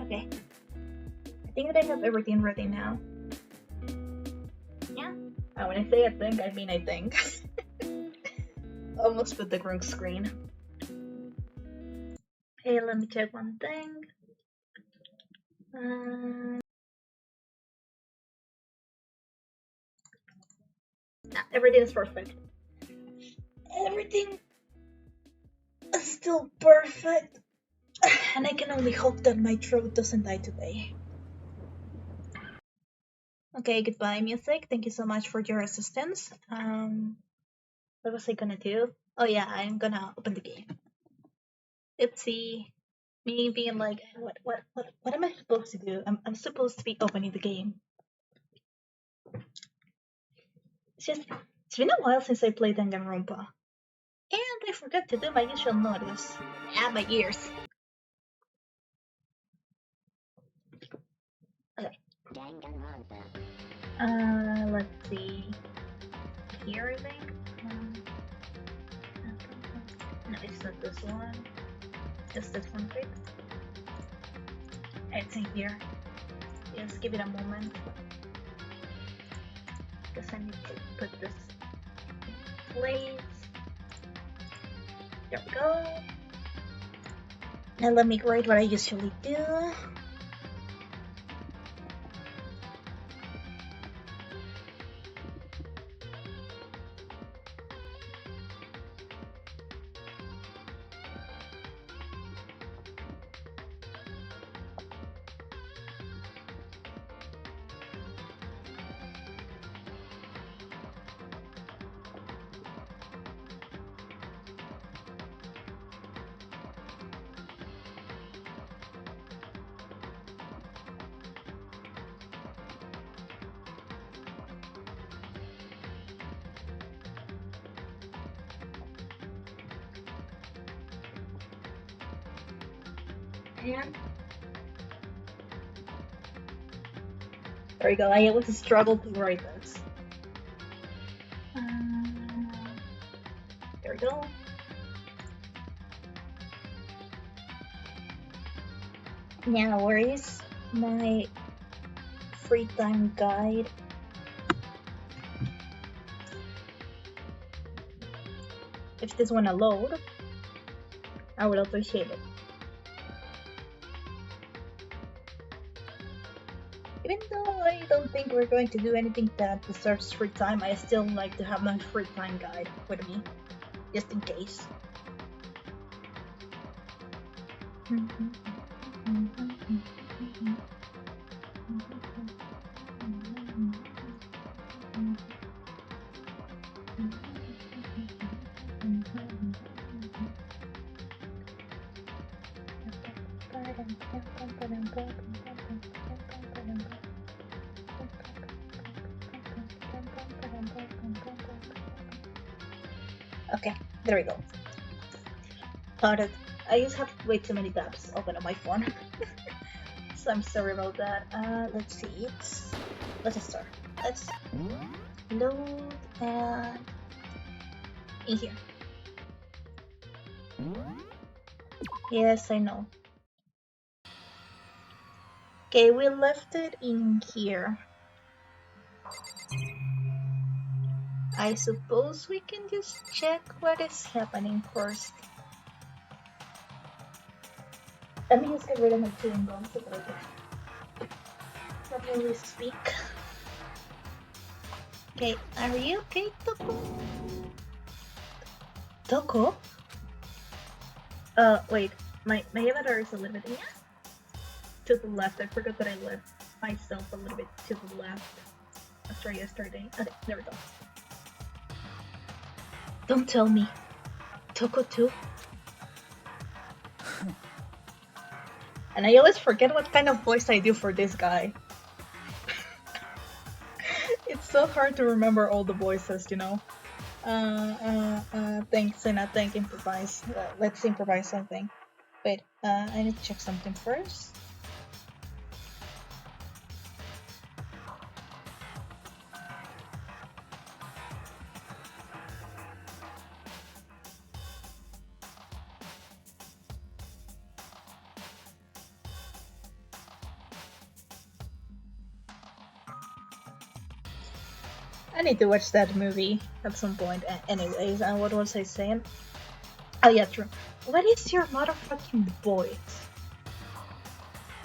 Okay. I think that I have everything ready now. Yeah. When I say I think, I mean I think. Almost put the wrong screen. Hey, let me check one thing. Everything is perfect. Everything is still perfect. And I can only hope that my throat doesn't die today. Okay, goodbye, music. Thank you so much for your assistance. What was I gonna do? Oh yeah, I'm gonna open the game. Oopsie. Me being like, what am I supposed to do? I'm supposed to be opening the game. It's been a while since I played Danganronpa. And I forgot to do my usual notice. Ah, my ears. Okay. Let's see. Here, I think? No, it's not this one. Just this one, right? It's in here. Just give it a moment. Because I need to put this in place. There we go. Now let me write what I usually do. And there we go. I always struggle to write this. There we go. Now, where is my free time guide? If this wanna load, I will appreciate it. Even though I don't think we're going to do anything that deserves free time, I still like to have my free time guide with me, just in case. Okay, there we go. Thought it. I just have way too many tabs open on my phone. So I'm sorry about that. Let's see. Let's start. Let's load and in here. Yes, I know. Okay, we left it in here. I suppose we can just check what is happening first. Let me just get rid of my chewing gum so that I can properly speak. Okay, are you okay, Toko? Toko? Wait, my avatar is a little bit to the left. I forgot that I left myself a little bit to the left after yesterday. Okay, there we go. Don't tell me. Toko too? And I always forget what kind of voice I do for this guy. It's so hard to remember all the voices, you know. Thanks, Sena. Thank improvise. Let's improvise something. Wait, I need to check something first. I need to watch that movie at some point. Anyways, and what was I saying? Oh yeah, true. What is your motherfucking voice?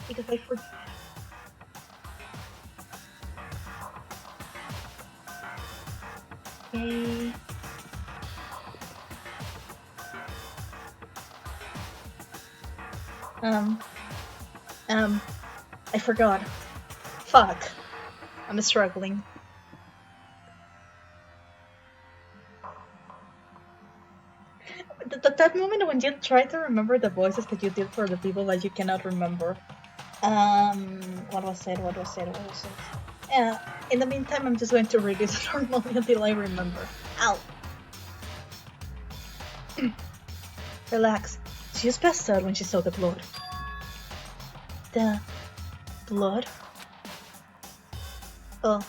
Because I forgot. Okay. I forgot. Fuck. I'm struggling. That moment when you try to remember the voices that you did for the people that you cannot remember. What was it? What was it? What was it? Yeah. In the meantime, I'm just going to read this normally until I remember. Ow. Relax. She just passed out when she saw the blood. The blood? Oh,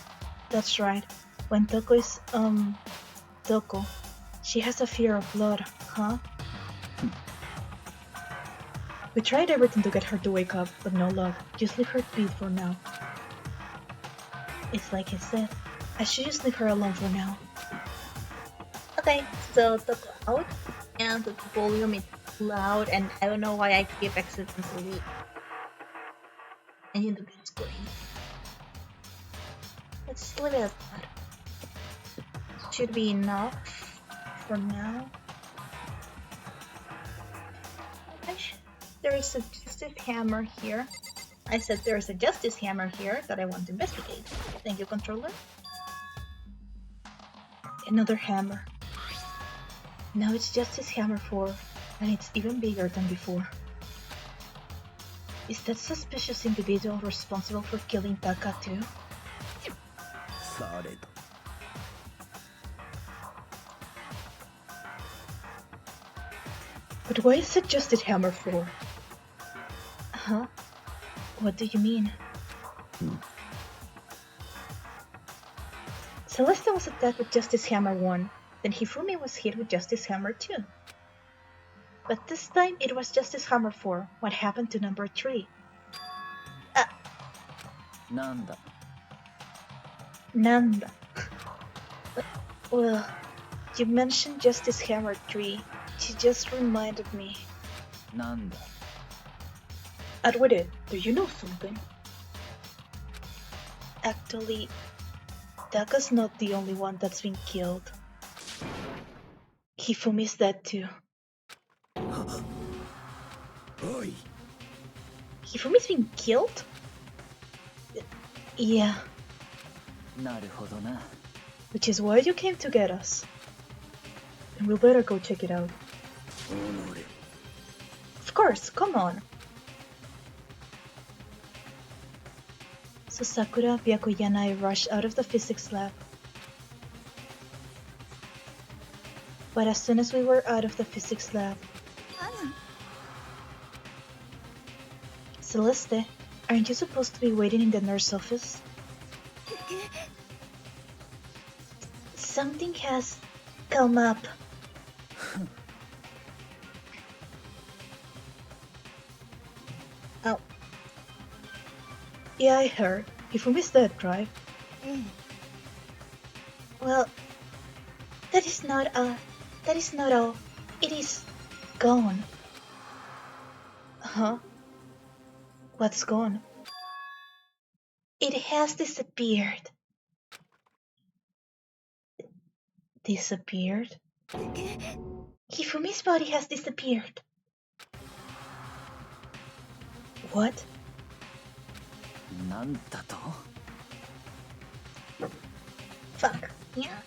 that's right. When Toko is, Toko. She has a fear of blood, huh? We tried everything to get her to wake up, but no luck. Just leave her be for now. It's like I said. I should just leave her alone for now. Okay, so Toko out, and the volume is loud, and I don't know why I keep accidentally ending the green screen. Let's leave it at that. Should be enough for now. There is a justice hammer here. I said there is a justice hammer here that I want to investigate. Thank you, controller. Another hammer. Now it's Justice Hammer 4, and it's even bigger than before. Is that suspicious individual responsible for killing Taka too? But why is it Justice Hammer 4? Huh? What do you mean? Celeste was attacked with Justice Hammer 1, then Hifumi was hit with Justice Hammer 2. But this time it was Justice Hammer 4. What happened to number 3? Nanda. Nanda. Well, you mentioned Justice Hammer 3. She just reminded me. Nanda. Adwitted, do you know something? Actually, Taka's not the only one that's been killed. Hifumi's dead too. Hifumi's been killed? Yeah. Which is why you came to get us. And we'll better go check it out. Of course, come on. So Sakura, Byakuya and I rushed out of the physics lab. But as soon as we were out of the physics lab... Celeste, aren't you supposed to be waiting in the nurse office? Something has come up. Oh. Yeah, I heard. Hifumi's dead, right? Well, that is not all. It is gone. Huh? What's gone? It has disappeared. Disappeared? Hifumi's body has disappeared. What? Fuck. Yeah.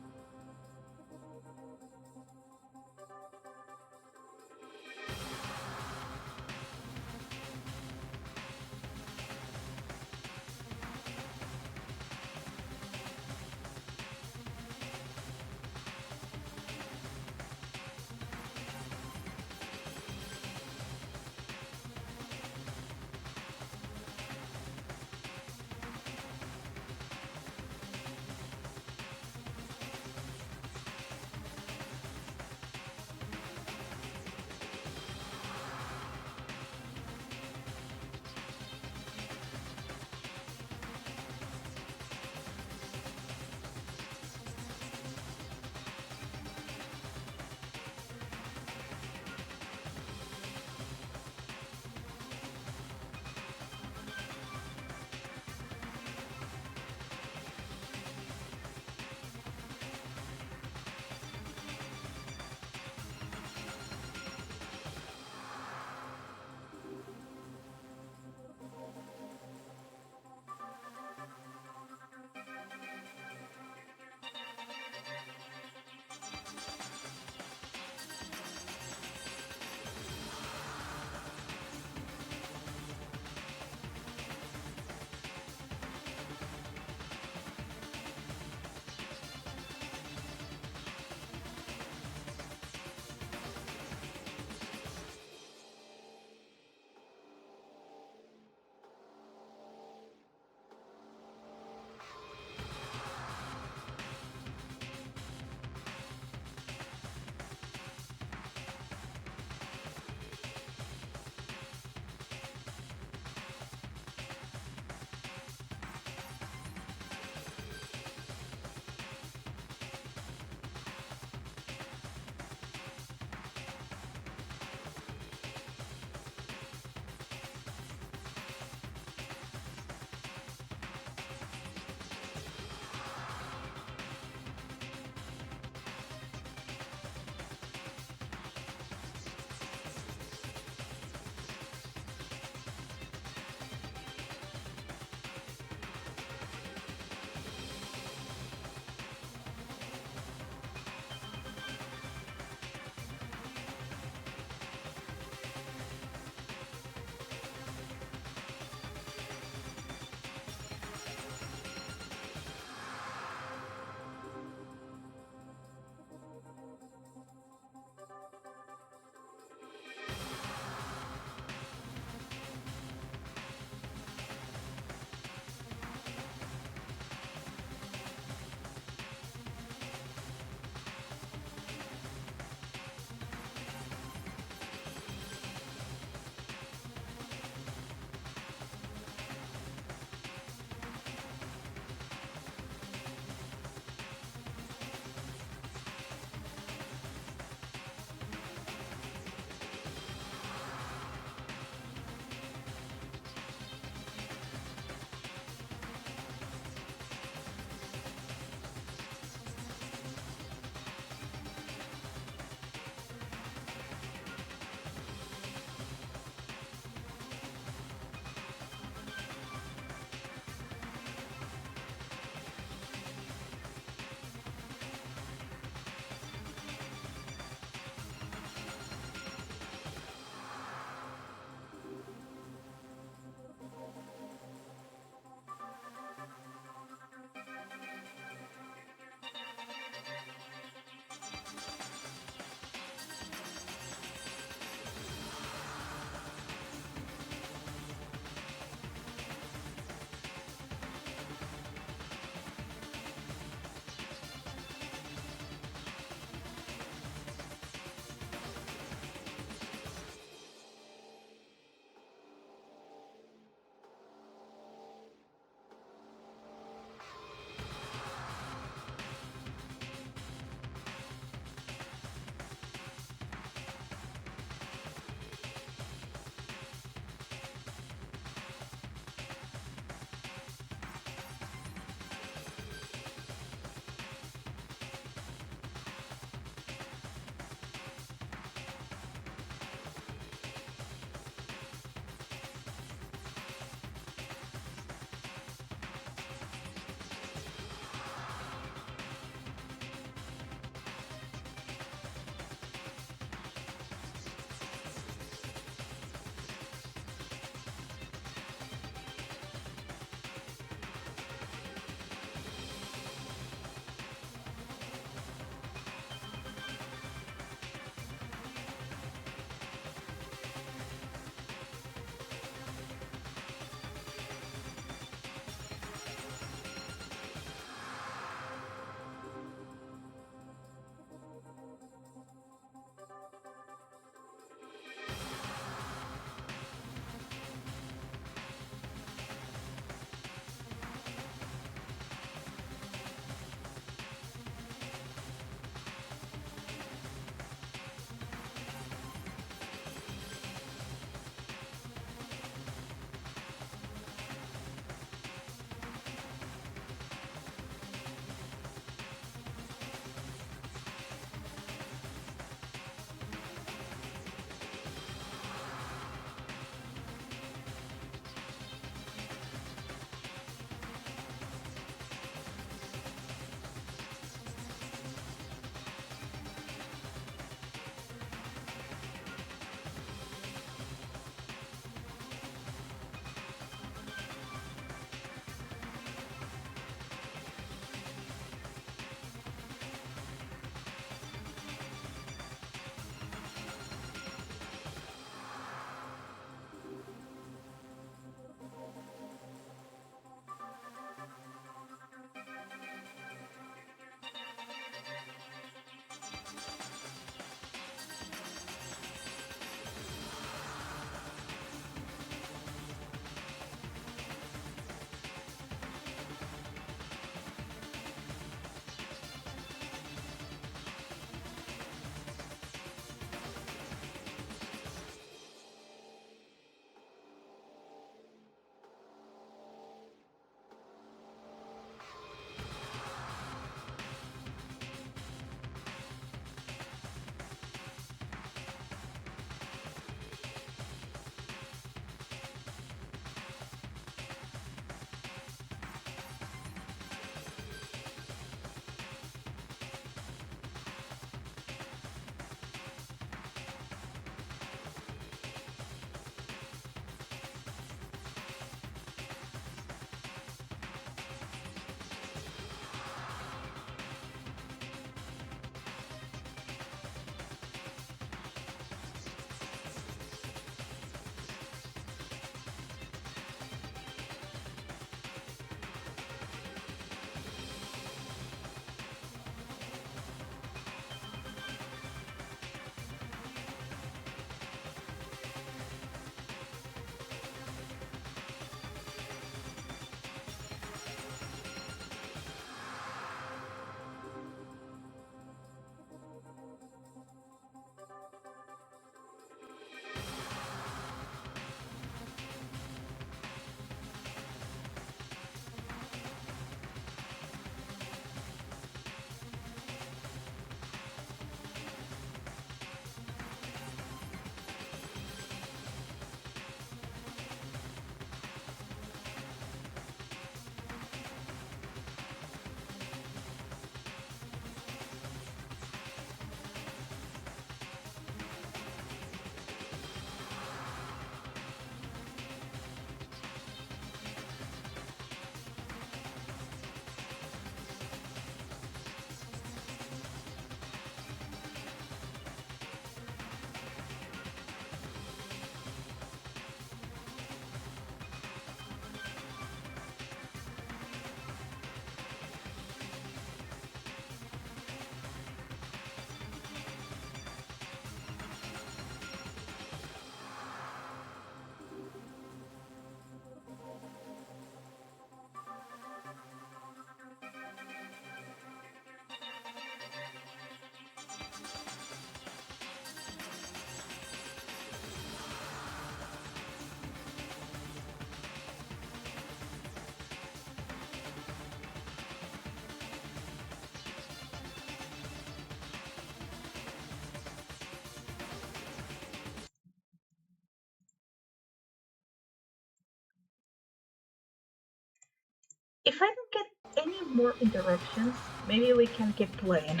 If I don't get any more interruptions, maybe we can keep playing.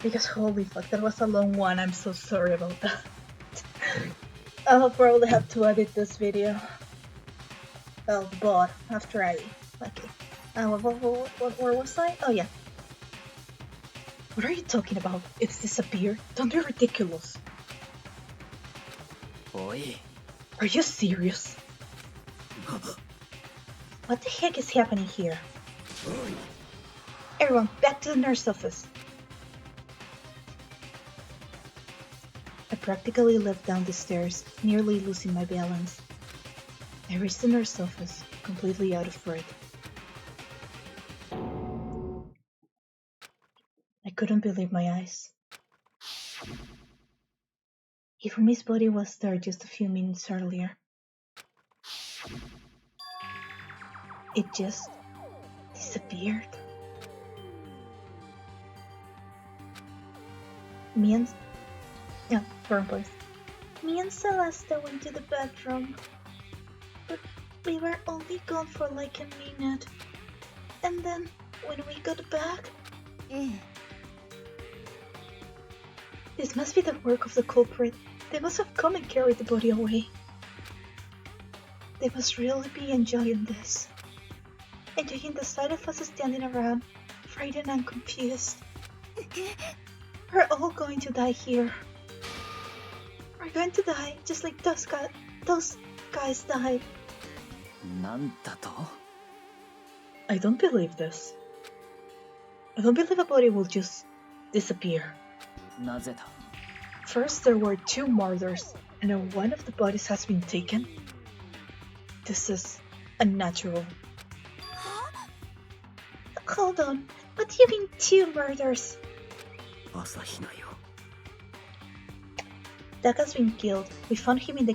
Because holy fuck, that was a long one. I'm so sorry about that. I'll probably have to edit this video. Oh, but after I... Okay. Where was I? Oh, yeah. What are you talking about? It's disappeared? Don't be ridiculous. Oi. Are you serious? What the heck is happening here? Everyone, back to the nurse office. I practically leapt down the stairs, nearly losing my balance. I reached the nurse office, completely out of breath. I couldn't believe my eyes. Hifumi's body was there just a few minutes earlier. It just disappeared. Wrong place. Me and Celeste went to the bedroom, but we were only gone for like a minute. And then, when we got back... This must be the work of the culprit. They must have come and carried the body away. They must really be enjoying this. Enjoying the sight of us standing around, frightened and confused. We're all going to die here. We're going to die just like those guys died. なんだと? I don't believe this. I don't believe a body will just disappear. なぜだ? First, there were 2 murders, and then one of the bodies has been taken. This is unnatural. Hold on, what do you mean 2 murders? Asahina yo. Daka's been killed. We found him in the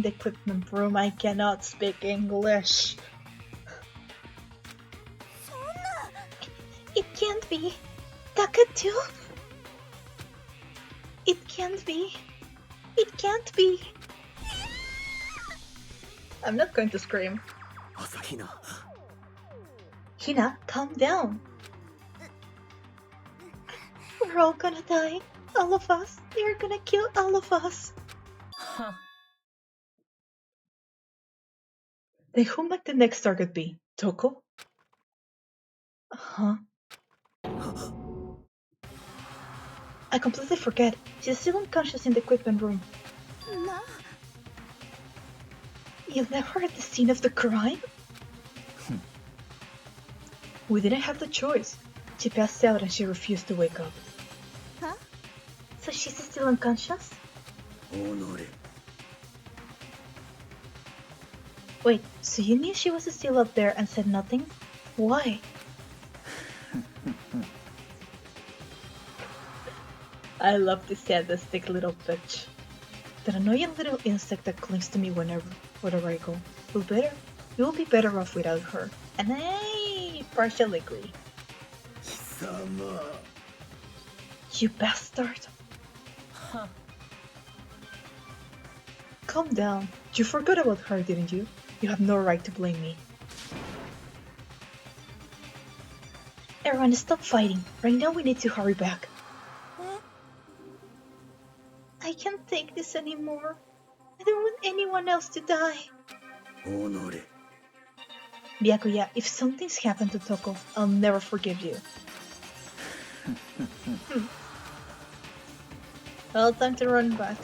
equipment room. I cannot speak English. It can't be. Daka too? It can't be. It can't be. I'm not going to scream. Asahina. Hina, calm down. We're all gonna die. All of us. They're gonna kill all of us. Huh. Then who might the next target be? Toko? Huh? I completely forget. She's still unconscious in the equipment room. No. You never at the scene of the crime? We didn't have the choice. She passed out and she refused to wake up. Huh? So she's still unconscious? Honore. Wait, so you knew she was still up there and said nothing? Why? I love this sadistic little bitch. That annoying little insect that clings to me wherever I go. You'll be better off without her. And I partially agree. Kisama. You bastard. Huh. Calm down. You forgot about her, didn't you? You have no right to blame me. Everyone, stop fighting. Right now we need to hurry back. Huh? I can't take this anymore. I don't want anyone else to die. Honore. Byakuya, if something's happened to Toko, I'll never forgive you. Well, time to run back.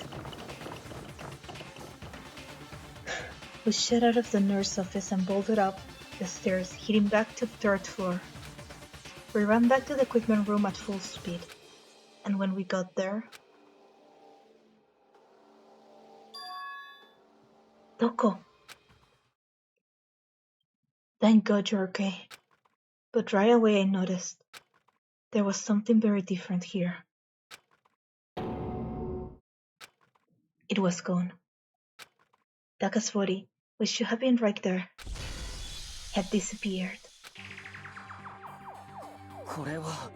We shot out of the nurse office and bolted up the stairs, heading back to the 3rd floor. We ran back to the equipment room at full speed. And when we got there... Toko! Thank God you're okay. But right away I noticed there was something very different here. It was gone. Daka's body, which should have been right there, had disappeared. これは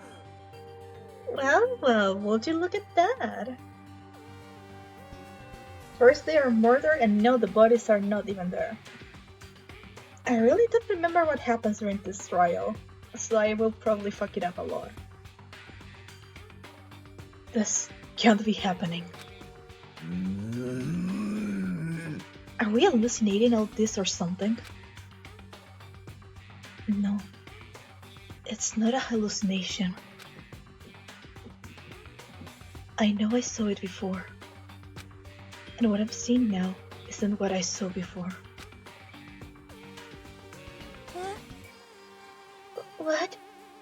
Well, would you look at that? First they are murdered and now the bodies are not even there. I really don't remember what happens during this trial, so I will probably fuck it up a lot. This can't be happening. Are we hallucinating all this or something? No, it's not a hallucination. I know I saw it before. And what I'm seeing now isn't what I saw before. What?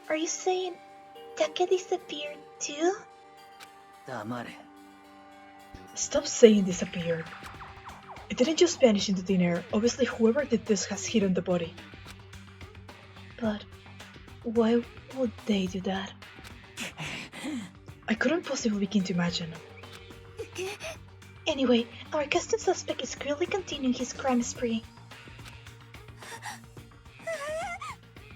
Are you saying Taka disappeared too? 黙れ Stop saying disappeared. It didn't just vanish into thin air. Obviously whoever did this has hidden the body. But why would they do that? I couldn't possibly begin to imagine. Anyway, our custom suspect is clearly continuing his crime spree.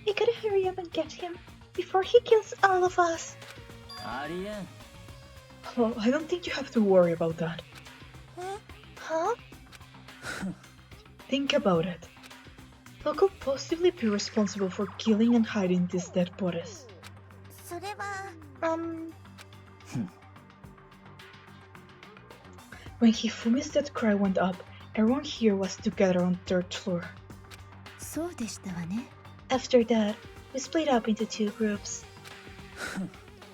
We gotta hurry up and get him before he kills all of us. ありえん Oh, I don't think you have to worry about that. Huh? Think about it. Who could possibly be responsible for killing and hiding these dead bodies? それは When Hifumi's death cry went up, everyone here was together on the 3rd floor. そうでしたわね After that, we split up into 2 groups.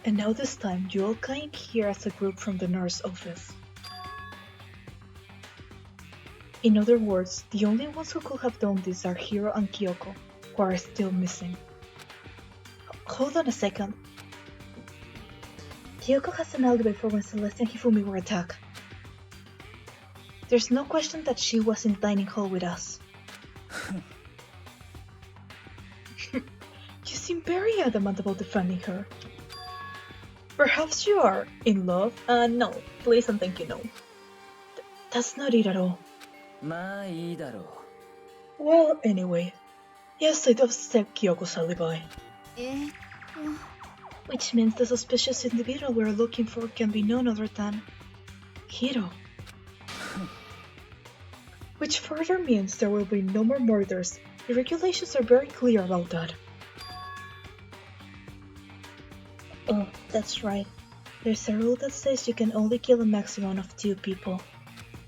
And now this time, you all came here as a group from the nurse office. In other words, the only ones who could have done this are Hiro and Kyoko, who are still missing. Hold on a second. Kyoko has an alibi for when Celeste and Hifumi were attacked. There's no question that she was in the dining hall with us. You seem very adamant about defending her. Perhaps you are in love? No, please and thank you, no. That's not it at all. まあいいだろう Well, anyway. Yes, I do accept Kyoko's alibi. え Which means the suspicious individual we're looking for can be none other than Hiro. Which further means there will be no more murders. The regulations are very clear about that. Oh, that's right. There's a rule that says you can only kill a maximum of 2 people.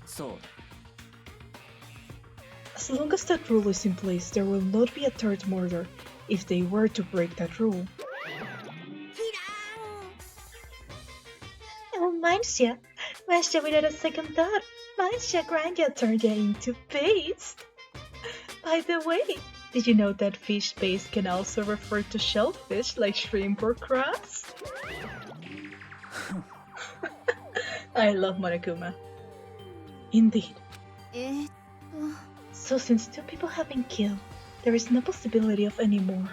そう As long as that rule is in place, there will not be a 3rd murder if they were to break that rule. Oh, Mancha without a second thought. Mancha Granja turned you into paste. By the way, did you know that fish paste can also refer to shellfish like shrimp or crabs? I love Monokuma. Indeed. え So since 2 people have been killed, there is no possibility of any more.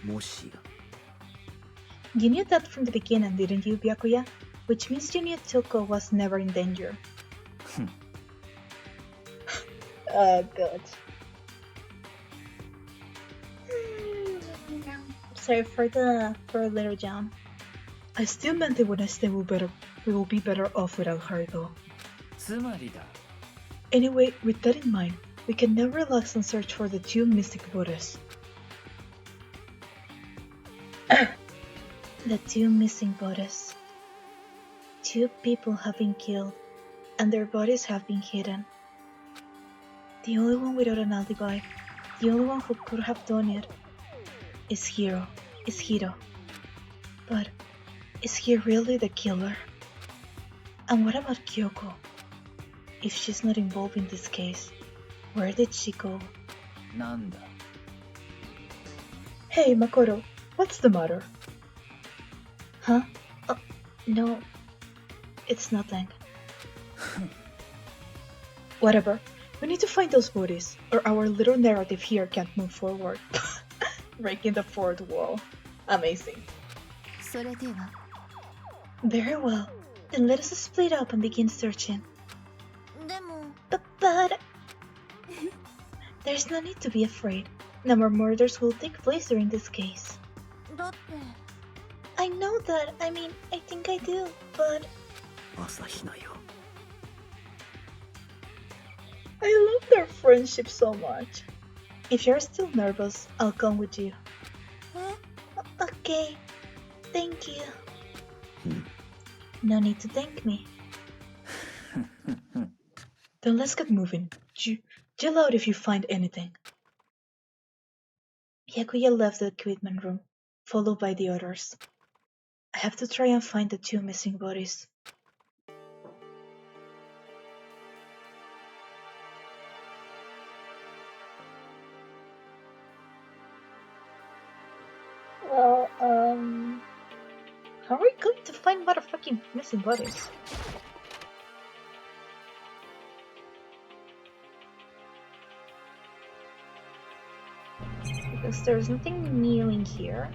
もしや You knew that from the beginning, didn't you, Byakuya? Which means you knew Toko was never in danger. Oh god. Sorry for a little John. I still meant it when I said we will be better off without her though. つまりだ Anyway, with that in mind, we can now relax and search for the 2 mystic bodies. The 2 missing bodies. 2 people have been killed, and their bodies have been hidden. The only one without an alibi, the only one who could have done it, is Hiro. But is he really the killer? And what about Kyoko? If she's not involved in this case, where did she go? なんだ Hey, Makoto, what's the matter? Huh? Oh, no. It's nothing. Whatever. We need to find those bodies, or our little narrative here can't move forward. Breaking the 4th wall. Amazing. それでは Very well. Then let us split up and begin searching. でも But... There's no need to be afraid. No more murders will take place during this case. だって I know that. I mean, I think I do, but... 朝比奈よ I love their friendship so much. If you're still nervous, I'll come with you. え Okay, thank you. Hmm. No need to thank me. Then let's get moving. Chill out if you find anything. Yakuya left the equipment room, followed by the others. I have to try and find the 2 missing bodies. Well, how are we going to find motherfucking missing bodies? Because there's nothing new in here.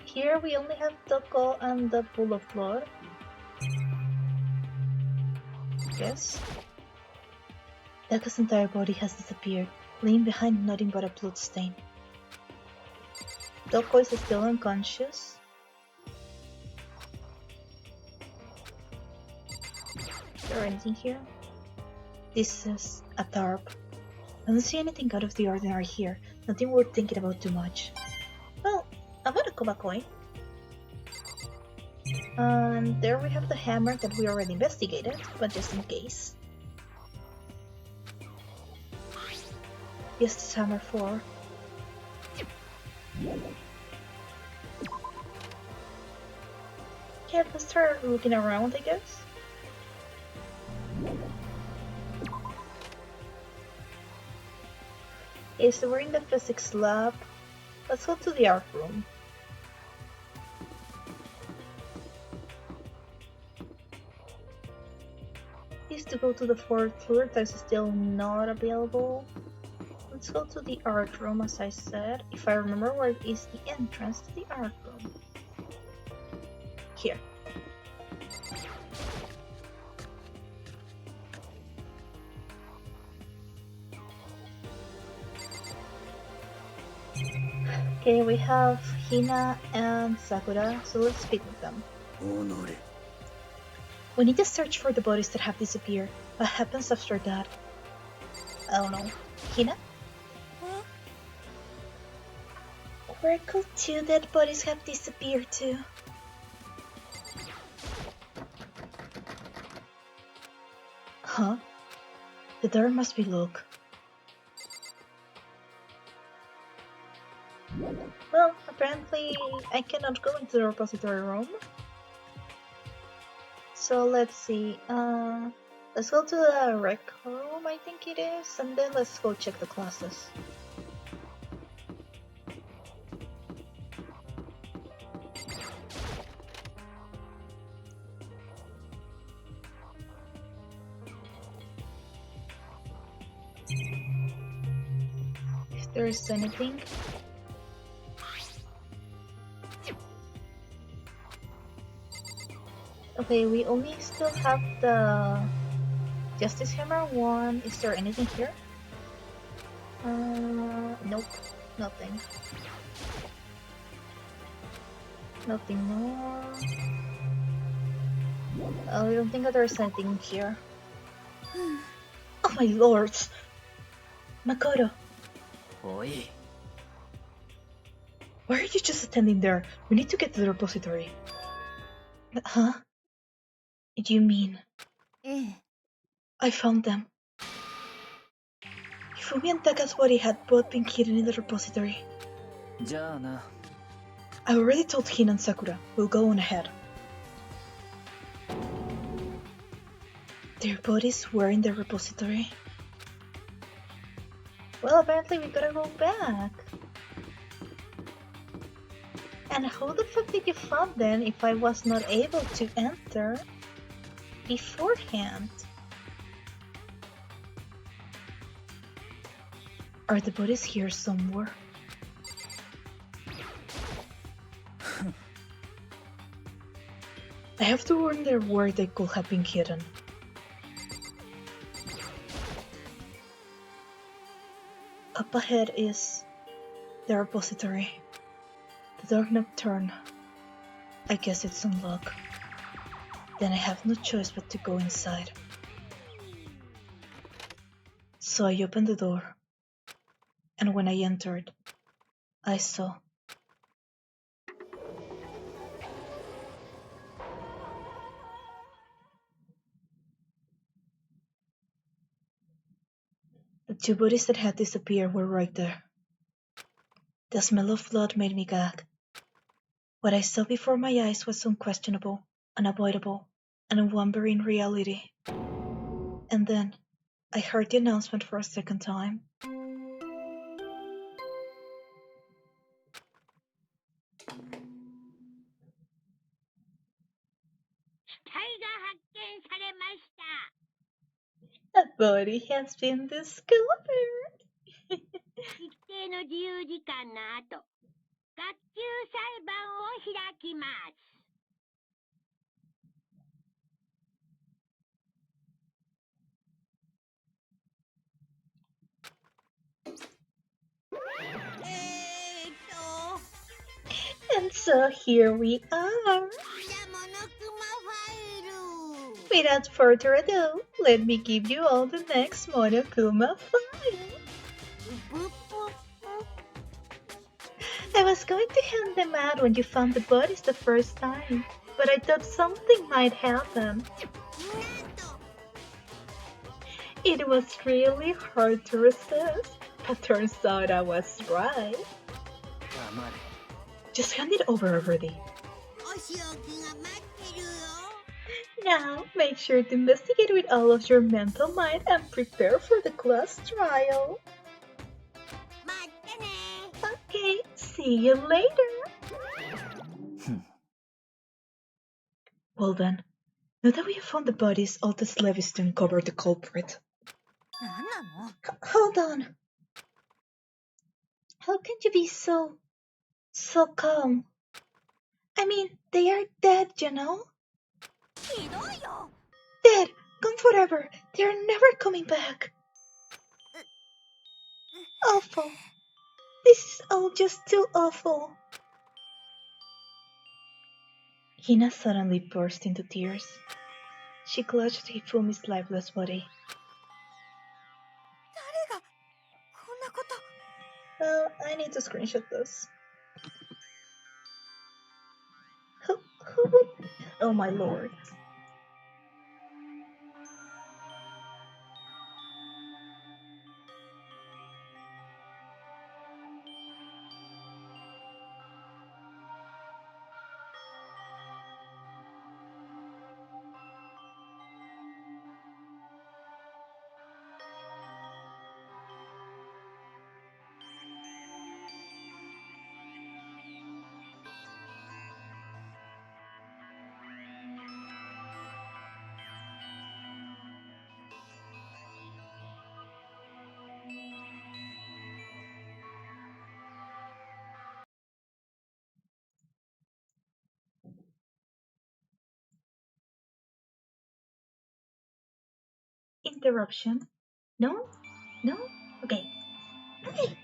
Here we only have Toko and the pool of blood. Yes. Taka's entire body has disappeared, leaving behind nothing but a blood stain. Toko is still unconscious. Is there anything here? This is a tarp. I don't see anything out of the ordinary here. Nothing worth thinking about too much. Well, I want a Koba coin. And there we have the hammer that we already investigated, but just in case. Yes, this hammer 4. Okay, let's start looking around, I guess. Okay, so we're in the physics lab. Let's go to the art room. Used to go to the 4th floor, that's still not available. Let's go to the art room, as I said. If I remember where is the entrance to the art room. Here. Okay, we have Hina and Sakura, so let's speak with them. Honore. We need to search for the bodies that have disappeared. What happens after that? I don't know. Hina? え Where could 2 dead bodies have disappeared to? Huh? The door must be locked. Well, apparently I cannot go into the repository room. So let's see. Let's go to the rec room, I think it is, and then let's go check the classes. If there's anything. Okay, we only still have the Justice Hammer 1. Is there anything here? Nope. Nothing. Nothing more. I don't think that there's anything here. Oh my lord! Makoto, Oi. why are you just standing there? We need to get to the repository. Huh? Do you mean ええ I found them? Ifumi and Taka's body had both been hidden in the repository. じゃあな。 I already told Hin and Sakura. We'll go on ahead. Their bodies were in the repository. Well, apparently we gotta go back. And how the fuck did you find them if I was not able to enter beforehand? Are the bodies here somewhere? I have to wonder where they could have been hidden. Up ahead is the repository. The door nocturne. I guess it's unlocked. Then I have no choice but to go inside. So I opened the door, and when I entered, I saw the two bodies that had disappeared were right there. The smell of blood made me gag. What I saw before my eyes was unquestionable, unavoidable, and a wandering reality. And then I heard the announcement for a second time. A body has been discovered. 一定の自由時間の後、学級裁判を開きます。And so here we are. Without further ado, let me give you all the next Monokuma file. I was going to hand them out when you found the bodies the first time, but I thought something might happen. It was really hard to resist, but turns out I was right. Just hand it over already. Now, make sure to investigate with all of your mental mind and prepare for the class trial. Okay, see you later. Well then, now that we have found the bodies, Altus Leviston covered the culprit. Hold on. How can you be so calm? I mean, they are dead, you know? Dead, gone forever. They are never coming back. Awful. This is all just too awful. Hina suddenly burst into tears. She clutched Hifumi's lifeless body. I need to screenshot this. Who would... Oh my lord. Interruption? No? No? Okay. Okay.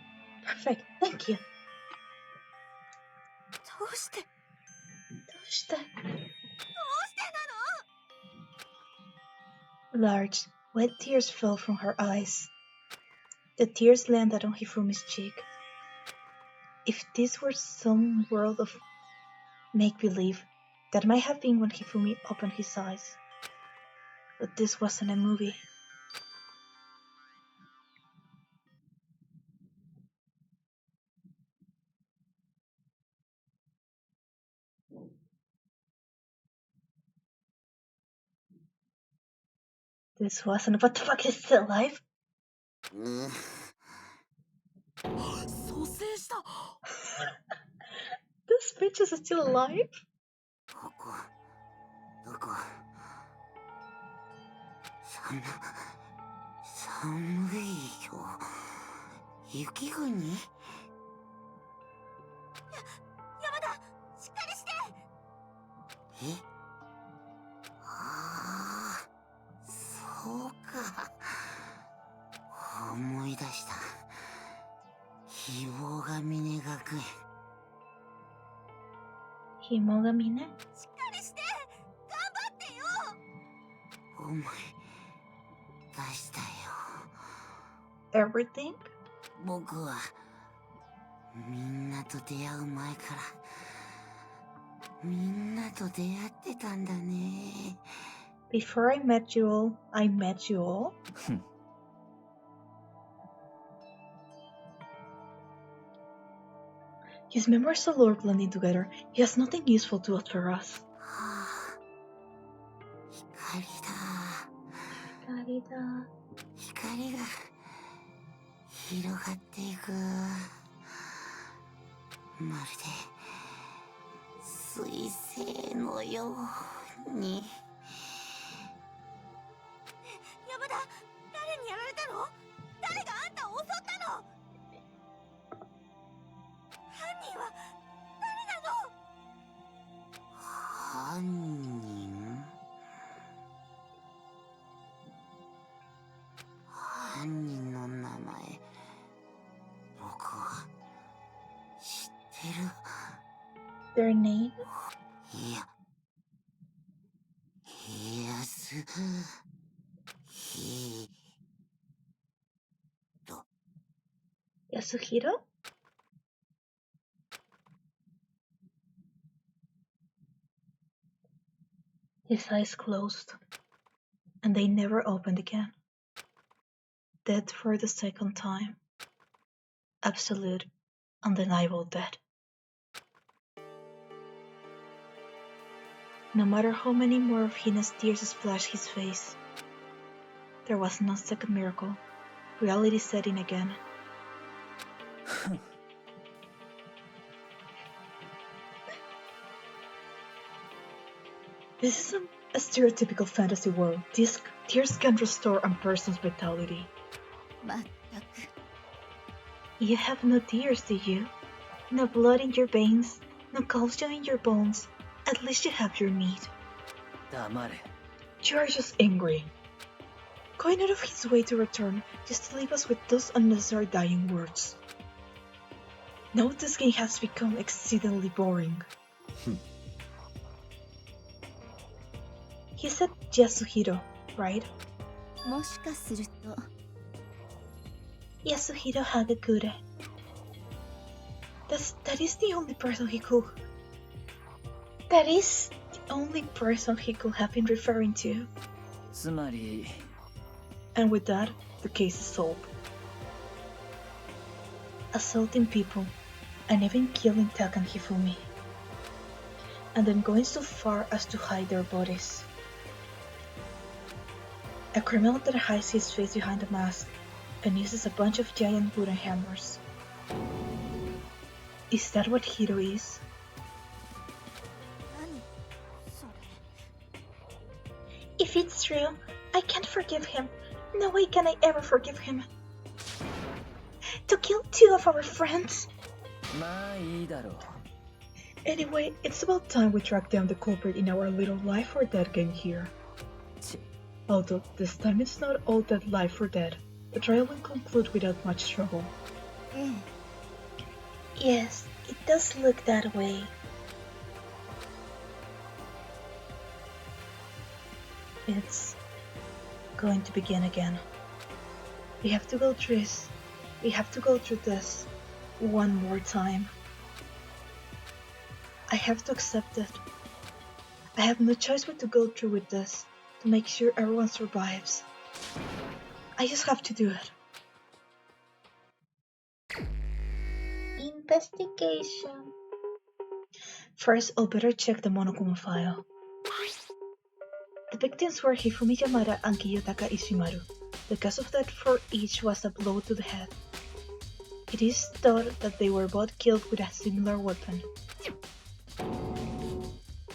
Perfect. Thank you. どうして Large, wet tears fell from her eyes. The tears landed on Hifumi's cheek. If this were some world of make-believe, that might have been when Hifumi opened his eyes. But this wasn't a movie. This wasn't. What the fuck is still alive? This bitch is still alive? 寒いよ。雪国？山田、しっかりして。え？ああ、そうか。思い出した。希望が峰学園。ひもがみね。しっかりして。頑張ってよ。思い出したよ。everything? 僕はみんなと出会う前からみんなと出会ってたんだね。 Before I met you all, I met you all? His memories of Lord blending together. He has nothing useful to offer us. はあ、光だ。光が広がっていく。まるで彗星のように。山田、誰にやられたの？誰があんたを襲ったの？犯人は誰なの？犯人？犯人の名前、僕は知ってる。Their name? いや、Yasuhiro? His eyes closed, and they never opened again. Dead for the second time. Absolute, undeniable death. No matter how many more of Hina's tears splashed his face, there was no second miracle. Reality set in again. This isn't a stereotypical fantasy world. These tears can restore a person's vitality. まったく。 You have no tears, do you? No blood in your veins, no calcium in your bones. At least you have your need. 黙れ。 You are just angry. Going out of his way to return, just to leave us with those unnecessary dying words. Now this game has become exceedingly boring. He said Yasuhiro, right? もしかすると。 Yasuhiro Hagakure. That is the only person he could... That is the only person he could have been referring to. つまり、 And with that, the case is solved. Assaulting people, and even killing Taka and Hifumi. And then going so far as to hide their bodies. A criminal that hides his face behind a mask and uses a bunch of giant wooden hammers. Is that what Hiro is? 何それ。 If it's true, I can't forgive him. No way can I ever forgive him. To kill two of our friends? まあいいだろう。 Anyway, it's about time we track down the culprit in our little life or death game here. ち、 Although this time it's not all that life or death, the trial will conclude without much struggle. ええ。 Yes, it does look that way. It's going to begin again. We have to go through this. We have to go through this one more time. I have to accept it. I have no choice but to go through with this to make sure everyone survives. I just have to do it. Investigation. First, I'll better check the Monokuma file. The victims were Hifumi Yamada and Kiyotaka Ishimaru. The cause of death for each was a blow to the head. It is thought that they were both killed with a similar weapon.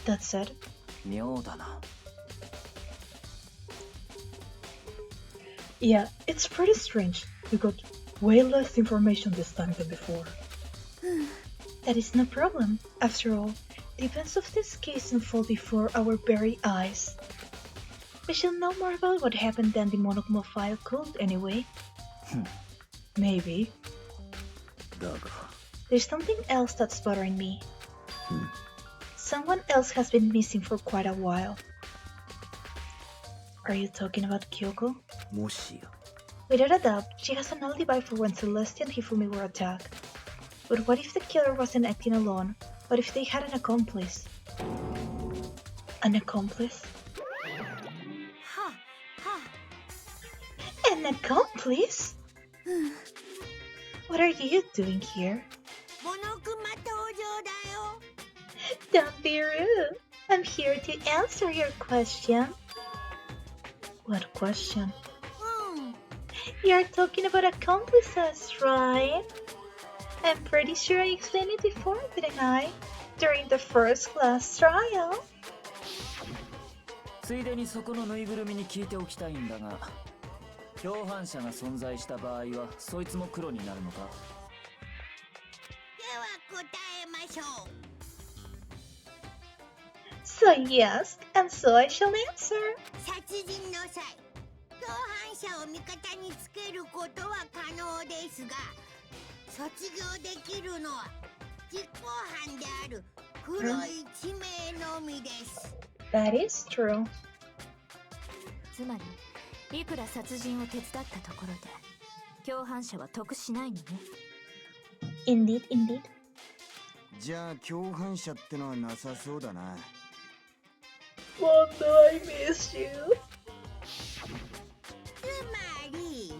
That said, 妙だな。 yeah, it's pretty strange. We got way less information this time than before. That is no problem. After all, the events of this case unfold before our very eyes. We shall know more about what happened than the Monokuma file could anyway. Maybe. だが、 There's something else that's bothering me. Someone else has been missing for quite a while. Are you talking about Kyoko? もしや、Without a doubt, she has an alibi for when Celeste and Hifumi were attacked. But what if the killer wasn't acting alone? What if they had an accomplice? An accomplice? An accomplice? What are you doing here? モノクマ登場だよ。 Don't be rude. I'm here to answer your question. What question? You're talking about accomplices, right? I'm pretty sure I explained it before, didn't I? During the first class trial. ついでにそこのぬいぐるみに聞いておきたいんだが、共犯者が存在した場合はそいつも黒になるのか？では答えましょう。 So yes, and so I shall answer. 殺人の際、共犯者を味方につけることは可能ですが、卒業できるのは実行犯である黒い地名のみです。 That is true. つまりいくら殺人を手伝ったところで共犯者は得しないのね。 Indeed, indeed. じゃあ共犯者ってのはなさそうだな。 Wanda, I miss you. つまり、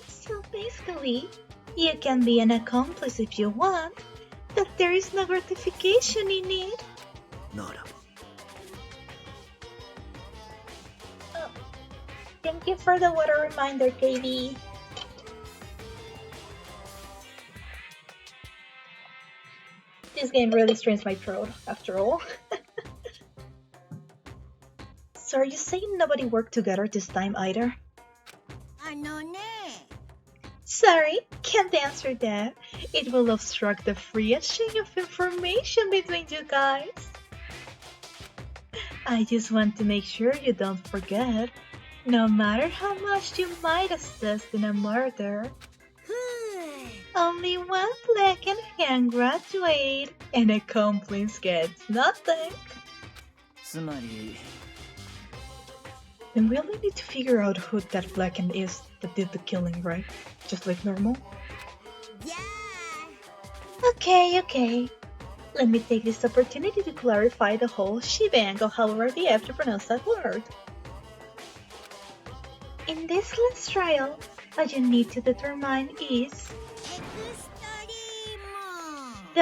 So basically, you can be an accomplice if you want, but there is no gratification in it. ならば。 Thank you for the water reminder, KB. This game really strains my throat, after all. So are you saying nobody worked together this time either? あのね、 Sorry, can't answer that. It will obstruct the free exchange of information between you guys. I just want to make sure you don't forget. No matter how much you might assist in a murder, only one Blacken can graduate, and accomplice gets nothing. つまり、 Then we only need to figure out who that Blacken is that did the killing, right? Just like normal? じゃあ、 Okay. Let me take this opportunity to clarify the whole shebang, or however they have to pronounce that word. In this last trial, what you need to determine is エクストリ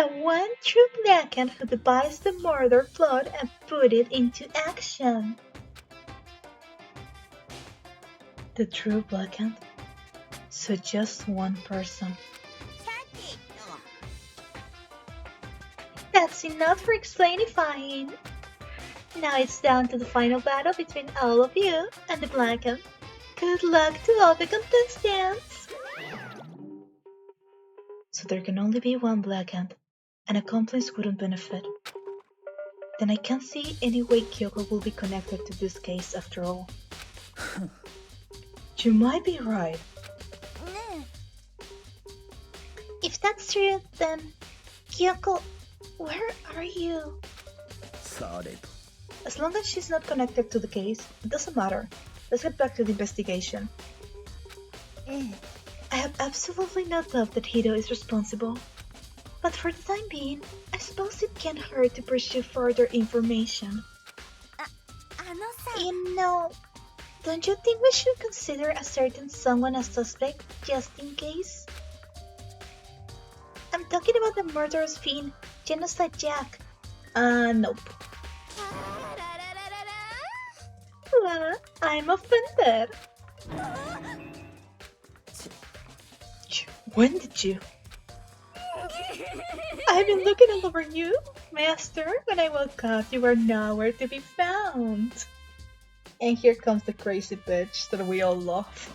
ーム。 the one true Blacken who devised the murder plot and put it into action. The true Blacken? So just one person. さてと、 That's enough for explainifying. Now it's down to the final battle between all of you and the Blacken. Good luck to all the contestants! So there can only be one Blackhand. An accomplice wouldn't benefit. Then I can't see any way Kyoko will be connected to this case after all. You might be right. ね If that's true, then Kyoko, where are you? されど。 As long as she's not connected to the case, it doesn't matter. Let's get back to the investigation. え、ええ、 I have absolutely no doubt that Hito is responsible. But for the time being, I suppose it can't hurt to pursue further information. あのさ、 You know, don't you think we should consider a certain someone a suspect just in case? I'm talking about the murderous fiend, Genocide Jack. Nope. ラララララ I'm offended. When did you? I've been looking all over you, Master. When I woke up, you were nowhere to be found. And here comes the crazy bitch that we all love.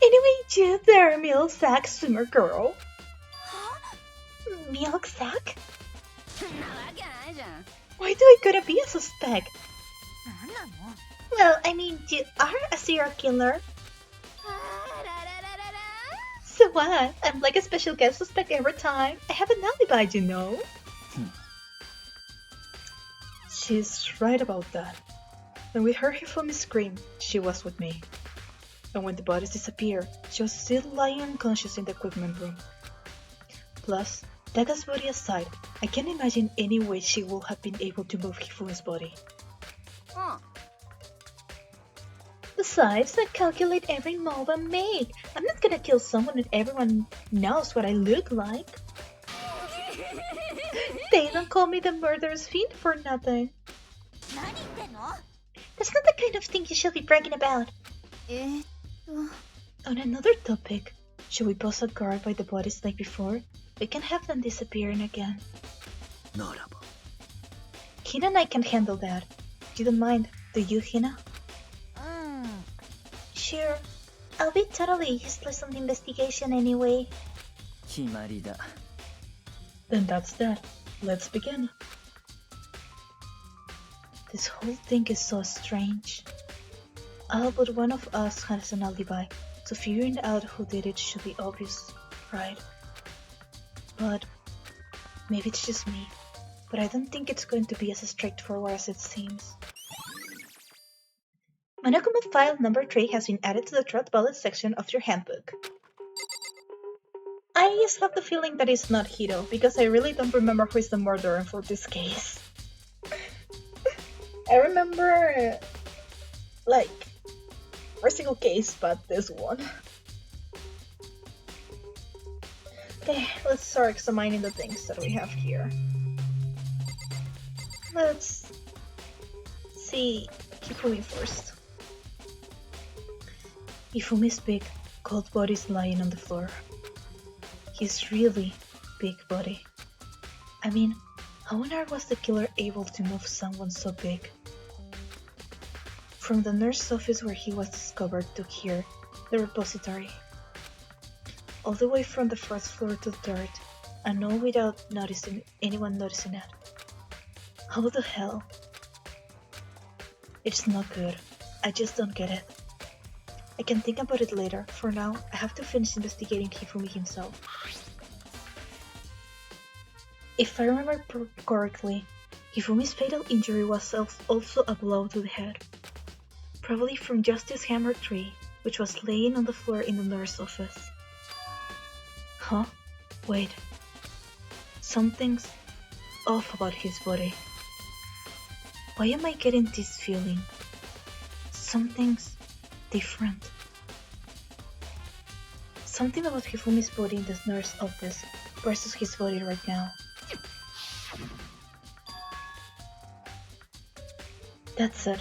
Anyway, you there, milk sack swimmer girl. Milk sack? そんなわけないじゃん。 Why do I gotta be a suspect? なんなの Well, I mean, you are a serial killer. ラララララ So what? I'm like a special guest suspect every time. I have an alibi, you know. She's right about that. When we heard Hifumi scream, she was with me. And when the bodies disappeared, she was still lying unconscious in the equipment room. Plus, Daga's body aside, I can't imagine any way she would have been able to move Hifumi's body. Besides, I calculate every move I make. I'm not gonna kill someone and everyone knows what I look like. They don't call me the murderous fiend for nothing. That's not the kind of thing you should be bragging about. On another topic, should we post a guard by the bodies like before? We can have them disappearing again. Hina and I can handle that. You don't mind, do you, Hina? Sure. I'll be totally useless on the investigation anyway. 決まりだ。 Then that's that. Let's begin. This whole thing is so strange. All but one of us has an alibi, so figuring out who did it should be obvious, right? But maybe it's just me. But I don't think it's going to be as straightforward as it seems. Monokuma file number 3 has been added to the threat bullet section of your handbook. I just have the feeling that it's not Hiro, because I really don't remember who is the murderer for this case. I remember, like, every single case but this one. Okay, let's start examining the things that we have here. Let's see Hifumi first. Hifumi's big, cold body is lying on the floor. His really big body. I mean, how on earth was the killer able to move someone so big? From the nurse's office where he was discovered to here, the repository. All the way from the first floor to the third, and all without anyone noticing it. How the hell? It's not good. I just don't get it. I can think about it later. For now, I have to finish investigating Hifumi himself. If I remember correctly, Hifumi's fatal injury was also a blow to the head. Probably from Justice Hammer 3, which was laying on the floor in the nurse's office. Huh? Wait. Something's off about his body. Why am I getting this feeling? Something's different. Something about Hifumi's body in the nurse's office versus his body right now. That's it.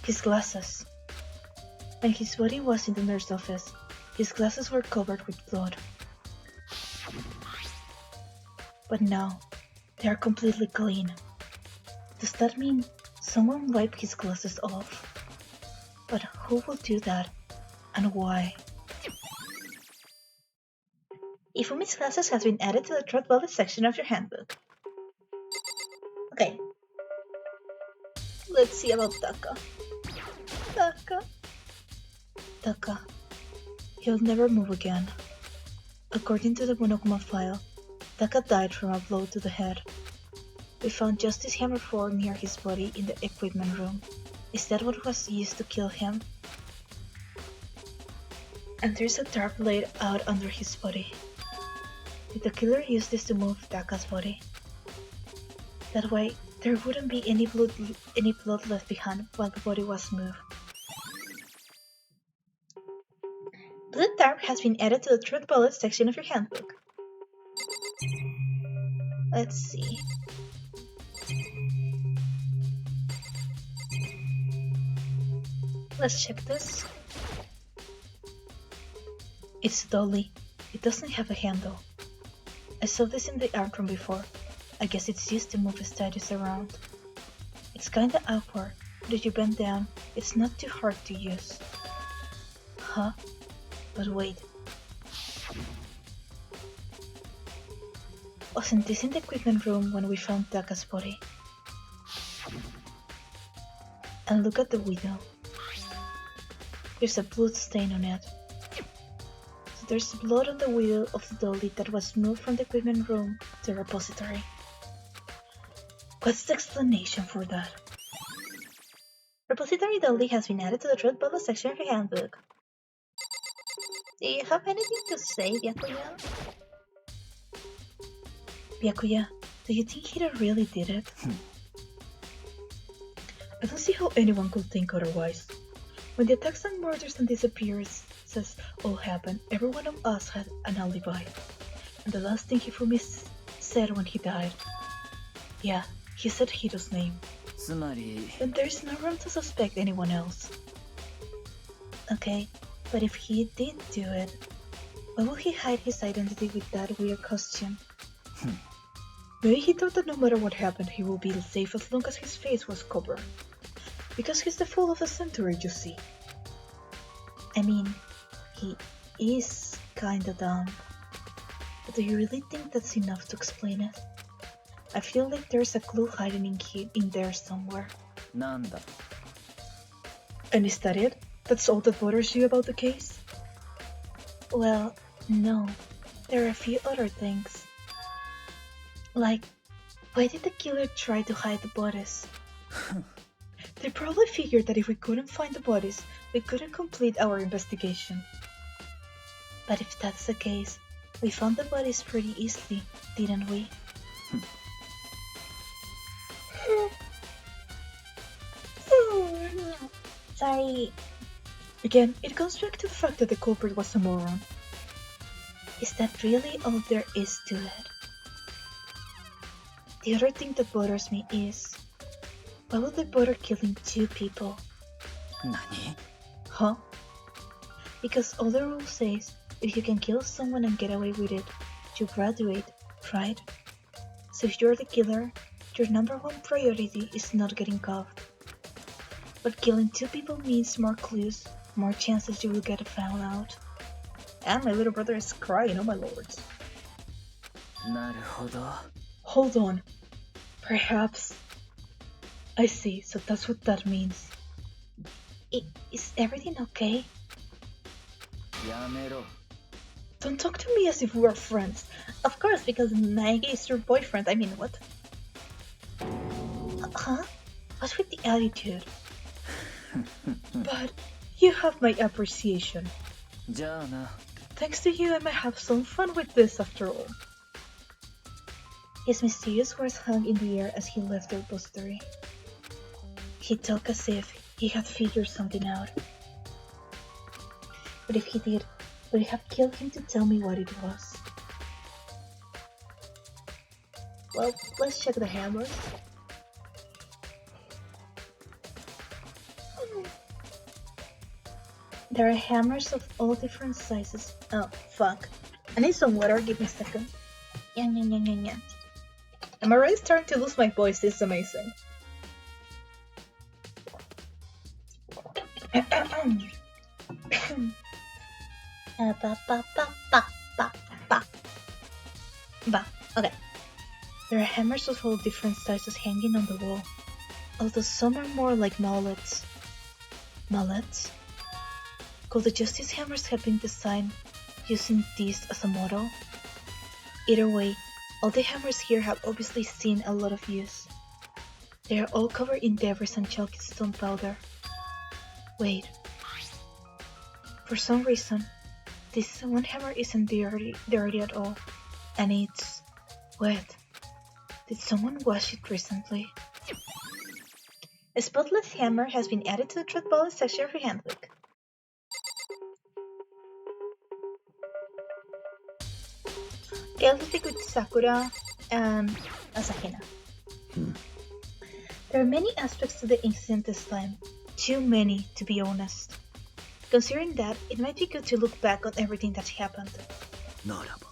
His glasses. When his body was in the nurse's office, his glasses were covered with blood. But now, they are completely clean. Does that mean someone wiped his glasses off? But who will do that, and why? Hifumi's glasses has been added to the threat bullet section of your handbook. Okay. Let's see about Taka. Taka. He'll never move again. According to the Monokuma file, Taka died from a blow to the head. We found Justice Hammer 4 near his body in the equipment room. Is that what was used to kill him? And there's a tarp laid out under his body. Did the killer use this to move Taka's body? That way, there wouldn't be any blood left behind while the body was moved. Blood tarp has been added to the threat bullet section of your handbook. Let's see. Let's check this. It's dolly. It doesn't have a handle. I saw this in the art room before. I guess it's used to move the statues around. It's kinda awkward, but if you bend down, it's not too hard to use. Huh? But wait. Wasn't this in the equipment room when we found Taka's body? And look at the window. There's a blood stain on it. So there's blood on the wheel of the dolly that was moved from the equipment room to the repository. What's the explanation for that? Repository Dolly has been added to the Truth Bubble section of your handbook. Do you have anything to say, Byakuya? Byakuya, do you think Hida really did it? I don't see how anyone could think otherwise. When the attacks and murders and disappearances all happened, every one of us had an alibi. And the last thing Hifumi said when he died, yeah, he said Hido's name. つまり Then there's no room to suspect anyone else. Okay, but if he did do it, why would he hide his identity with that weird costume? Maybe he thought that no matter what happened, he would be safe as long as his face was covered. Because he's the fool of the century, you see. I mean, he is kinda dumb. But do you really think that's enough to explain it? I feel like there's a clue hiding in there somewhere. なんだ And is that it? That's all that bothers you about the case? Well, no. There are a few other things. Like, why did the killer try to hide the bodies? They probably figured that if we couldn't find the bodies, we couldn't complete our investigation. But if that's the case, we found the bodies pretty easily, didn't we? Sorry. Again, it goes back to the fact that the culprit was a moron. Is that really all there is to it? The other thing that bothers me is, why would they bother killing 2 people? 何 Huh? Because all the rule says, if you can kill someone and get away with it, you graduate, right? So if you're the killer, your number 1 priority is not getting caught. But killing 2 people means more clues, more chances you will get found out. And my little brother is crying, oh my lords. なるほど Hold on. Perhaps. I see, so that's what that means. Is everything okay? やめろ Don't talk to me as if we were friends. Of course, because Naegi is your boyfriend. I mean, what? Huh? What's with the attitude? But you have my appreciation. じゃあな Thanks to you, I might have some fun with this after all. His mysterious words hung in the air as he left the repository. He talked as if he had figured something out. But if he did, would it have killed him to tell me what it was? Well, let's check the hammers. There are hammers of all different sizes. Oh, fuck. I need some water, give me a second. Yeah. I'm already starting to lose my voice, this is amazing. Okay. There are hammers of all different sizes hanging on the wall, although some are more like mallets. Mallets? Could the justice hammers have been designed using these as a model? Either way, all the hammers here have obviously seen a lot of use. They are all covered in debris and chalky stone powder. Wait. For some reason, this one hammer isn't dirty at all, and it's wet. Did someone wash it recently? A spotless hammer has been added to the truth bullet section of your handbook. Okay, I'll stick with Sakura and Asahina. There are many aspects to the incident this time. Too many, to be honest. Considering that, it might be good to look back on everything that's happened. ならば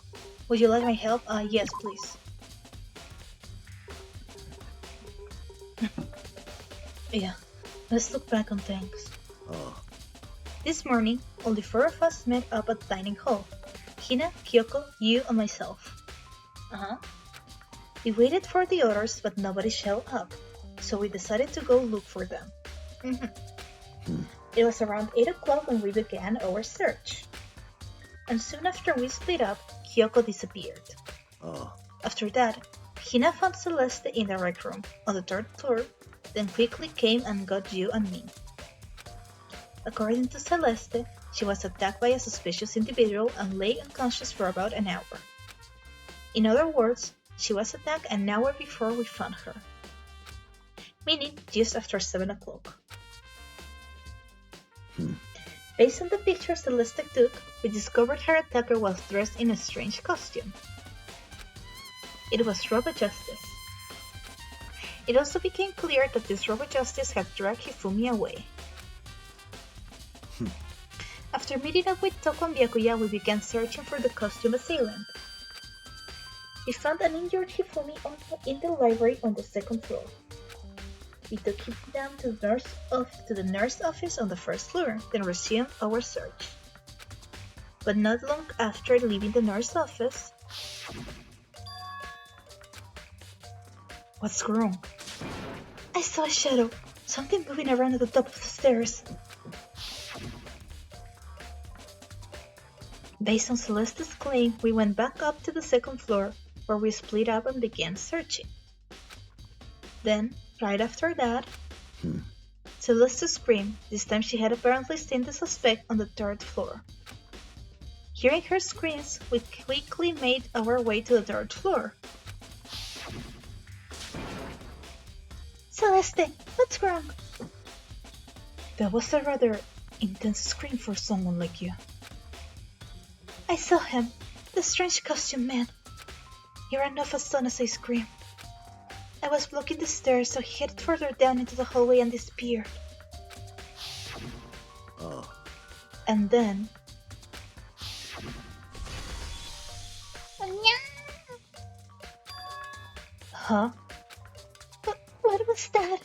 Would you like my help? Yes, please. Yeah, let's look back on things. ああ This morning, only 4 of us met up at the dining hall. Hina, Kyoko, you, and myself. We waited for the others, but nobody showed up, so we decided to go look for them. It was around 8 o'clock when we began our search. And soon after we split up, Kyoko disappeared. ああ After that, Hina found Celeste in the rec room, on the 3rd floor, then quickly came and got you and me. According to Celeste, she was attacked by a suspicious individual and lay unconscious for about an hour. In other words, she was attacked an hour before we found her, meaning just after 7 o'clock. Based on the picture Celeste took, we discovered her attacker was dressed in a strange costume. It was Robot Justice. It also became clear that this Robot Justice had dragged Hifumi away. After meeting up with Toko and Byakuya, we began searching for the costume assailant. We found an injured Hifumi in the library on the 2nd floor. We took him down to the nurse office on the 1st floor, then resumed our search. But not long after leaving the nurse office... What's wrong? I saw a shadow, something moving around at the top of the stairs. Based on Celeste's claim, we went back up to the 2nd floor, where we split up and began searching. Then, right after that, Celeste screamed. This time she had apparently seen the suspect on the 3rd floor. Hearing her screams, we quickly made our way to the 3rd floor. Celeste, what's wrong? That was a rather intense scream for someone like you. I saw him, the strange costume man. He ran off as soon as I screamed. I was blocking the stairs, so he headed further down into the hallway and disappeared. Oh. And then... Huh? What was that?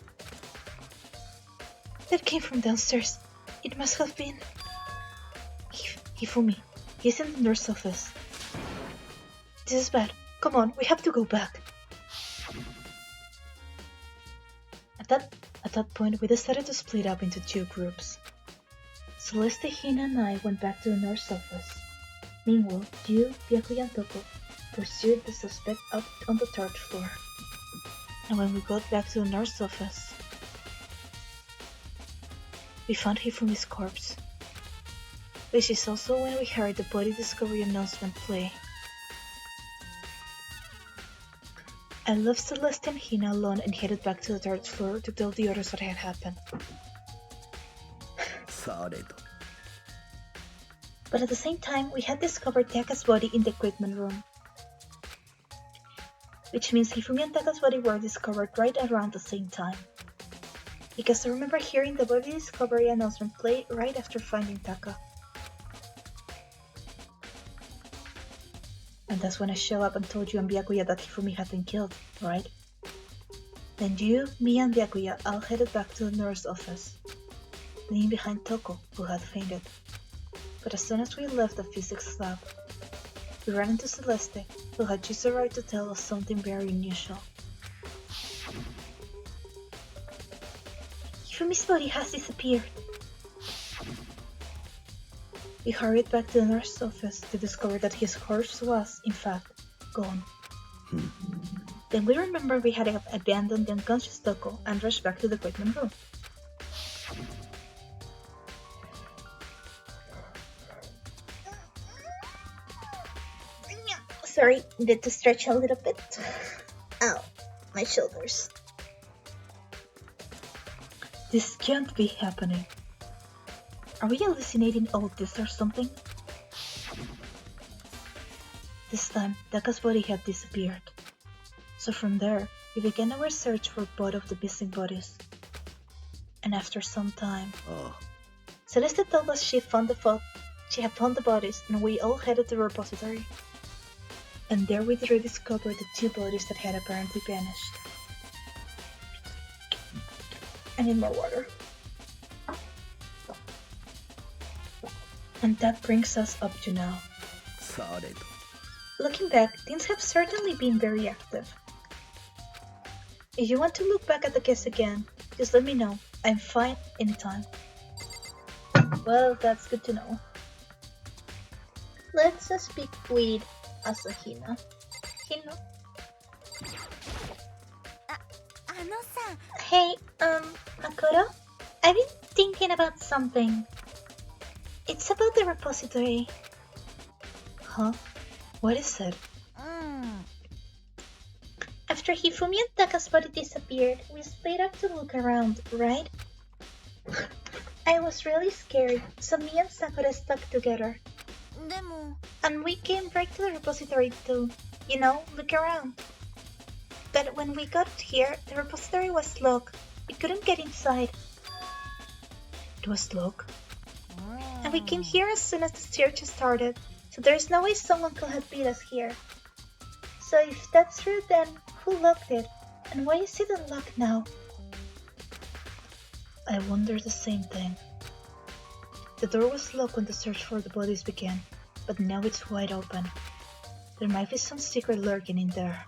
That came from downstairs. It must have been... Hifumi. He's in the nurse's office. This is bad. Come on, we have to go back. At that point, we decided to split up into 2 groups. Celeste, Hina, and I went back to the nurse's office. Meanwhile, you, Byakuya, and Toko pursued the suspect up on the 3rd floor. And when we got back to the nurse's office, we found Hifumi's corpse. Which is also when we heard the body discovery announcement play. I left Celeste and Hina alone and headed back to the 3rd floor to tell the others what had happened. But at the same time, we had discovered Taka's body in the equipment room. Which means Hifumi and Taka's body were discovered right around the same time. Because I remember hearing the body discovery announcement play right after finding Taka. And that's when I showed up and told you and Byakuya that Hifumi had been killed, right? Then you, me and Byakuya all headed back to the nurse's office, leaving behind Toko, who had fainted. But as soon as we left the physics lab, we ran into Celeste, who had just arrived to tell us something very unusual. Hifumi's body has disappeared. We hurried back to the nurse's office to discover that his corpse was, in fact, gone. Then we remembered we had abandoned the unconscious Toko and rushed back to the equipment room. Sorry, need to stretch a little bit. Ow, my shoulders. This can't be happening. Are we hallucinating all this or something? This time, Taka's body had disappeared. So from there, we began our search for both of the missing bodies. And after some time, Celeste told us she had found the bodies, and we all headed to the repository. And there we rediscovered the 2 bodies that had apparently vanished. I need more water. And that brings us up to now. Looking back, things have certainly been very active. If you want to look back at the case again, just let me know. I'm fine anytime. Well, that's good to know. Let's speak with Asahina. Hina? Hey, Makoto? I've been thinking about something. It's about the repository. Huh? What is it? After Hifumi and Taka's body disappeared, we split up to look around, right? I was really scared, so me and Sakura stuck together. And we came right to the repository to, look around. But when we got here, the repository was locked. We couldn't get inside. It was locked? And we came here as soon as the search started, so there's no way someone could have beat us here. So if that's true, then who locked it? And why is it unlocked now? I wonder the same thing. The door was locked when the search for the bodies began, but now it's wide open. There might be some secret lurking in there.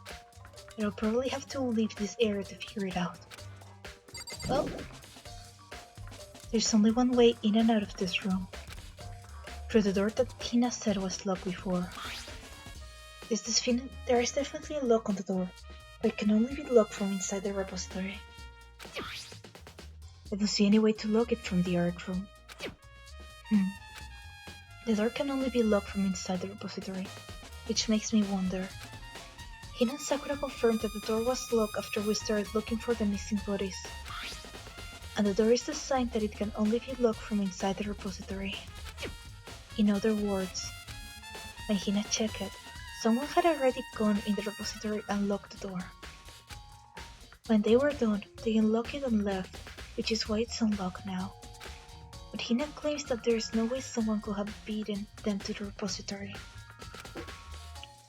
I'll probably have to leave this area to figure it out. Well, there's only one way in and out of this room. Through the door that Tina said was locked before. There is definitely a lock on the door, but it can only be locked from inside the repository. I don't see any way to lock it from the art room. The door can only be locked from inside the repository, which makes me wonder. Hina and Sakura confirmed that the door was locked after we started looking for the missing bodies. And the door is designed that it can only be locked from inside the repository. In other words, when Hina checked it, someone had already gone in the repository and locked the door. When they were done, they unlocked it and left, which is why it's unlocked now. But Hina claims that there is no way someone could have beaten them to the repository.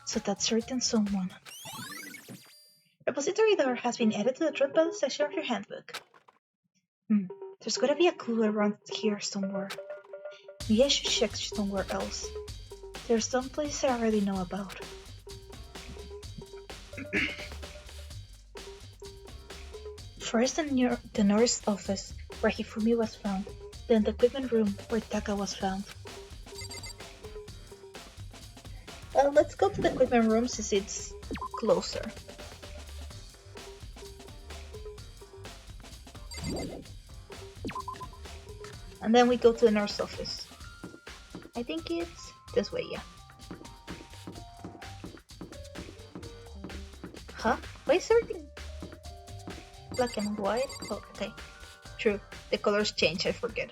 So that certain someone. Repository door has been added to the truth ballot section of your handbook. There's gotta be a clue around here somewhere. Maybe I should check somewhere else. There's some places I already know about. First the nurse's office, where Hifumi was found, then the equipment room, where Taka was found. Well, let's go to the equipment room since it's closer. And then we go to the nurse's office. I think it's this way, yeah. Huh? Why is everything black and white? Oh, okay. True. The colors change, I forget.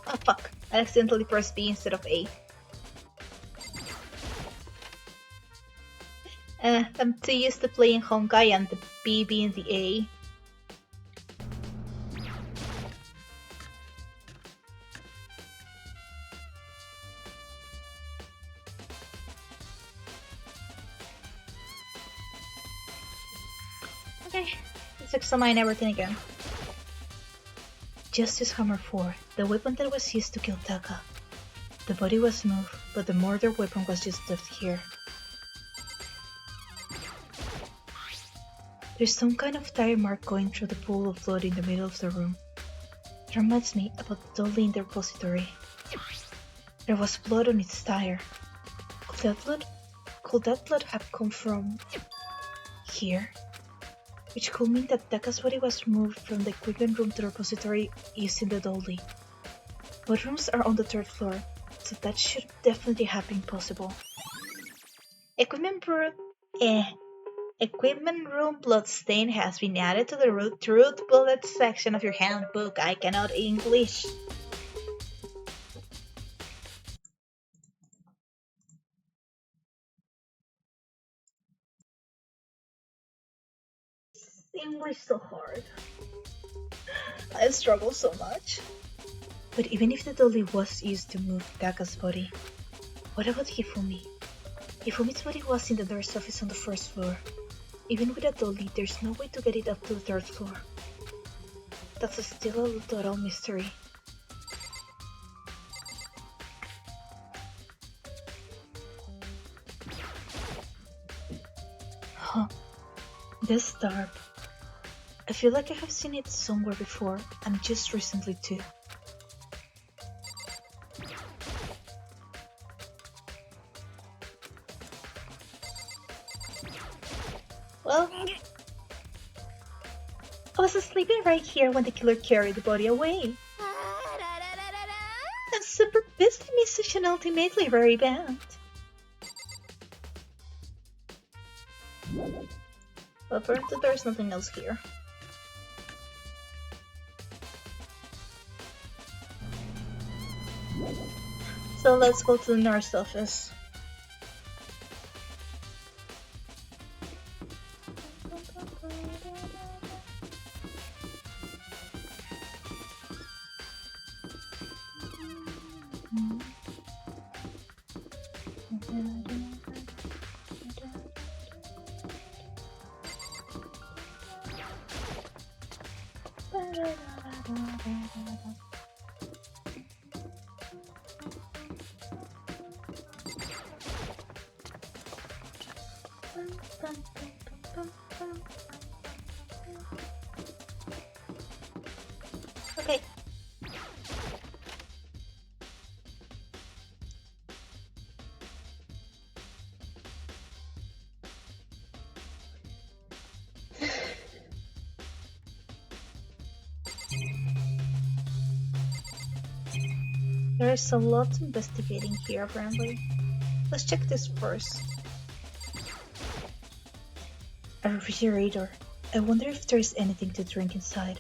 Oh fuck. I accidentally pressed B instead of A. I'm too used to playing Honkai and the B being the A. Okay, let's examine everything again. Justice Hammer 4, the weapon that was used to kill Taka. The body was moved, but the murder weapon was just left here. There's some kind of tire mark going through the pool of blood in the middle of the room. It reminds me about the dolly in the repository. There was blood on its tire. Could that blood have come from here? Which could mean that Taka's body was moved from the equipment room to the repository using the dolly. Both rooms are on the 3rd floor, so that should definitely have been possible. Equipment room bloodstain has been added to the truth bullet section of your handbook. I cannot English. English so hard. I struggle so much. But even if the dolly was used to move Taka's body, what about Hifumi? Hifumi's body was in the nurse's office on the 1st floor. Even with a dolly, there's no way to get it up to the 3rd floor. That's still a total mystery. Huh. This dark. I feel like I have seen it somewhere before, and just recently too. Well, I was sleeping right here when the killer carried the body away. I'm super pissed to miss such an ultimately rare event. Well, apparently there's nothing else here. So let's go to the nurse office. Okay. There's a lot investigating here, apparently. Let's check this first. A refrigerator. I wonder if there's anything to drink inside.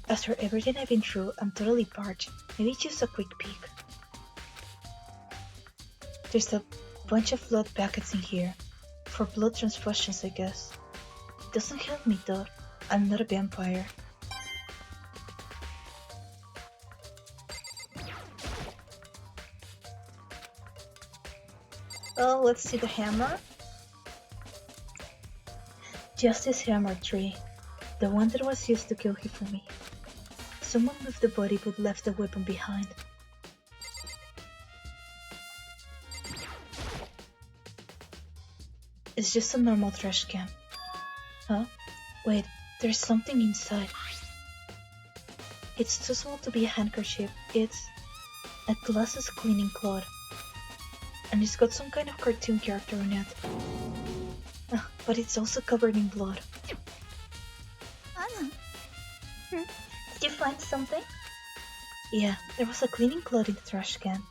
After everything I've been through, I'm totally parched. Maybe just a quick peek. There's a bunch of blood packets in here. For blood transfusions, I guess. It doesn't help me though. I'm not a vampire. Oh, let's see the hammer. Justice Hammer 3. The one that was used to kill Hifumi. Someone moved the body but left the weapon behind. It's just a normal trash can. Huh? Wait, there's something inside. It's too small to be a handkerchief. It's a glasses cleaning cloth. And it's got some kind of cartoon character on it. But it's also covered in blood. Did you find something? Yeah, there was a cleaning cloth in the trash can.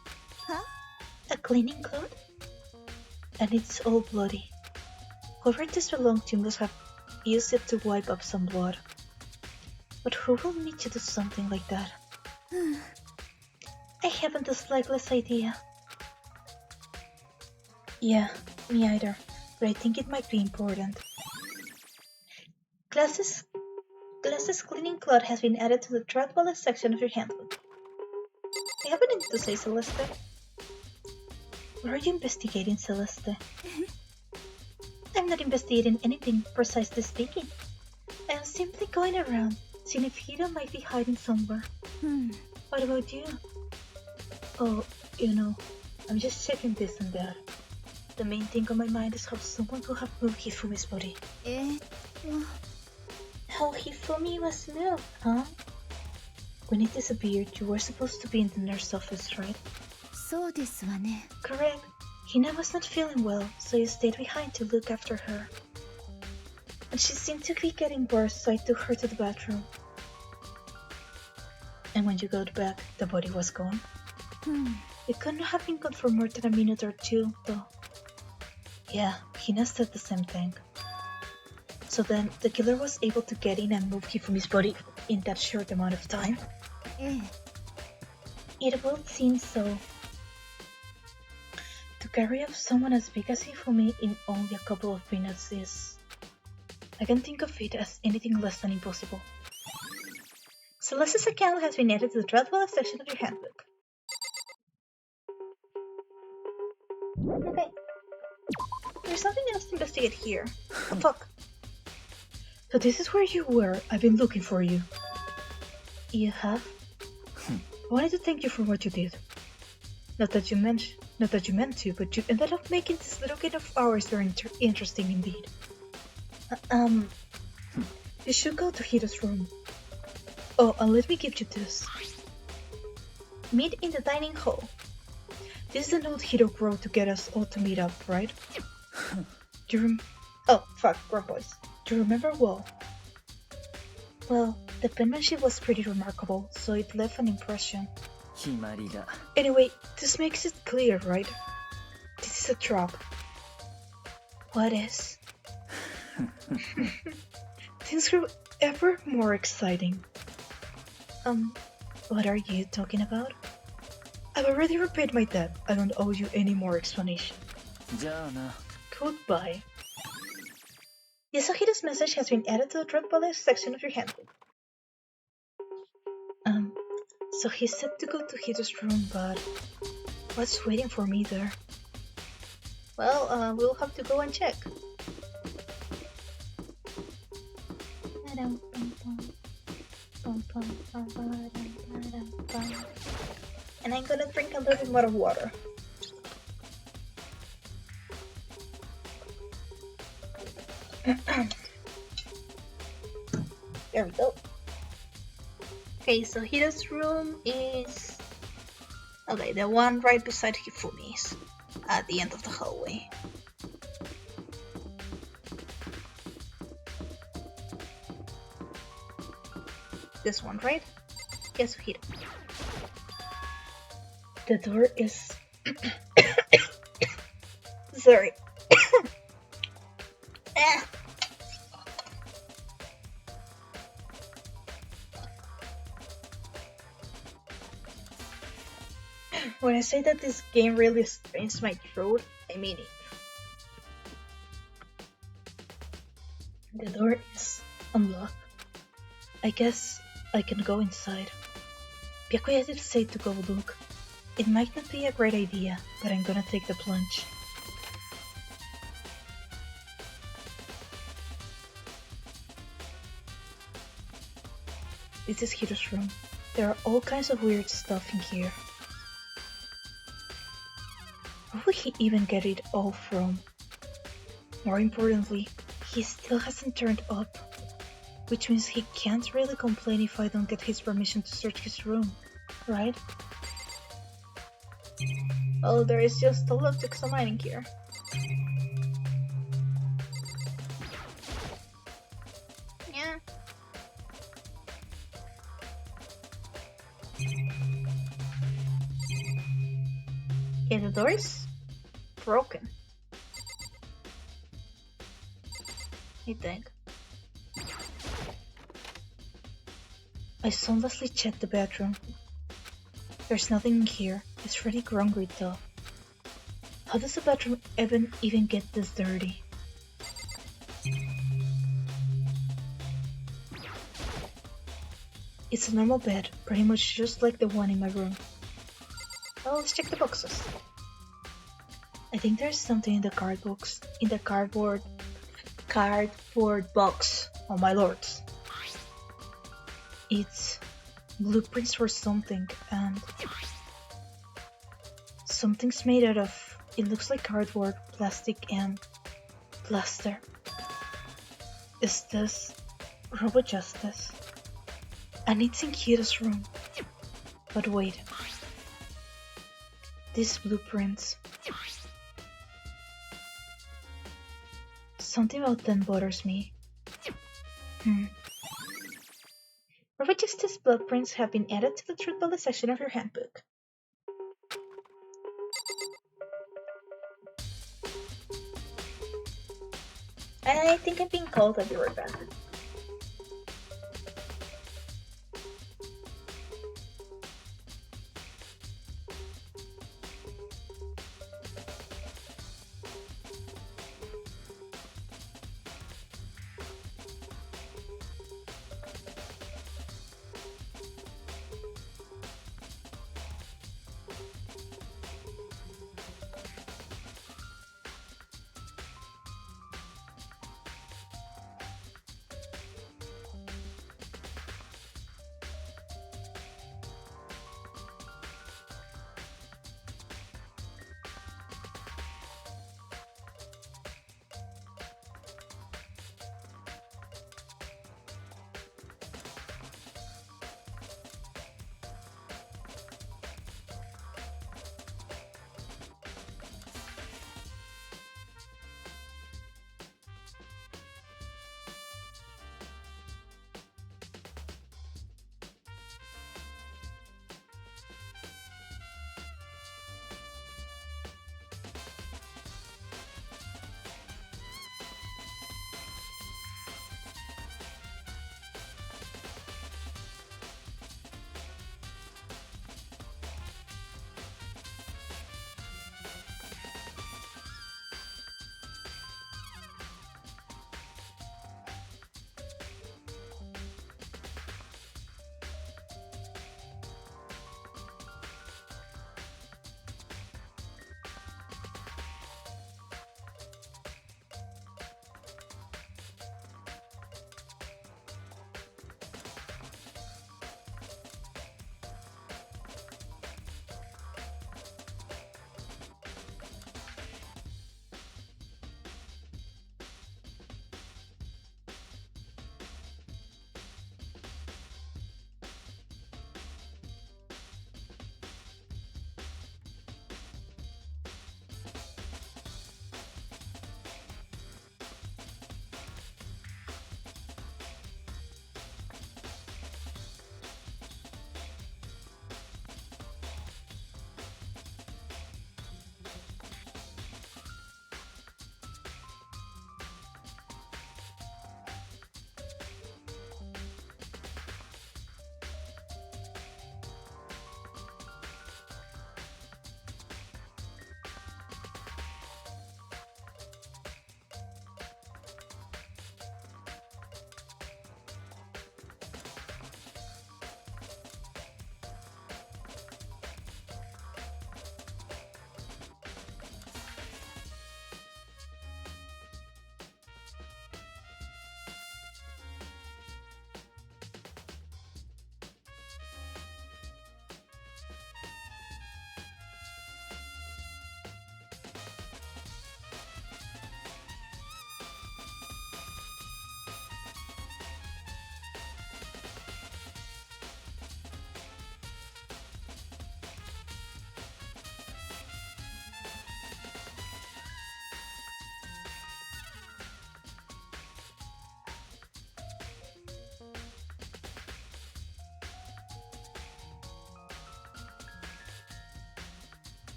Huh? A cleaning cloth? And it's all bloody. Whoever this belonged to must have used it to wipe up some blood. But who will need to do something like that? I haven't the slightest idea. Yeah, me either, but I think it might be important. Glasses cleaning cloth has been added to the threat wallet section of your handbook. I have anything to say, Celeste. What are you investigating, Celeste? I'm not investigating anything, precisely speaking. I am simply going around, seeing if Hiro might be hiding somewhere. What about you? Oh, you know, I'm just checking this and that. The main thing on my mind is how someone could have moved Hifumi's body. How Hifumi was moved, huh? When it disappeared, you were supposed to be in the nurse's office, right? そうですわね。 Correct. Hina was not feeling well, so you stayed behind to look after her. And she seemed to be getting worse, so I took her to the bathroom. And when you got back, the body was gone. It couldn't have been gone for more than a minute or two, though. Yeah, Hina said the same thing. So then, the killer was able to get in and move Hifumi's body in that short amount of time? It would seem so. To carry off someone as big as Hifumi in only a couple of minutes is... I can think of it as anything less than impossible. Celeste's account has been added to the threat wallet section of your handbook. Okay. There's nothing else to investigate here. Oh, fuck. So this is where you were. I've been looking for you. You have? I wanted to thank you for what you did. Not that you meant to, but you ended up making this little game of ours very interesting indeed. You should go to Hito's room. Oh, and let me give you this. Meet in the dining hall. This is the note Hito wrote to get us all to meet up, right? Oh, fuck, wrong voice. Do you remember well? Well, the penmanship was pretty remarkable, so it left an impression. 決まりだ Anyway, this makes it clear, right? This is a trap. What is? Things grew ever more exciting. What are you talking about? I've already repaid my debt. I don't owe you any more explanation. じゃあな Goodbye. Yasuhito's message has been added to the Dread Ballet section of your handbook. So he said to go to Hito's room, but what's waiting for me there? Well, we'll have to go and check. And I'm gonna drink a little bit more of water. There we go. Okay, so Hito's room is... Okay, the one right beside Hifumi's, at the end of the hallway. This one, right? Yes, Hito. The door is... Sorry. Ah. When I say that this game really strains my throat, I mean it. The door is unlocked. I guess I can go inside. Byakuya did say to go look. It might not be a great idea, but I'm gonna take the plunge. This is Hito's room. There are all kinds of weird stuff in here. Where would he even get it all from? More importantly, he still hasn't turned up, which means he can't really complain if I don't get his permission to search his room, right? Oh, there is just a lot to examine in here. Yeah. Okay, the door is broken, I think. I soundlessly checked the bedroom. There's nothing in here. It's really grungy though. How does the bedroom even get this dirty? It's a normal bed, pretty much just like the one in my room. Well, let's check the boxes. I think there's something in the cardboard box. Oh my lords. It's blueprints for something, and something's made out of, it looks like cardboard, plastic, and plaster. Is this Robo Justice? And it's in Kyoto's room. But wait. These blueprints. Something about them bothers me. Robo Justice blueprints have been added to the Truth Bullet section of your handbook. I think I'm being called. I'll be right back.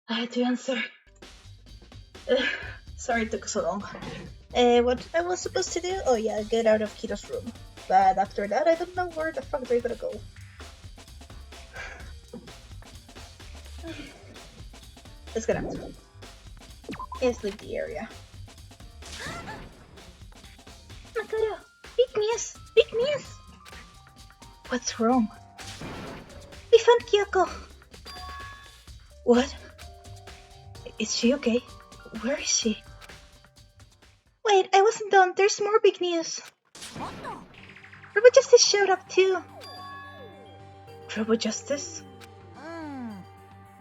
I had to answer. Sorry it took so long. What I was supposed to do? Oh yeah, get out of Kira's room. But after that, I don't know where the fuck they're gonna go. Let's get out. Let's leave the area. Makoto! Big news! Big news! What's wrong? We found Kyoko! What? Is she okay? Where is she? Wait, I wasn't done. There's more big news. Robo Justice showed up too. Robo Justice?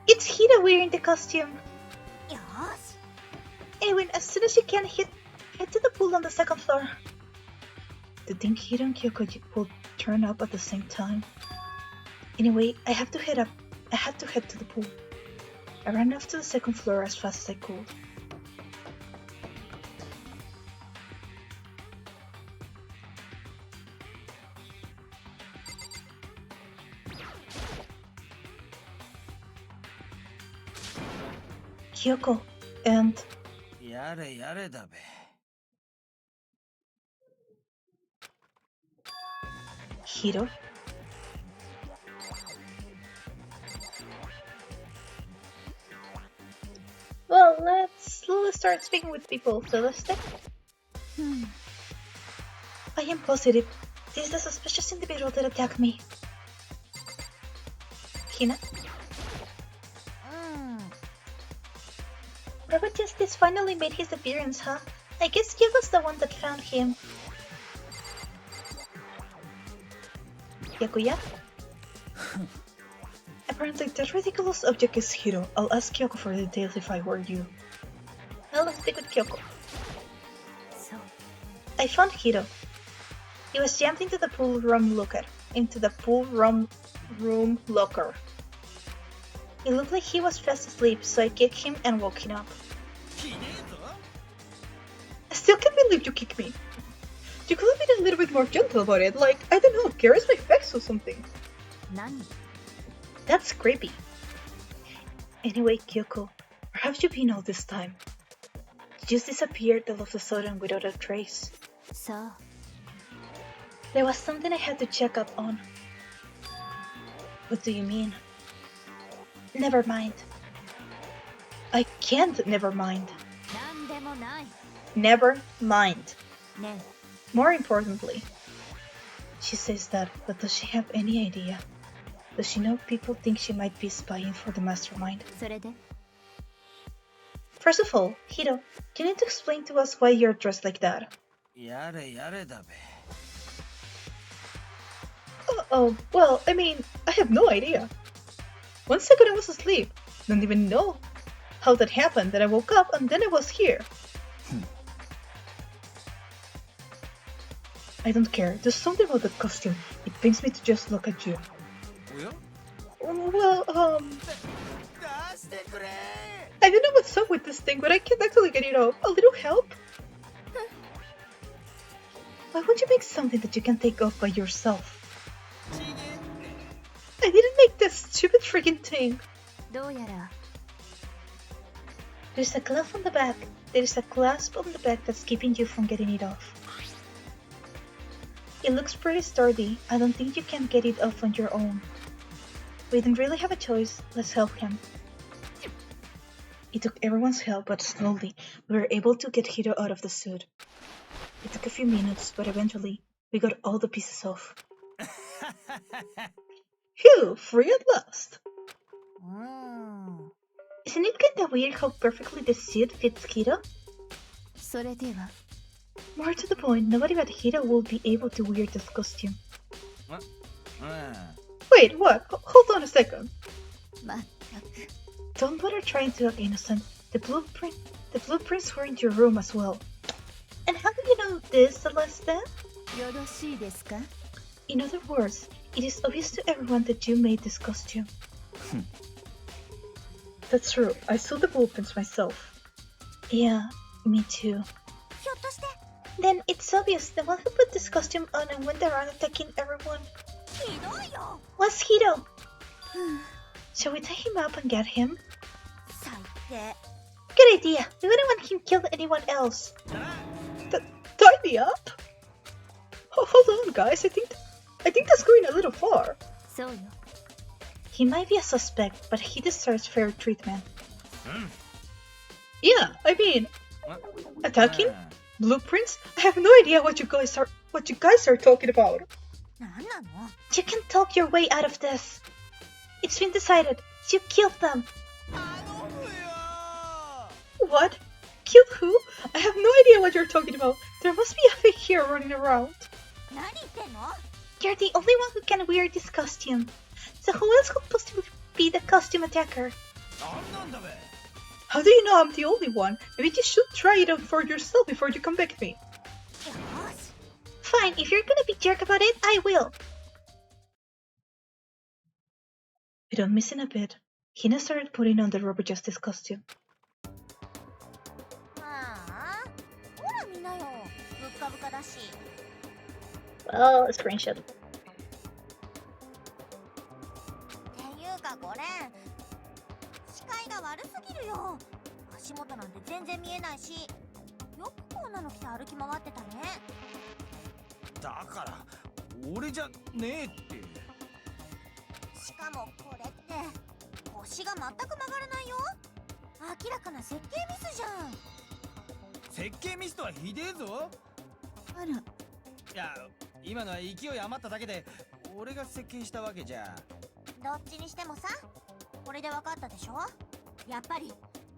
It's Hida wearing the costume. Anyway, as soon as you can, head to the pool on the second floor. Do you think Hida and Kyoko will turn up at the same time? Anyway, I have to head to the pool. I ran off to the second floor as fast as I could. Kyoko and... やれやれだべ。Hiro? Well, let's slowly start speaking with people, Celeste. I am positive this is the suspicious individual that attacked me. Hina? Robert Justice finally made his appearance, huh? I guess you was the one that found him. Yakuya? Apparently that ridiculous object is Hiro. I'll ask Kyoko for details if I were you. Well, let's stick with Kyoko. So, I found Hiro. He was jammed into the pool room locker. It looked like he was fast asleep, so I kicked him and woke him up. I still can't believe you kicked me. You could have been a little bit more gentle about it, like, I don't know, caress my face or something. nani? That's creepy. Anyway, Kyoko, where have you been all this time? You just disappeared all of a sudden without a trace. So, There was something I had to check up on. What do you mean? Never mind. I can't never mind. なんでもない。 Never mind. ね More importantly, she says that, but does she have any idea? Does she know people think she might be spying for the mastermind? え、それで First of all, Hiro, you need to explain to us why you're dressed like that. やれやれだべ。Oh, well, I mean, I have no idea. 1 second I was asleep, don't even know how that happened, then I woke up and then I was here. I don't care, there's something about the costume, it pains me to just look at you. おや Well, 出してくれ I don't know what's up with this thing, but I can't actually get it off. A little help? Why won't you make something that you can take off by yourself? I didn't make this stupid freaking thing. どうやら There's a clasp on the back. There's a clasp on the back that's keeping you from getting it off. It looks pretty sturdy. I don't think you can get it off on your own. We don't really have a choice. Let's help him. It took everyone's help, but slowly, we were able to get Hiro out of the suit. It took a few minutes, but eventually, we got all the pieces off. Phew, free at last! Isn't it kinda weird how perfectly the suit fits Hiro? それでは More to the point, nobody but Hiro will be able to wear this costume. うん Wait, what? Hold on a second. まったく Don't bother trying to act innocent. The blueprints were in your room as well. And how do you know this, Celeste? よろしいですか In other words, it is obvious to everyone that you made this costume. That's true. I saw the blueprints myself. Yeah, me too. ひょっとして Then it's obvious the one who put this costume on and went around attacking everyone ひどいよ was Hiro. Shall we tie him up and get him? 最て。 Good idea. We wouldn't want him kill anyone else. Tie me up? Hold on, guys. I think that's going a little far. そうよ。 He might be a suspect, but he deserves fair treatment. Yeah, I mean, attacking? Blueprints? I have no idea what you guys are talking about. なんなの？ You can talk your way out of this. It's been decided. You killed them. What? Killed who? I have no idea what you're talking about. There must be a fake hero running around. 何言ってんの？ You're the only one who can wear this costume. So who else could possibly be the costume attacker? How do you know I'm the only one? Maybe you should try it out for yourself before you convict me. よし。 Fine, if you're gonna be jerk about it, I will. I don't miss in a bit. Hina started putting on the rubber justice costume. ああ、ほら見なよ。ぶっかぶかだし。 Well, a screenshot. っていうかこれ視界が悪すぎるよ。足元なんて全然見えないし、よくこんなの着て歩き回ってたね。だから俺じゃねえって。しかもこれって腰が全く曲がらないよ。明らかな設計ミスじゃん。設計ミスとはひでえぞ。あら。いや、今のは勢い余っただけで俺が設計したわけじゃ。どっちにしてもさ、これで分かったでしょ。やっぱり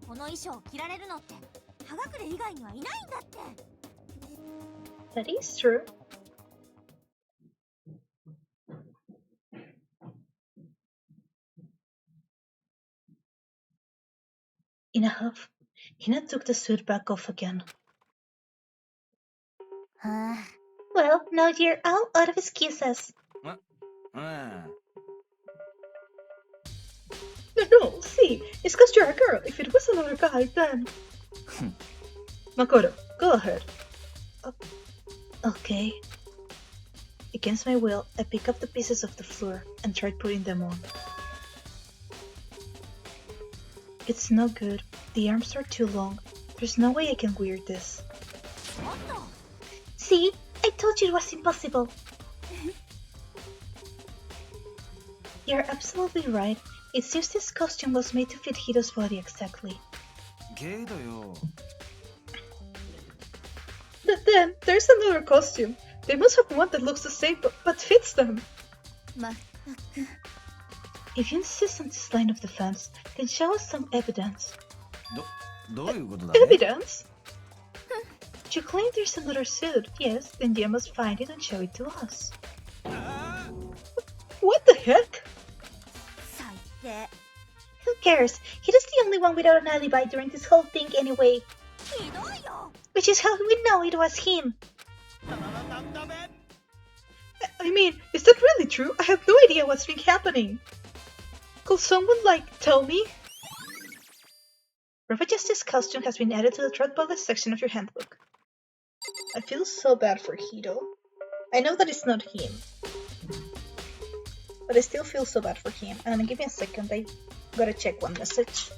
この衣装を着られるのって葉隠れ以外にはいないんだって。 That is true. In a huff, Hina took the suit back off again. はあ。 Well, now you're all out of excuses. No, see, it's because you're a girl. If it was another guy, then... Makoto, go ahead. Okay. Against my will, I pick up the pieces of the floor and tried putting them on. It's no good. The arms are too long. There's no way I can wear this. See? I told you it was impossible. You're absolutely right. It seems this costume was made to fit Hito's body exactly. But then, there's another costume. They must have one that looks the same but fits them. If you insist on this line of defense, then show us some evidence. Evidence? You claim there's another suit. Yes, then you must find it and show it to us. What the heck? 最低。 Who cares? Hito's the only one without an alibi during this whole thing anyway. ひどいよ。 Which is how we know it was him. I mean, is that really true? I have no idea what's been happening. Could someone, tell me? Rubber Justice costume has been added to the threat bullet section of your handbook. I feel so bad for Hito. I know that it's not him. But I still feel so bad for him. And give me a second, I gotta check one message.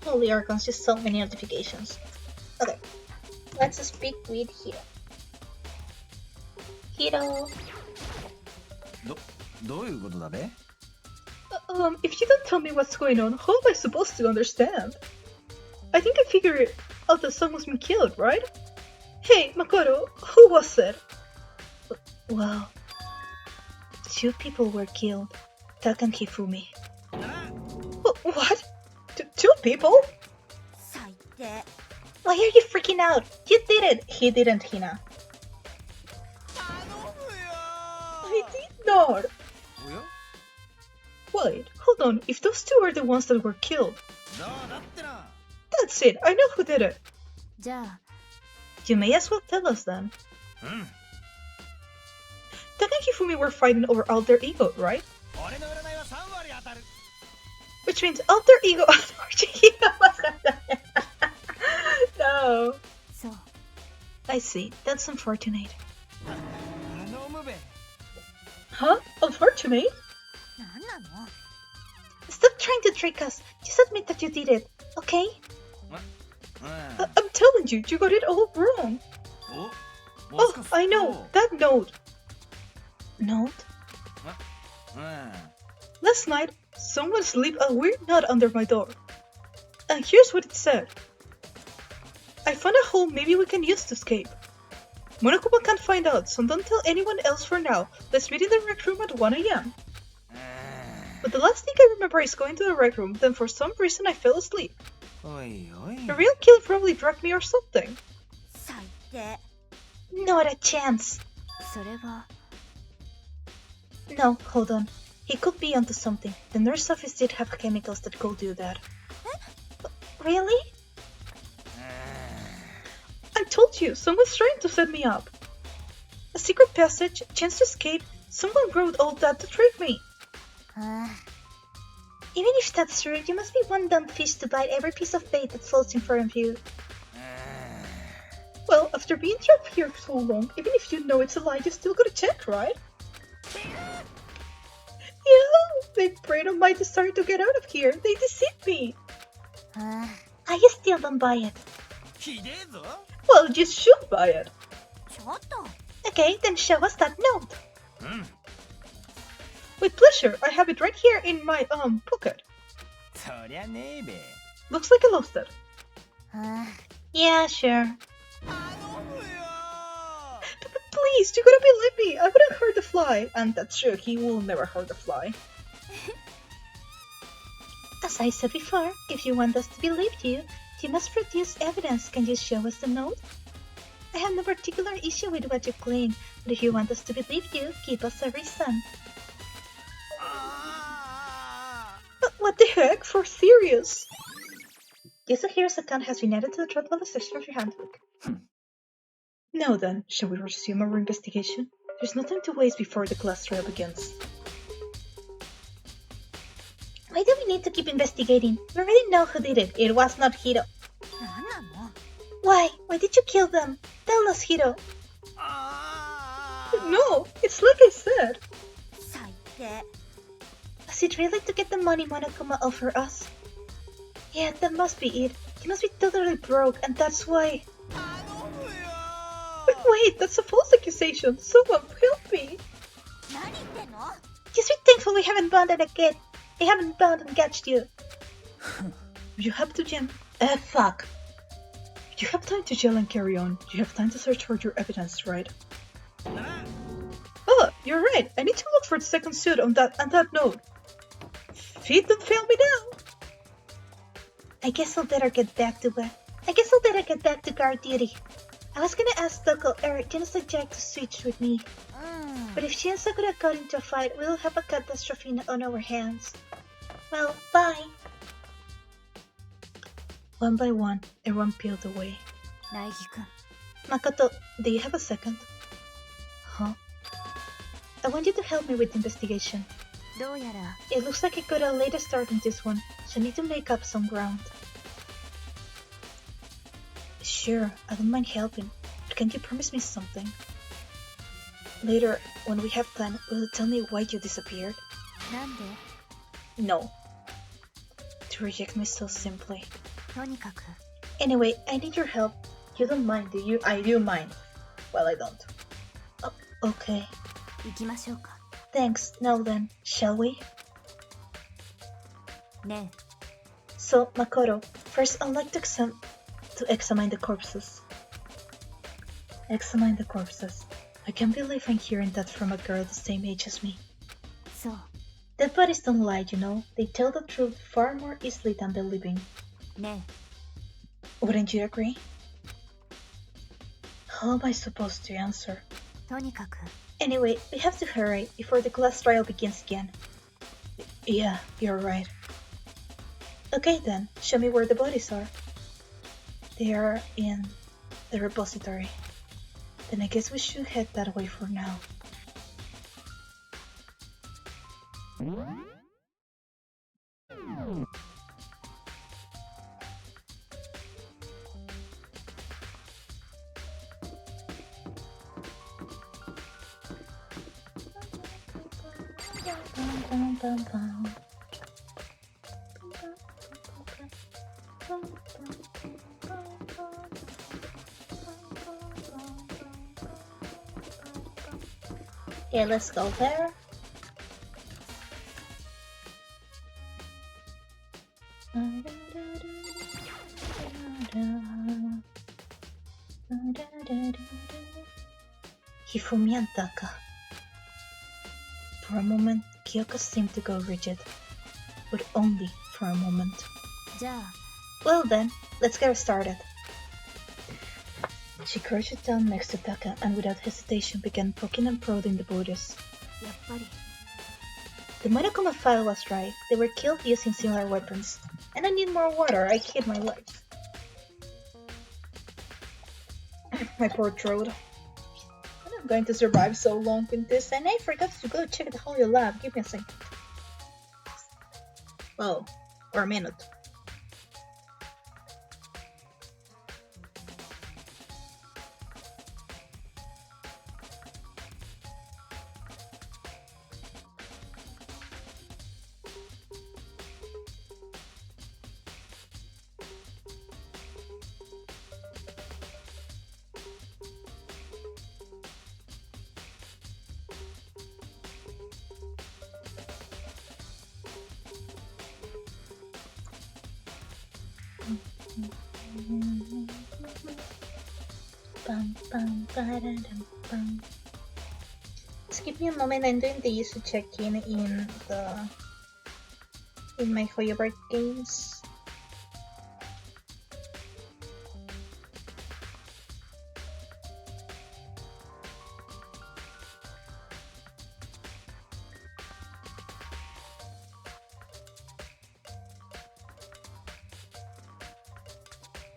Holy Archons, just so many notifications. Okay, let's speak with Hito. Hito. If you don't tell me what's going on, how am I supposed to understand? I think I figured out that someone's been killed, right? Hey, Makoto, who was it? Well, 2 people were killed. Tak and Hifumi. What? 2 people? 最低。 Why are you freaking out? You did it! He didn't, Hina. I did not! Wait, hold on. If those 2 are the ones that were killed... That's it! I know who did it! じゃあ、 You may as well tell us then. Tak and Hifumi were fighting over alter ego, right? Which means alter ego... No, no. そう I see. That's unfortunate. 頼むべ。 Huh? Unfortunate? なんなの？ Stop trying to trick us. Just admit that you did it, okay? うん。 I'm telling you, you got it all wrong. お、 Oh, I know. That note. Note? うん。 Last night, someone slipped a weird knot under my door. And here's what it said. I found a hole maybe we can use to escape. Monokuma can't find out, so don't tell anyone else for now. Let's meet in the rec room at 1 a.m. But the last thing I remember is going to the rec room, then for some reason I fell asleep. おいおい。 The real killer probably drugged me or something. 最低。 Not a chance. それは No, hold on. He could be onto something. The nurse office did have chemicals that could do that. Really? I told you, someone's trying to set me up. A secret passage, chance to escape, someone wrote all that to trick me. あ Even if that's true, you must be one dumb fish to bite every piece of bait that floats in front of you. Well, after being trapped here for so long, even if you know it's a lie, you still gotta check, right? Yeah, they preyed on my desire to get out of here. They deceived me. あ I still don't buy it. ひでえぞ。 Well, you should buy it. ちょっと。 Okay, then show us that note. うん。 With pleasure, I have it right here in my pocket. そりゃねえべ。 Looks like I lost it. あ Yeah, sure. 頼むよ。 Please, you gotta believe me. I wouldn't hurt the fly. And that's true, he will never hurt the fly. As I said before, if you want us to believe you, you must produce evidence. Can you show us the note? I have no particular issue with what you claim, but if you want us to believe you, give us a reason. What the heck? For serious? Yasuhiro's account has been added to the Dreadful section of your handbook. Now then, shall we resume our investigation? There's no time to waste before the class trial begins. Why do we need to keep investigating? We already know who did it. It was not Hiro. なんなの？ Why? Why did you kill them? Tell us, Hiro. あ No, it's like I said. 最低。 Was it really to get the money Monokuma offered us? Yeah, that must be it. He must be totally broke, and that's why. 頼むよ。 But wait, that's a false accusation. Someone help me. 何言ってんの？ Just be thankful we haven't bound it again. I haven't bound and catched you. You have to jam. Fuck. You have time to yell and carry on. You have time to search for your evidence, right? Oh, you're right. I need to look for the second suit on that note. Feet don't fail me now. I guess I'll better get back to guard duty. I was gonna ask Doko or Genocide Jack to switch with me, うん。 but if she and Sakura got into a fight, we'll have a catastrophe on our hands. Well, bye. One by one, everyone peeled away. 苗木くん Makoto, do you have a second? Huh? I want you to help me with the investigation. どうやら It looks like I got a later start on this one, so I need to make up some ground. Sure, I don't mind helping, but can you promise me something? Later, when we have time, will you tell me why you disappeared? なんで No. To reject me so simply. とにかく Anyway, I need your help. You don't mind, do you? I do mind. Well, I don't. Oh, okay. 行きましょうか Thanks. Now then, shall we? ね So, Makoto, first I'd like to examine the corpses. Examine the corpses. I can't believe I'm hearing that from a girl the same age as me. えそう Dead bodies don't lie, you know. They tell the truth far more easily than the living. ね Wouldn't you agree? How am I supposed to answer? とにかく Anyway, we have to hurry before the class trial begins again. Yeah, you're right. Okay then, show me where the bodies are. They are in the repository. Then I guess we should head that way for now. bum, bum, bum. Yeah, let's go there. Hifumi and Taka. For a moment, Kyoko seemed to go rigid, but only for a moment. じゃあ Well then, let's get started. She crouched down next to Taka and without hesitation began poking and prodding the borders. やっぱり The Monokuma file was right. They were killed using similar weapons. And I need more water. I hate my life. My poor throat. I'm not going to survive so long with this. And I forgot to go check the Holy Lab. Give me a second. Oh, or a minute. Just give me a moment. I'm doing this to check in my Hoyoverse games.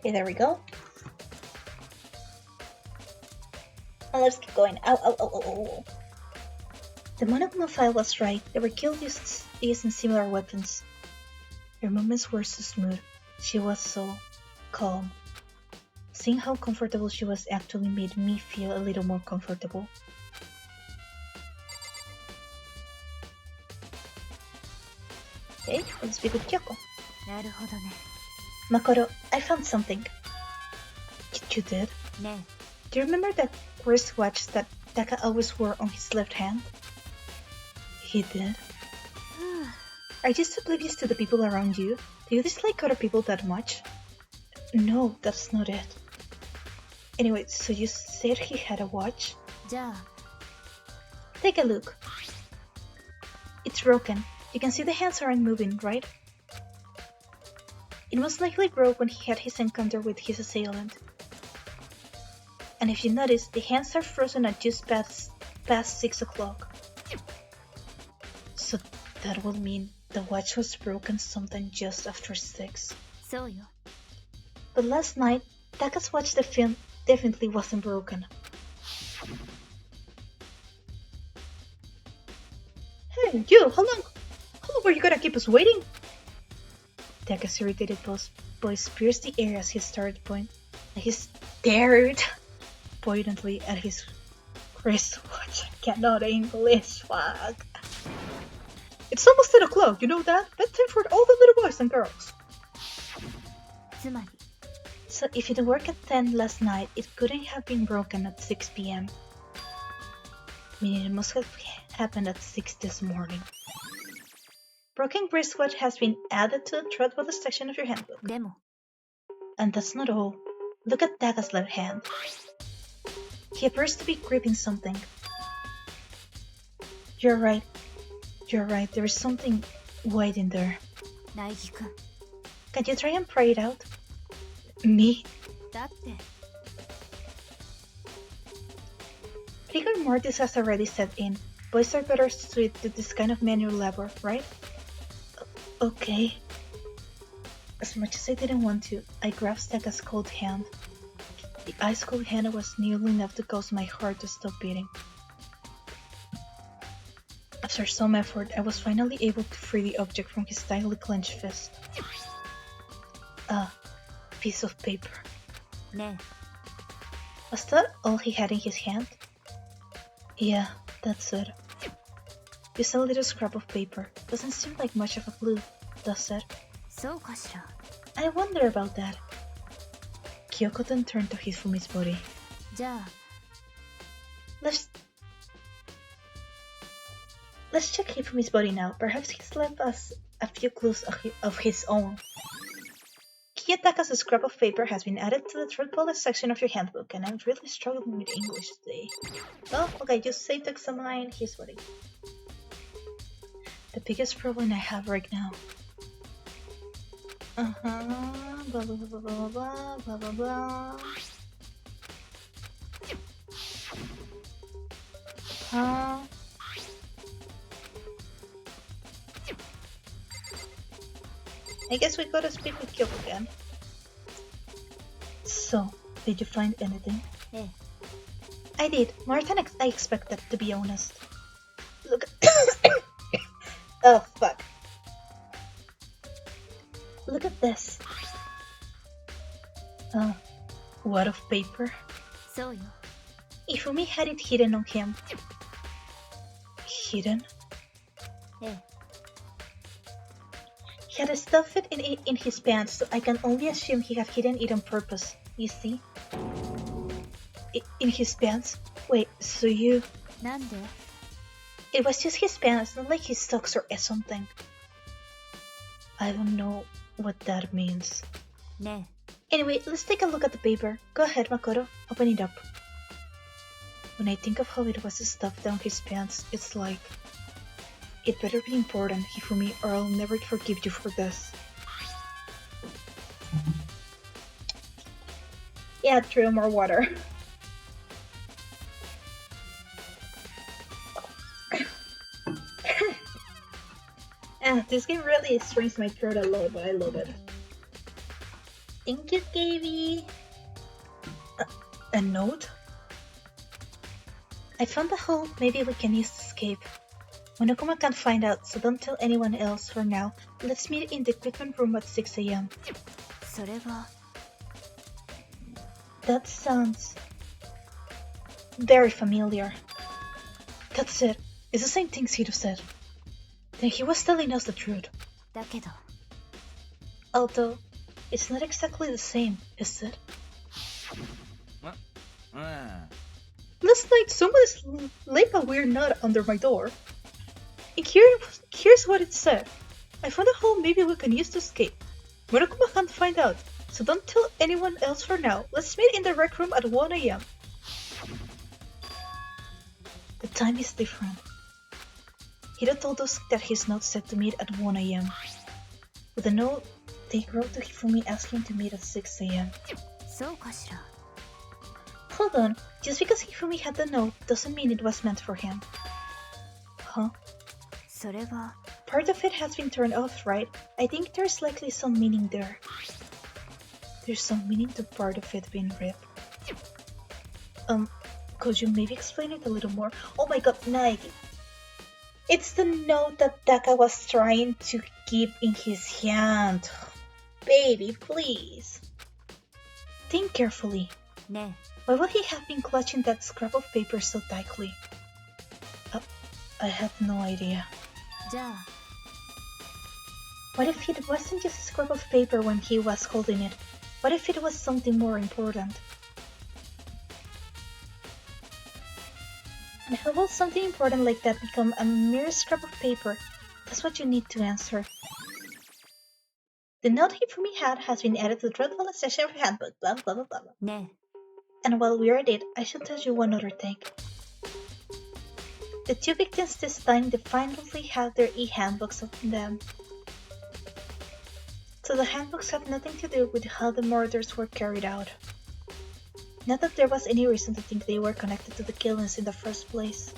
Okay, there we go. And let's keep going. Ow, ow, ow, ow, ow. The Monokuma file was right. They were killed using similar weapons. Her movements were so smooth. She was so calm. Seeing how comfortable she was actually made me feel a little more comfortable. Okay, let's speak with Kyoko. なるほどね Makoto, I found something. You did? ね Do you remember that wristwatch that Taka always wore on his left hand? He did. Are you so oblivious to the people around you? Do you dislike other people that much? No, that's not it. Anyway, so you said he had a watch? じゃあ Take a look. It's broken. You can see the hands aren't moving, right? It most likely broke when he had his encounter with his assailant. And if you notice, the hands are frozen at just past 6 o'clock. So that will mean the watch was broken sometime just after 6. そうよ But last night, Taka's watch the film definitely wasn't broken. Hey, you, how long were you gonna keep us waiting? Taka's irritated voice pierced the air as he stared pointedly at his wristwatch. I cannot English, fuck. It's almost 10 o'clock, you know that? Bedtime for all the little boys and girls. つまり So if it worked at 10 last night, it couldn't have been broken at 6 p.m. Meaning it must have happened at 6 this morning. Broken wristwatch has been added to the threadball section of your handbook. でも And that's not all. Look at Taka's left hand. He appears to be gripping something. You're right. There is something white in there. 苗木くん Can you try and pry it out? Me? だって Rigor mortis has already set in. Boys are better suited to this kind of manual labor, right? Okay. As much as I didn't want to, I grasped Taka's cold hand. The ice-cold hand was nearly enough to cause my heart to stop beating. After some effort, I was finally able to free the object from his tightly clenched fist. A piece of paper. ね Was that all he had in his hand? Yeah, that's it. Just a little scrap of paper. Doesn't seem like much of a clue, does it? そうかしら。 I wonder about that. Kyoko then turned to Hifumi's body. じゃあ Let's check Hifumi's body now. Perhaps he's left us a few clues of his own. Kiyotaka's scrap of paper has been added to the truth bullet section of your handbook, and I'm really struggling with English today. Well, okay, just save to examine his body. The biggest problem I have right now. Blah blah blah blah blah blah blah blah. I guess we gotta speak with Kyoko again. So, did you find anything? Eh. I did, more than I expected, to be honest. Look. Oh, fuck. Look at this. Wad of paper. そうよ。 Ifumi had it hidden on him. Hidden? ええ。 He had stuffed it in his pants, so I can only assume he had hidden it on purpose. You see? In his pants? Wait, so you... なんで It was just his pants, not like his socks or something. I don't know what that means. ね Anyway, let's take a look at the paper. Go ahead, Makoto. Open it up. When I think of how it was stuffed down his pants, it's like... It better be important, Hifumi, or I'll never forgive you for this. Yeah, true, more water. This game really strains my throat a lot, but I love it. Thank you, Gaby. A note? I found a hole maybe we can use to escape. Monokuma can't find out, so don't tell anyone else for now. Let's meet in the equipment room at 6 a.m. それは That sounds... very familiar. That's it. It's the same thing Sito said. Then he was telling us the truth. だけど Although, it's not exactly the same, is it? Last night someone laid a weird knot under my door. And here's what it said. I found a hole maybe we can use to escape. Monokuma can't find out, so don't tell anyone else for now. Let's meet in the rec room at 1 a.m. The time is different. Hiro told us that his note said to meet at 1 a.m. With the note, they wrote to Hifumi asking to meet at 6 a.m. そうかしら Hold on, just because Hifumi had the note doesn't mean it was meant for him. Huh? それは Part of it has been turned off, right? I think there's likely some meaning there. There's some meaning to part of it being ripped. Could you maybe explain it a little more? Oh my god, Nike! It's the note that Taka was trying to keep in his hand. Baby, please. Think carefully. ね Why would he have been clutching that scrap of paper so tightly? I have no idea. じゃあ What if it wasn't just a scrap of paper when he was holding it? What if it was something more important? And how will something important like that become a mere scrap of paper? That's what you need to answer. The note Hifumi had has been added to the dreadful section of your handbook, blah blah blah blah blah. ね And while we're at it, I should tell you one other thing. The two victims this time definitely had their e-handbooks on them. So the handbooks have nothing to do with how the murders were carried out. Not that there was any reason to think they were connected to the killings in the first place.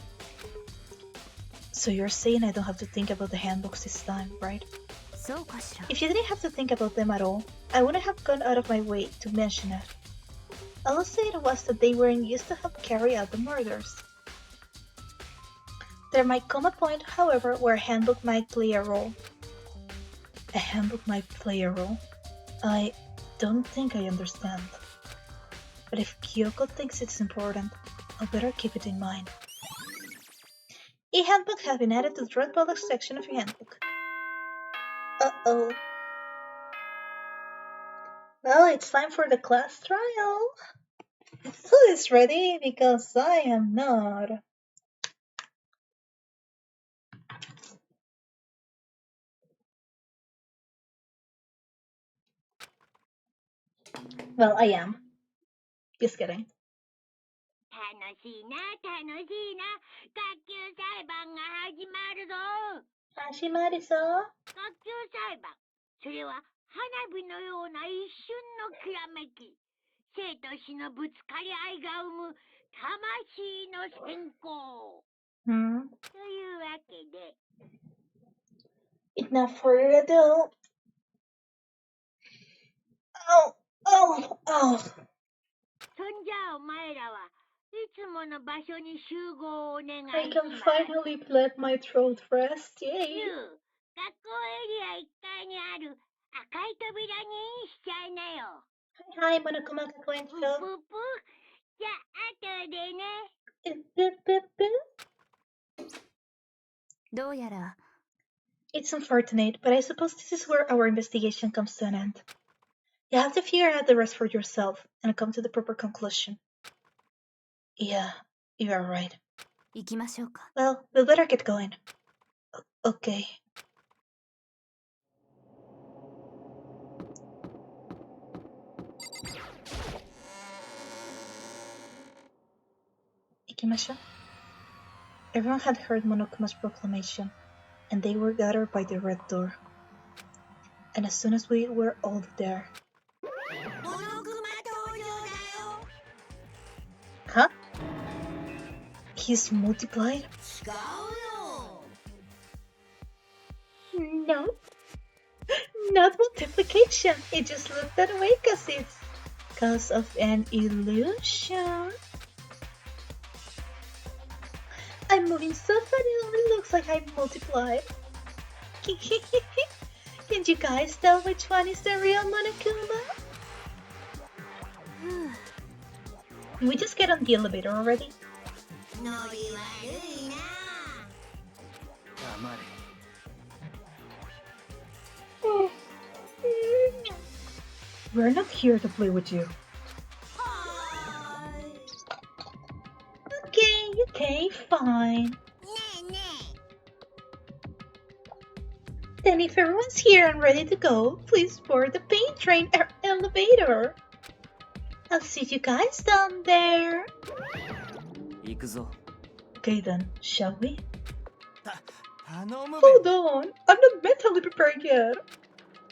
So you're saying I don't have to think about the handbooks this time, right? そうかしら If you didn't have to think about them at all, I wouldn't have gone out of my way to mention it. All I'll say it was that they weren't used to help carry out the murders. There might come a point, however, where a handbook might play a role. A handbook might play a role? I don't think I understand. But if Kyoko thinks it's important, I'll better keep it in mind. A handbook has been added to the red box section of your handbook. Uh-oh. Well, it's time for the class trial. Who is ready? Because I am not. Well, I am. Just kidding. 楽しいな、楽しいな。学級裁判が始まるぞ。始まるぞ。学級裁判。それは花火のような一瞬のきらめき。生と死のぶつかり合いが生む魂の閃光。というわけで。Enough further ado. Oh. そんじゃお前らはいつもの場所に集合をお願いします。 I can finally let my throat rest. Yay. 学校エリア1階にある赤い扉にインしちゃいなよ。はい、Monokuma学園長。ぷぷぷ。じゃあ後でね。どうやら It's unfortunate, but I suppose this is where our investigation comes to an end. You have to figure out the rest for yourself and come to the proper conclusion. Yeah, you are right. 行きましょうか。 Well, we better get going. Okay. Ikimashou. Everyone had heard Monokuma's proclamation, and they were gathered by the red door. And as soon as we were all there... Huh? He's multiplied? No. Not multiplication. It just looked that way because of an illusion. I'm moving so fast it only looks like I'm multiplied. Can you guys tell which one is the real Monokuma? Can we just get on the elevator already? We're not here to play with you. Okay, fine. Then if everyone's here and ready to go, please board the paint train elevator. I'll see you guys down there. 行くぞ。 Okay then, shall we? 頼むべ。 Hold on, I'm not mentally prepared yet.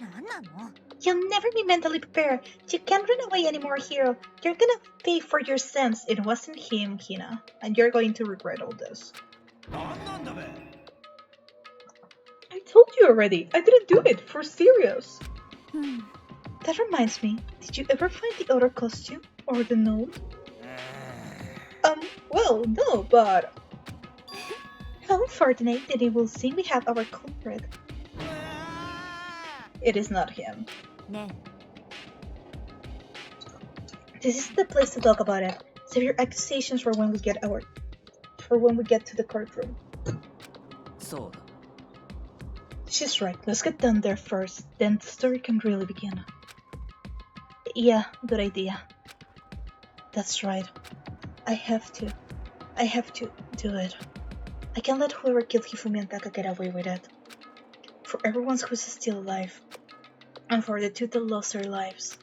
なんなの？ You'll never be mentally prepared. You can't run away anymore, Hero. You're gonna pay for your sins. It wasn't him, Hina. And you're going to regret all this. なんなんだべ。 I told you already. I didn't do it. For serious. That reminds me. Did you ever find the other costume? Or the note? Well, no, but... How unfortunate that it will seem we have our culprit. It is not him. ね This is the place to talk about it. Save your accusations for when we get to the courtroom. そうだ。 She's right. Let's get down there first. Then the story can really begin. Yeah, good idea. That's right. I have to do it. I can't let whoever killed Hifumi and Taka get away with it. For everyone who's still alive. And for the two that lost their lives.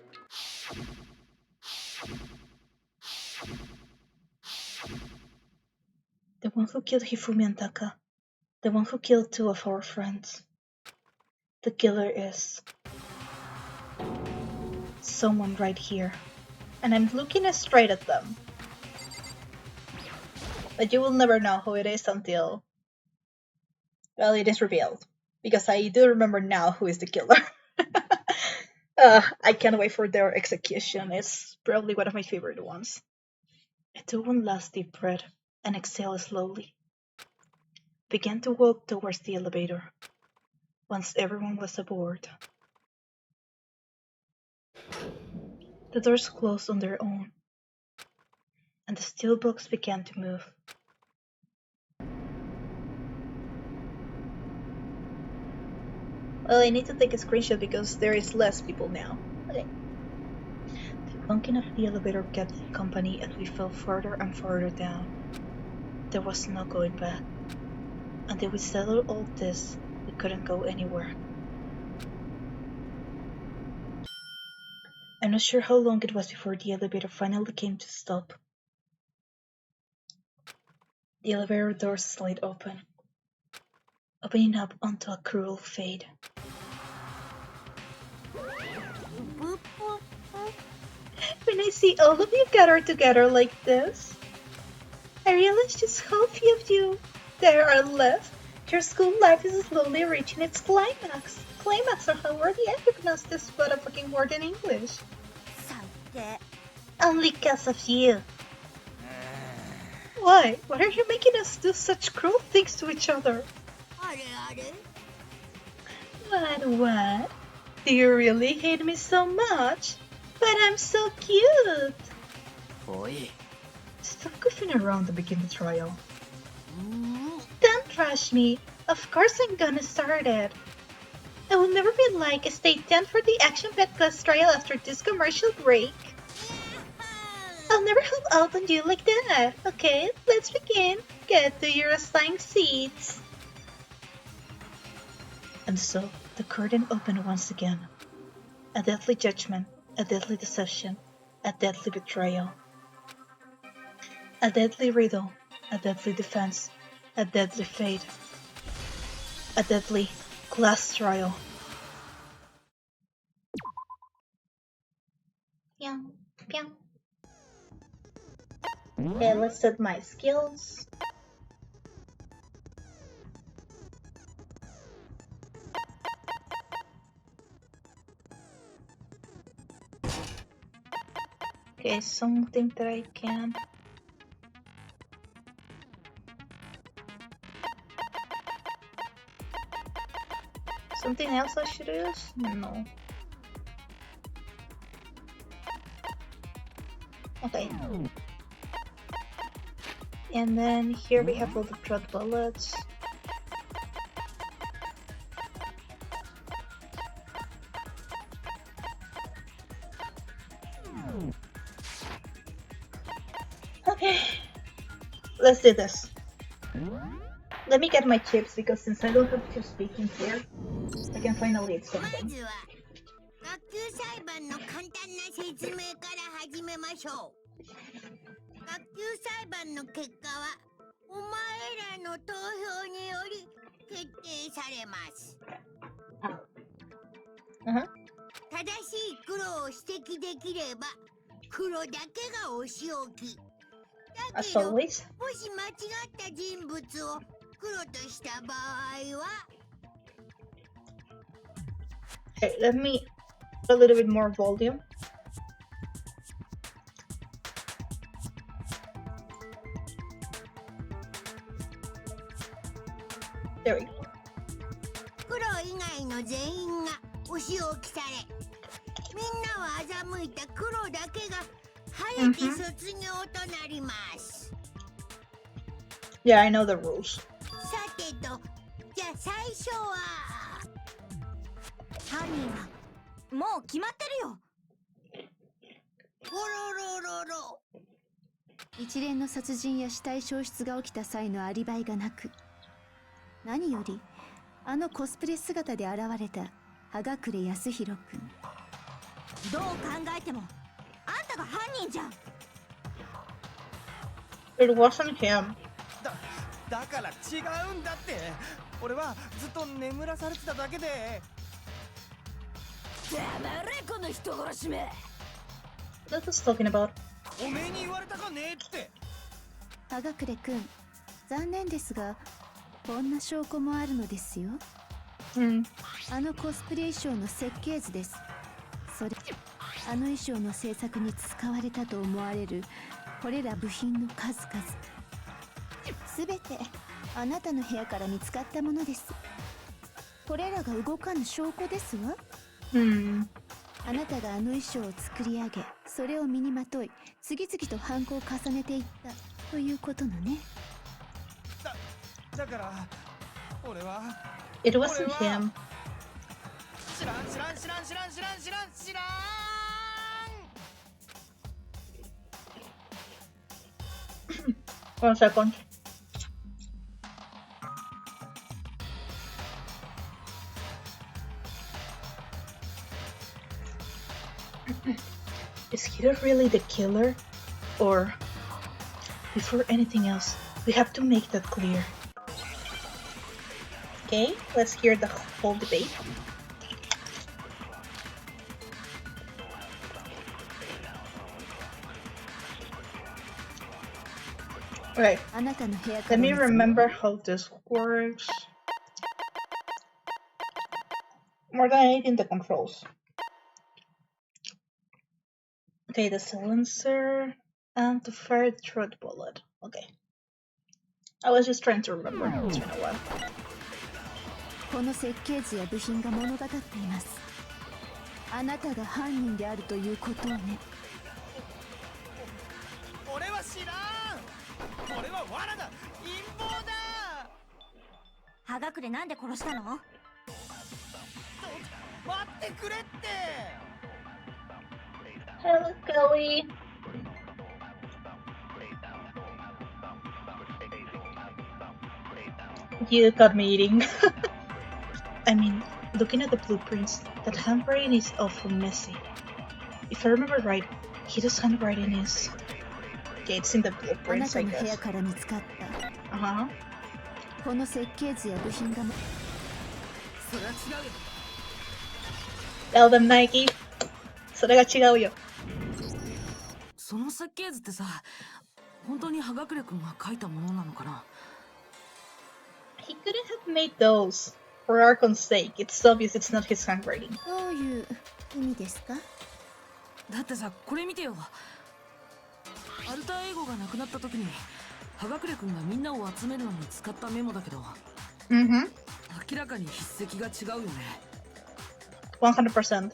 The one who killed Hifumi and Taka. The one who killed two of our friends. The killer is... someone right here. And I'm looking straight at them. But you will never know who it is until... well, it is revealed. Because I do remember now who is the killer. I can't wait for their execution. It's probably one of my favorite ones. I took one last deep breath and exhaled slowly. Began to walk towards the elevator. Once everyone was aboard. The doors closed on their own. And the steel box began to move. Well, I need to take a screenshot because there is less people now. Okay. The bunking of the elevator kept company as we fell further and further down. There was no going back. Until we settled all this, we couldn't go anywhere. I'm not sure how long it was before the elevator finally came to stop. The elevator doors slid open, opening up onto a cruel fade. When I see all of you gathered together like this, I realize just how few of you there are left. Your school life is slowly reaching its climax. Climax, or however the I pronounce this motherfucking word in English. Only because of you. Why? Why are you making us do such cruel things to each other? What? Do you really hate me so much? But I'm so cute! Boy. Stop goofing around and begin the trial. Don't trash me. Of course I'm gonna start it. I will never be like, stay tuned for the action-packed class trial after this commercial break. I'll never help out on you like that. Okay, let's begin. Get to your assigned seats. And so, the curtain opened once again. A deadly judgment, a deadly deception, a deadly betrayal. A deadly riddle, a deadly defense, a deadly fate. A deadly class trial. Pew, pew. Okay, let's set my skills. Okay, something that I can. Something else I should use? No. Okay. And then here we have all the drug bullets. Okay, let's do this. Let me get my chips because since I don't have chips speaking here, I can finally eat something. 学級裁判の簡単な説明から始めましょう。学級裁判の結果はお前らの投票により決定されます。正しい黒を指摘できれば黒だけがお仕置き。だけど、もし間違った人物を黒とした場合は。Okay, let me a little bit more volume. There we go. 黒以外の全員がお仕置きされ、みんなを欺いた黒だけが晴れて卒業となります。Yeah, I know the rules. さてと、じゃあ最初は犯人はもう決まってるよ。おろろろろ。一連の殺人や死体消失が起きた際のアリバイがなく、何よりあのコスプレ姿で現れた葉隠康弘君。どう考えてもあんたが犯人じゃん。 It wasn't him. だから違うんだって。俺はずっと眠らされてただけで。黙れこの人殺しめ。What was talking about? おめえに言われたかねえって。葉隠君、残念ですがこんな証拠もあるのですよ。あのコスプレ衣装の設計図です。それあの衣装の制作に使われたと思われるこれら部品の数々、すべてあなたの部屋から見つかったものです。これらが動かぬ証拠ですわ。あなたがあの衣装を作り上げ、それを身にまとい、次々と犯行を重ねていったということのね。だから俺は。It wasn't him. 知らん知らん知らん知らん知らん知らん知らん。1 second. Is Hiro really the killer? Or, before anything else, we have to make that clear. Okay, let's hear the whole debate. Right, あなたの部屋か let ら me 見つ remember how this works. More than anything, the controls. Okay, the silencer and to fire the throat bullet. Okay. I was just trying to remember. It's been a while. この設計図や部品が物語っています。あなたが犯人であるということをね。俺は知らん。俺は罠だ。陰謀だ。葉隠れなんで殺したの？待ってくれって。 Hello, Kelly. You got me eating. I mean, looking at the blueprints, that handwriting is awful messy. If I remember right, Hido's handwriting is... Yeah, it's in the あな blueprints, た I の部屋 guess. から見つかった Uh-huh. この設計図や部品がそれは違うよ。 Tell them, Nike. それが違うよ。その設計図ってさ、本当に葉隠君が書いたものなのかな？ He couldn't have made those. For Archon's sake, it's obvious it's not his handwriting. どういう意味ですか？だってさ、これ見てよ。アルターエゴがなくなった時に葉隠君がみんなを集めるのに使ったメモだけど、Mm-hmm. 明らかに筆跡が違うよね。 100%.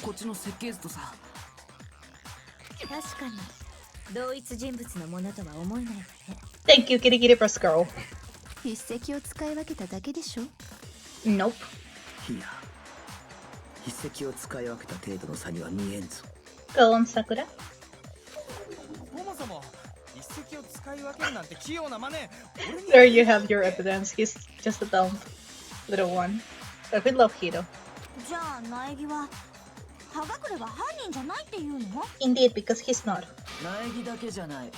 こっちの設計図とさ。確かに同一人物のものとは思えないわね。 Thank you, Kitty Kitty Press Girl. 筆跡を使い分けただけでしょ？ Nope. いや、筆跡を使い分けた程度の差には見えんぞ。 Go on, Sakura. そもそも一石を使い分けるなんて器用な真似。 There you have your evidence. He's just a dumb little one. But we love Hiro. じゃあ苗木は葉隠れは犯人じゃないって言うの？ Indeed, because he's not. 苗木だけじゃない。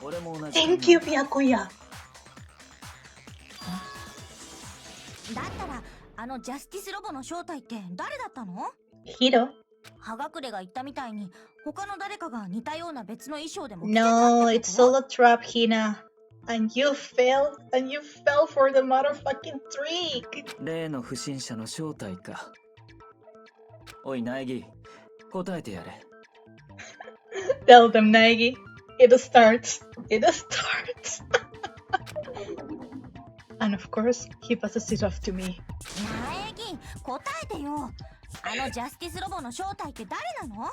俺も同じ。 Thank you, Byakuya. だったらあのジャスティスロボの正体って誰だったの？ Hiro? 葉隠れが言ったみたいに他の誰かが似たような別の衣装でも着てた No, って it's こと？ all a trap, Hina. And you failed, and you fell for the motherfucking trick. 例の不審者の正体か。おい、苗木、答えてやれ。Tell them, Nagi. It starts. It starts. And of course, he passes it off to me. 苗木答えてよ。あのジャスティスロボの正体って誰なの？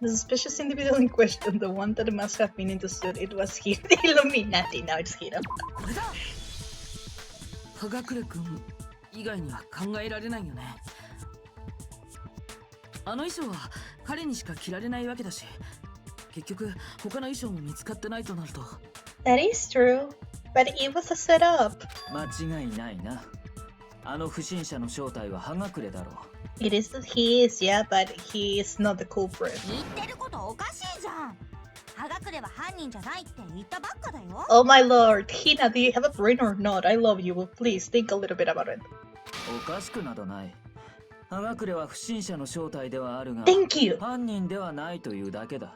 The suspicious individual in question, the one that must have been in the suit, it was Hiro. The Illuminati, now it's Hiro. これだ。葉隠君以外には考えられないよね。あの衣装は彼にしか着られないわけだし、結局他の衣装も見つかってないとなると。 That is true, but it was a setup. 間違いないな。あの不審者の正体は葉隠れだろう。It is, he is, yeah, but he is not the culprit. 言ってることおかしいじゃん。葉隠れは犯人じゃないって言ったばっかだよ。 Oh my lord, Hina, do you have a brain or not? I love you, but please think a little bit about it. おかしくなどない。葉隠れは不審者の正体ではあるが、 Thank you. 犯人ではないというだけだ。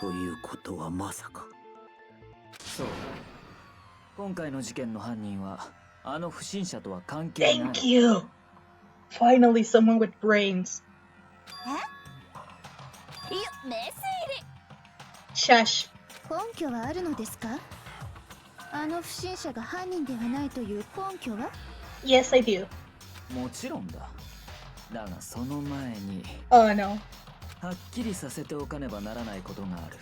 ということはまさか。そう。今回の事件の犯人はあの不審者とは関係ない。 Thank you. Finally, someone with brains. いや、メス Shush. 根拠はあるのですか？あの不審者が犯人ではないという根拠は？ Yes, I do. もちろんだ。だがその前に Oh no. はっきりさせておかねばならないことがある。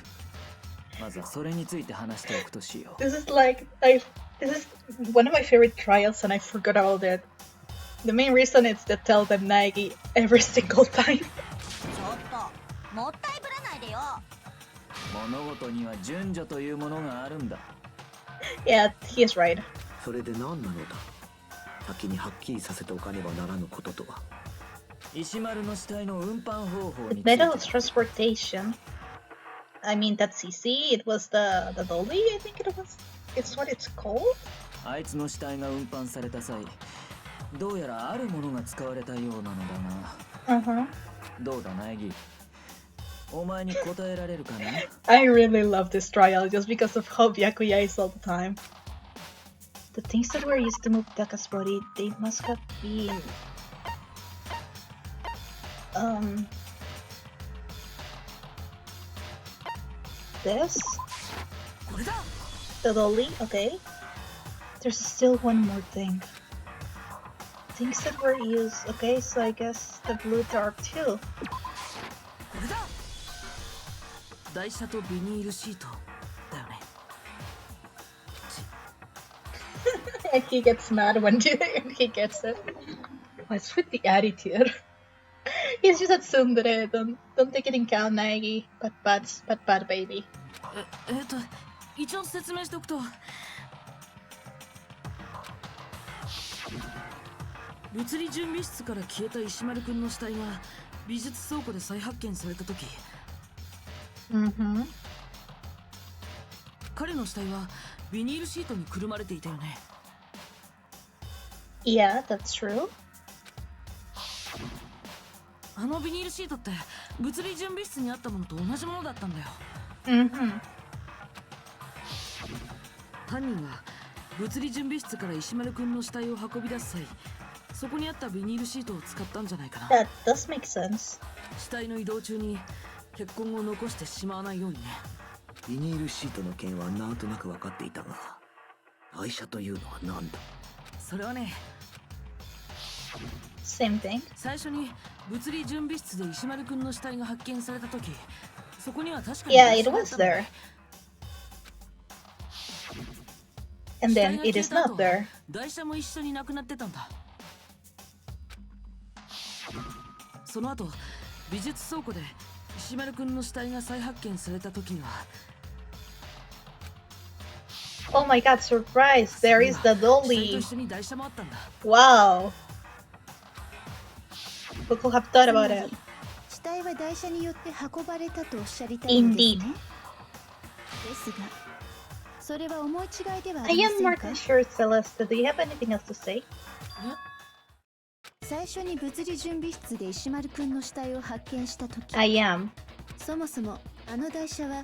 まずはそれについて話しておくとしよう。 This is like, this is one of my favorite trials and I forgot about it. The main reason is to tell them Naegi every single time. ちょっともったいぶらないでよ。物事には順序というものがあるんだ。 Yeah, he's right. それで何なのだ。先にはっきりさせておかねばならぬこととは。石丸の死体の運搬方法 The について method of transportation. I mean, that's easy. It was the dolly, I think it was. It's what it's called? あいつの死体が運搬された際、どうやらあるものが使われたようなのだな。どうだナエギ、お前に答えられるかな。 I really love this trial just because of how Byakuya is all the time. The things that were used to move Daka's body, they must have been... This? これだ。 The dolly? Okay. There's still one more thing. Things that were used. Okay, so I guess the blue tarp too. これだ。台車とビニールシートだよね。 And he gets mad when he gets it. What's with the attitude? He's just a tsundere. Don't take it in count, Naegi. But bad baby. 一応説明しておくと、物理準備室から消えた石丸くんの死体が美術倉庫で再発見された時、彼の死体はビニールシートにくるまれていたよね。 Yeah, that's true. あのビニールシートって物理準備室にあったものと同じものだったんだよ。犯人が物理準備室から石丸くんの死体を運び出す際、そこにあったビニールシートを使ったんじゃないかな。 That does make sense. 死体の移動中に血痕を残してしまわないようにね。ビニールシートの件はなんとなく分かっていたが、愛車というのは何だ。それはね、 Same thing. 最初に物理準備室で石丸くんの死体が発見された時、そこには確かに Yeah, it was there. And then it is not there. 台車も一緒になくなってたんだ。その後、美術倉庫で石丸くんの死体が再発見された時には、 Oh my god, surprise! There is the 死体と dolly. 一緒に台車もあったんだ。 Wow. Who could have thought about it? 死体は台車によって運ばれたとおっしゃりたいのです Indeed. ね。ですが、それは思い違いではあ I りま am せん more か。 than sure, Celeste. Do you have anything else to say? 最初に物理準備室で石丸くんの死体を発見した時、 I am. そもそもあの台車は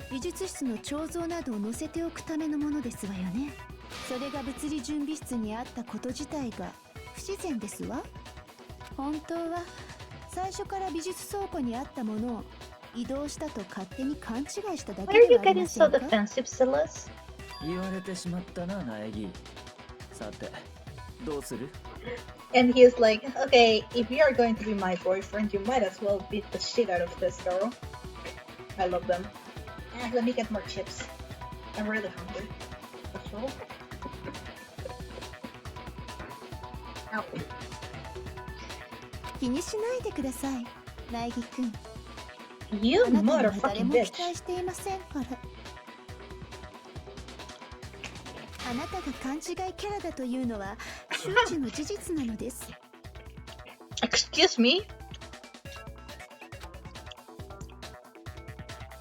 美術室の彫像などを載せておくためのものですわよね。それが物理準備室にあったこと自体が不自然ですわ。本当は最初から美術倉庫にあったものを移動したと勝手に勘違いしただ Why け are で you はあり getting ませ so んか。 defensive, Celeste? 言われてしまったなナエギ。さてどうする。 And he's like, okay, if you are going to be my boyfriend, you might as well beat the shit out of this girl. I love them. Let me get more chips. I'm really hungry. That's all. Ow. 気にしないでください、苗木くん。 You あなたには誰 motherfucking も bitch. 期待していませんから。あなたが勘違いキャラだというのは周知の事実なのです。Excuse me?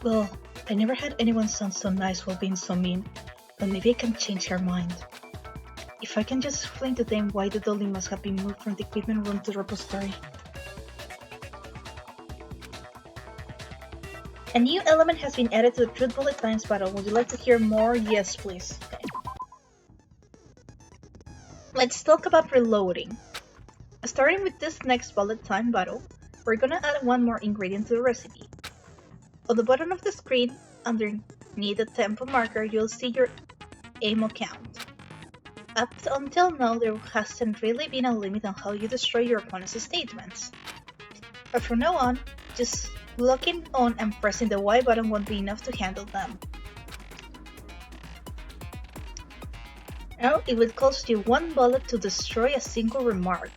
Well, I never had anyone sound so nice while being so mean, but maybe I can change her mind. If I can just explain to them why the dolly must have been moved from the equipment room to the repository. A new element has been added to the Truth Bullet Times battle. Would you like to hear more? Yes, please. Okay. Let's talk about reloading. Starting with this next bullet time battle, we're gonna add one more ingredient to the recipe. On the bottom of the screen, underneath the tempo marker, you'll see your ammo count. Up until now, there hasn't really been a limit on how you destroy your opponent's statements. But from now on, just locking on and pressing the Y button won't be enough to handle them. Oh, it would cost you 1 bullet to destroy a single remark.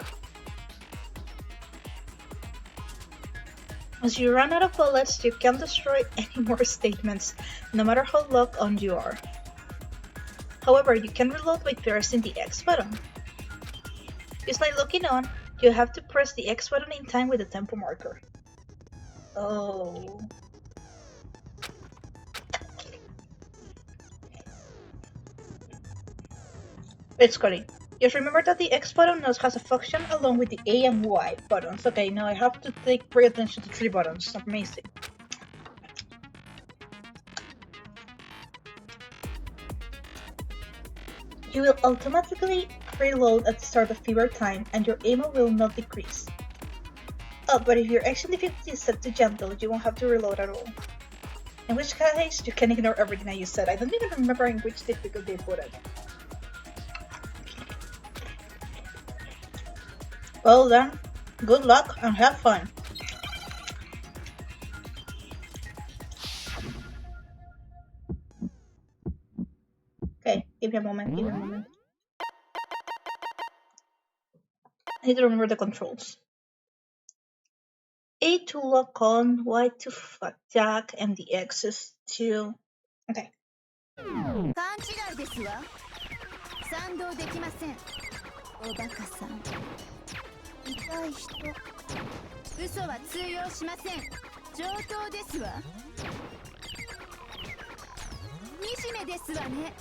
As you run out of bullets, you can't destroy any more statements, no matter how locked on you are. However, you can reload by pressing the X button. Just like locking on, you have to press the X button in time with the tempo marker. Oh. It's Cody. Just remember that the X button also has a function along with the A and Y buttons. Okay, now I have to pay attention to 3 buttons. Amazing. You will automatically reload at the start of fever time and your ammo will not decrease. Oh, but if your action difficulty is set to gentle, you won't have to reload at all. In which case, you can ignore everything that you said. I don't even remember in which difficulty they put it. Well then, good luck and have fun. Okay, give me a moment, I need to remember the controls. A to lock on, Y to attack, and the X is to... Okay. 勘違いですわ。賛同できません。おバカさん。痛い人。嘘は通用しません。上等ですわ。惨めですわね。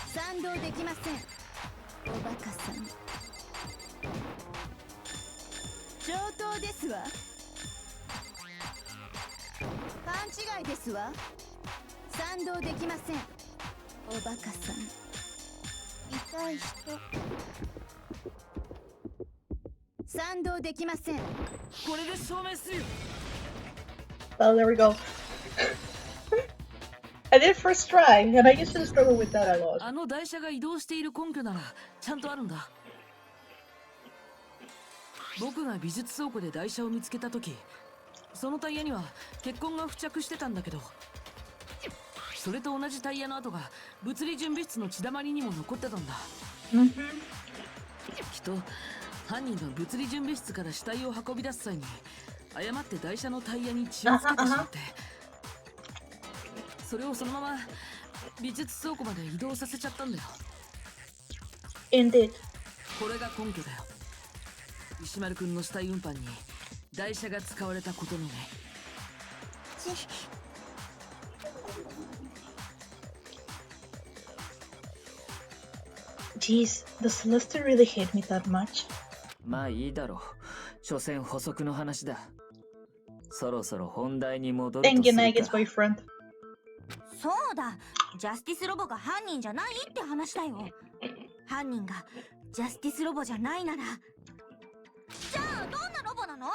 賛同できません。おバカさん。上等ですわ。勘違いですわ。賛同できません。おバカさん。痛い人。賛同できません。これで証明するよ。 Well, there we go. I did first try, and I used to struggle with that a lot. あの台車が移動している根拠ならちゃんとあるんだ。僕が美術倉庫で台車を見つけた時、そのタイヤには血痕が付着してたんだけど、それと同じタイヤの跡が物理準備室の血だまりにも残ってたんだ。きっと犯人が物理準備室から死体を運び出す際に誤って台車のタイヤに血をつけてしまって、それをそのまま美術倉庫まで移動させちゃったんだよ。Indeed. これが根拠だよ。石丸くんの死体運搬に台車が使われたことのね。Jeez, does Celeste really hate me that much? まあいいだろう。所詮補足の話だ。そろそろ本題に戻るとするか。Thank you, Nagi's boyfriend. そうだ、ジャスティスロボが犯人じゃないって話だよ。犯人がジャスティスロボじゃないなら、じゃあどんなロボなの？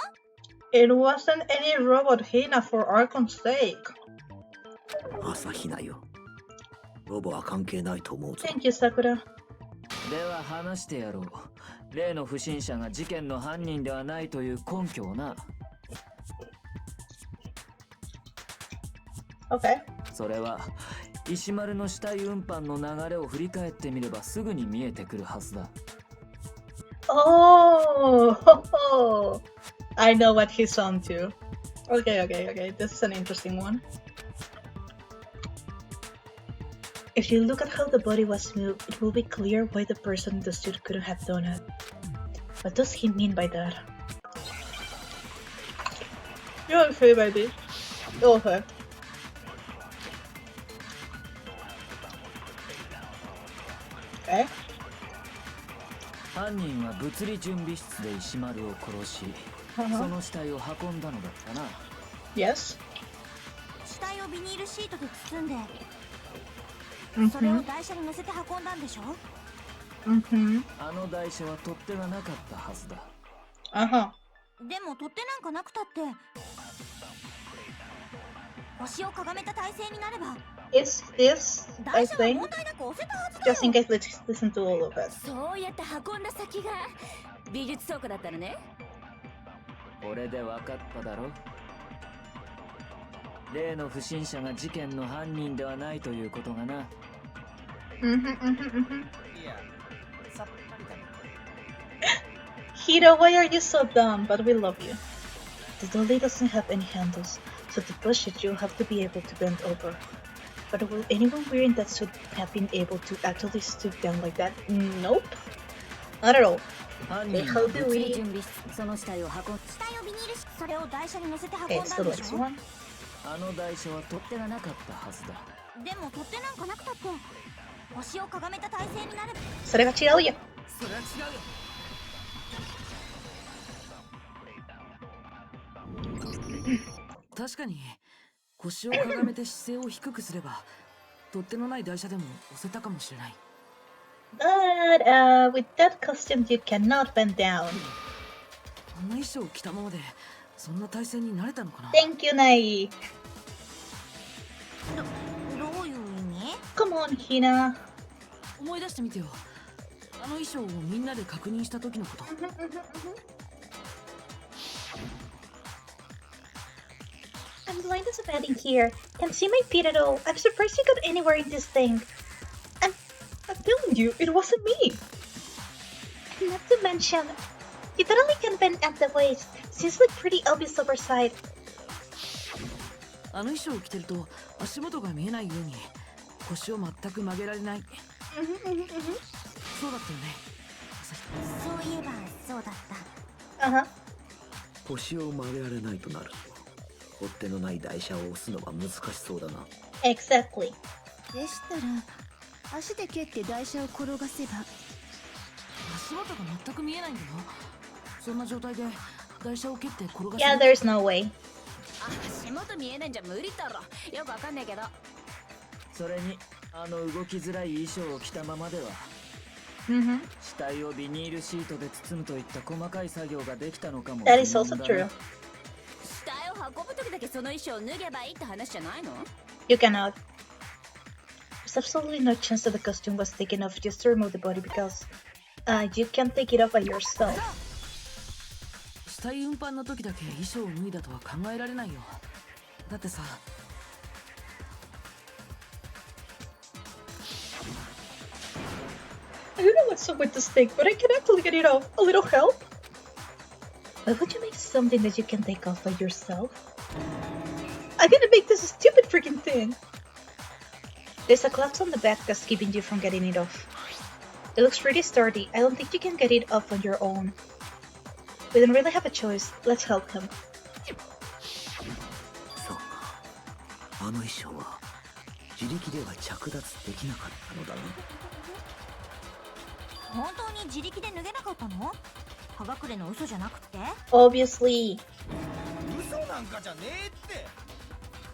It wasn't any robot, Hina, for Archon's sake. 朝比奈よ。ロボは関係ないと思うぞ。Thank you, Sakura. では話してやろう。例の不審者が事件の犯人ではないという根拠をな。Okay. それは石丸の死体運搬の流れを振り返ってみればすぐに見えてくるはずだ。Oh, I know what he's on to. Okay. This is an interesting one. If you look at how the body was moved, it will be clear why the person in the suit couldn't have done it. What does he mean by that? You're okay, baby. Okay. Okay. 犯人は物理準備室で石丸を殺し、その死体を運んだのだったな。Yes. 死体をビニールシートで包んで、それを台車に乗せて運んだんでしょ？あの台車は取っ手がなかったはずだ。でも取っ手なんかなくたって、腰をかがめた体勢になれば。Is this, I think, just in case, let's listen to all of it. そうやって運んだ先が美術倉庫だったのね。これで分かっただろ。例の不審者が事件の犯人ではないということがな。や、さっぱりだね。Hiro, why are you so dumb? But we love you. The dolly doesn't have any handles, so to push it, you'll have to be able to bend over. But will anyone wearing that suit have been able to actually stoop down like that? Nope. Not at all. 犯 Okay, 人 how は do 物理 we... 準備室その死体を運ん死体をビニールし、それを台車に乗せて運ん Okay, だ so んで let's しょ。 one. あの台車は取っ手がなかったはずだ。でも取っ手なんかなくたって腰をかがめた体勢になれば。それが違うよ。それは違うよ。確かに腰をかがめて姿勢を低くすれば取っ手のない台車でも押せたかもしれない。But with that costume, you cannot bend down. あんな衣装を着たままでそんな体勢になれたのかな。 Thank you, Nai. どういう意味？ Come on, Hina. 思い出してみてよ。あの衣装をみんなで確認した時のこと。I'm blind as a bat in here. Can't see my feet at all. I'm surprised you got anywhere in this thing. I'm telling you, it wasn't me. Not to mention, you totally can bend at the waist. Seems like pretty obvious oversight. あの衣装を着てると足元が見えないように腰を全く曲げられない。そうだったよね。そういえばそうだった。Uh-huh. 腰を曲げられないとなると取っ手のない台車を押すのは難しそうだな。 Exactly. でしたら足で蹴って台車を転がせば。足元が全く見えないんだよ。そんな状態で台車を蹴って転がせ Yeah, る。 there's no way. 足元見えないんじゃ無理だろ。よくわかんないけど。それにあの動きづらい衣装を着たままでは 死体をビニールシートで包むといった細かい作業ができたのかも。 That is also true. 死体を運ぶ時だけその衣装を脱げばいいって話じゃないの？ You cannot. There's absolutely no chance that the costume was taken off just to remove the body because you can't take it off by yourself. 死体運搬の時だけ衣装を脱いだとは考えられないよ。だってさ。I don't know what's up with this thing, but I can actually get it off. A little help? Why would you make something that you can take off by yourself? I didn't make this a stupid freaking thing. There's a clasp on the back that's keeping you from getting it off. It looks pretty sturdy. I don't think you can get it off on your own. We don't really have a choice. Let's help him. そうか。あの衣装は自力では着脱できなかったのだな。本当に自力で脱げなかったの？葉隠れの嘘じゃなくて？ Obviously. 嘘なんかじゃねえって。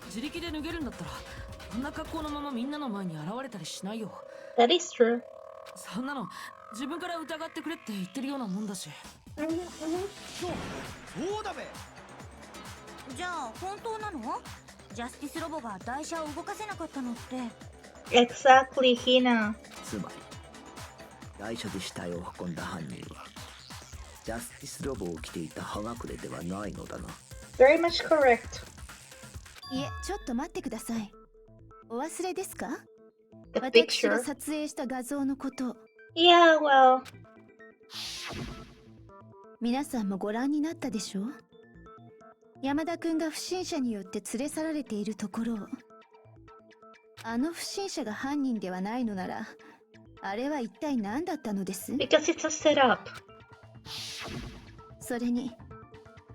自力で脱げるんだったらあんな格好のままみんなの前に現れたりしないよ。 That is true. そんなの自分から疑ってくれって言ってるようなもんだし。そうだべ。じゃあ本当なの？ジャスティスロボが台車を動かせなかったのって。 Exactly, Hina. つまり台車で死体を運んだ犯人はジャスティスロボを着ていた葉隠れではないのだな。 Very much correct. いえ、ちょっと待ってください。お忘れですか？ The 私が picture. 撮影した画像のこと。 Yeah, well. 皆さんもご覧になったでしょう？山田くんが不審者によって連れ去られているところを。あの不審者が犯人ではないのなら、あれは一体何だったのです？ Because it's a setup. それに、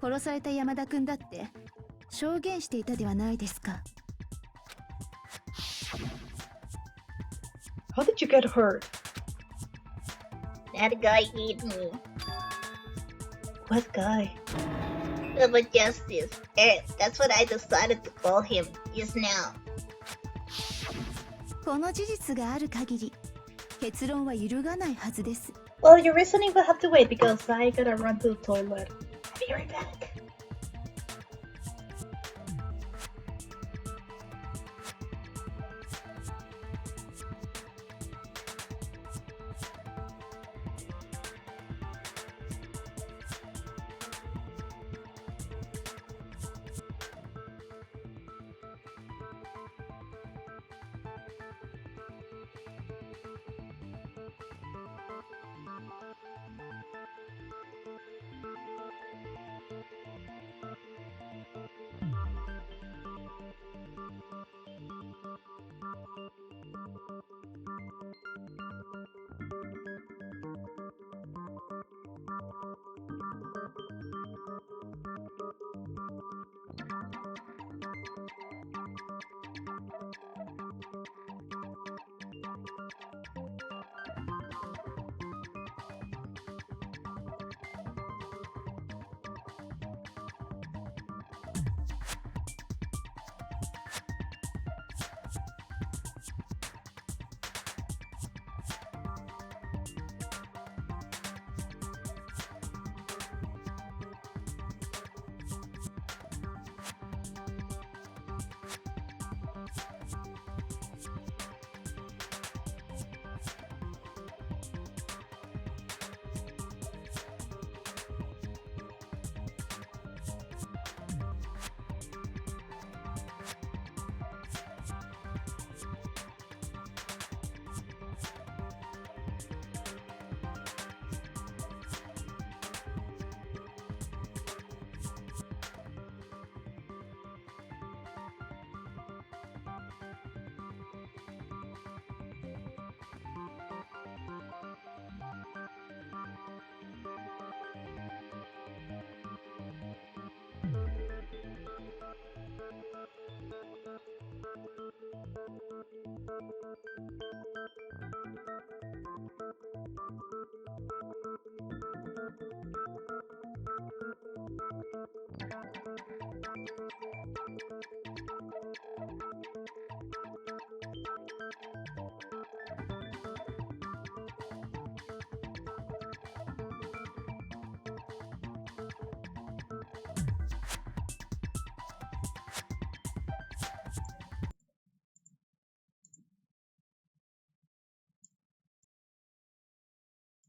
殺された山田くんだって証言していたではないですか。 How did you get hurt? That guy ate me. What guy? Double Justice. That's what I decided to call him just now. この事実がある限り、結論は揺るがないはずです。 Well, your reasoning will have to wait because I gotta run to the toilet. I'll be right back.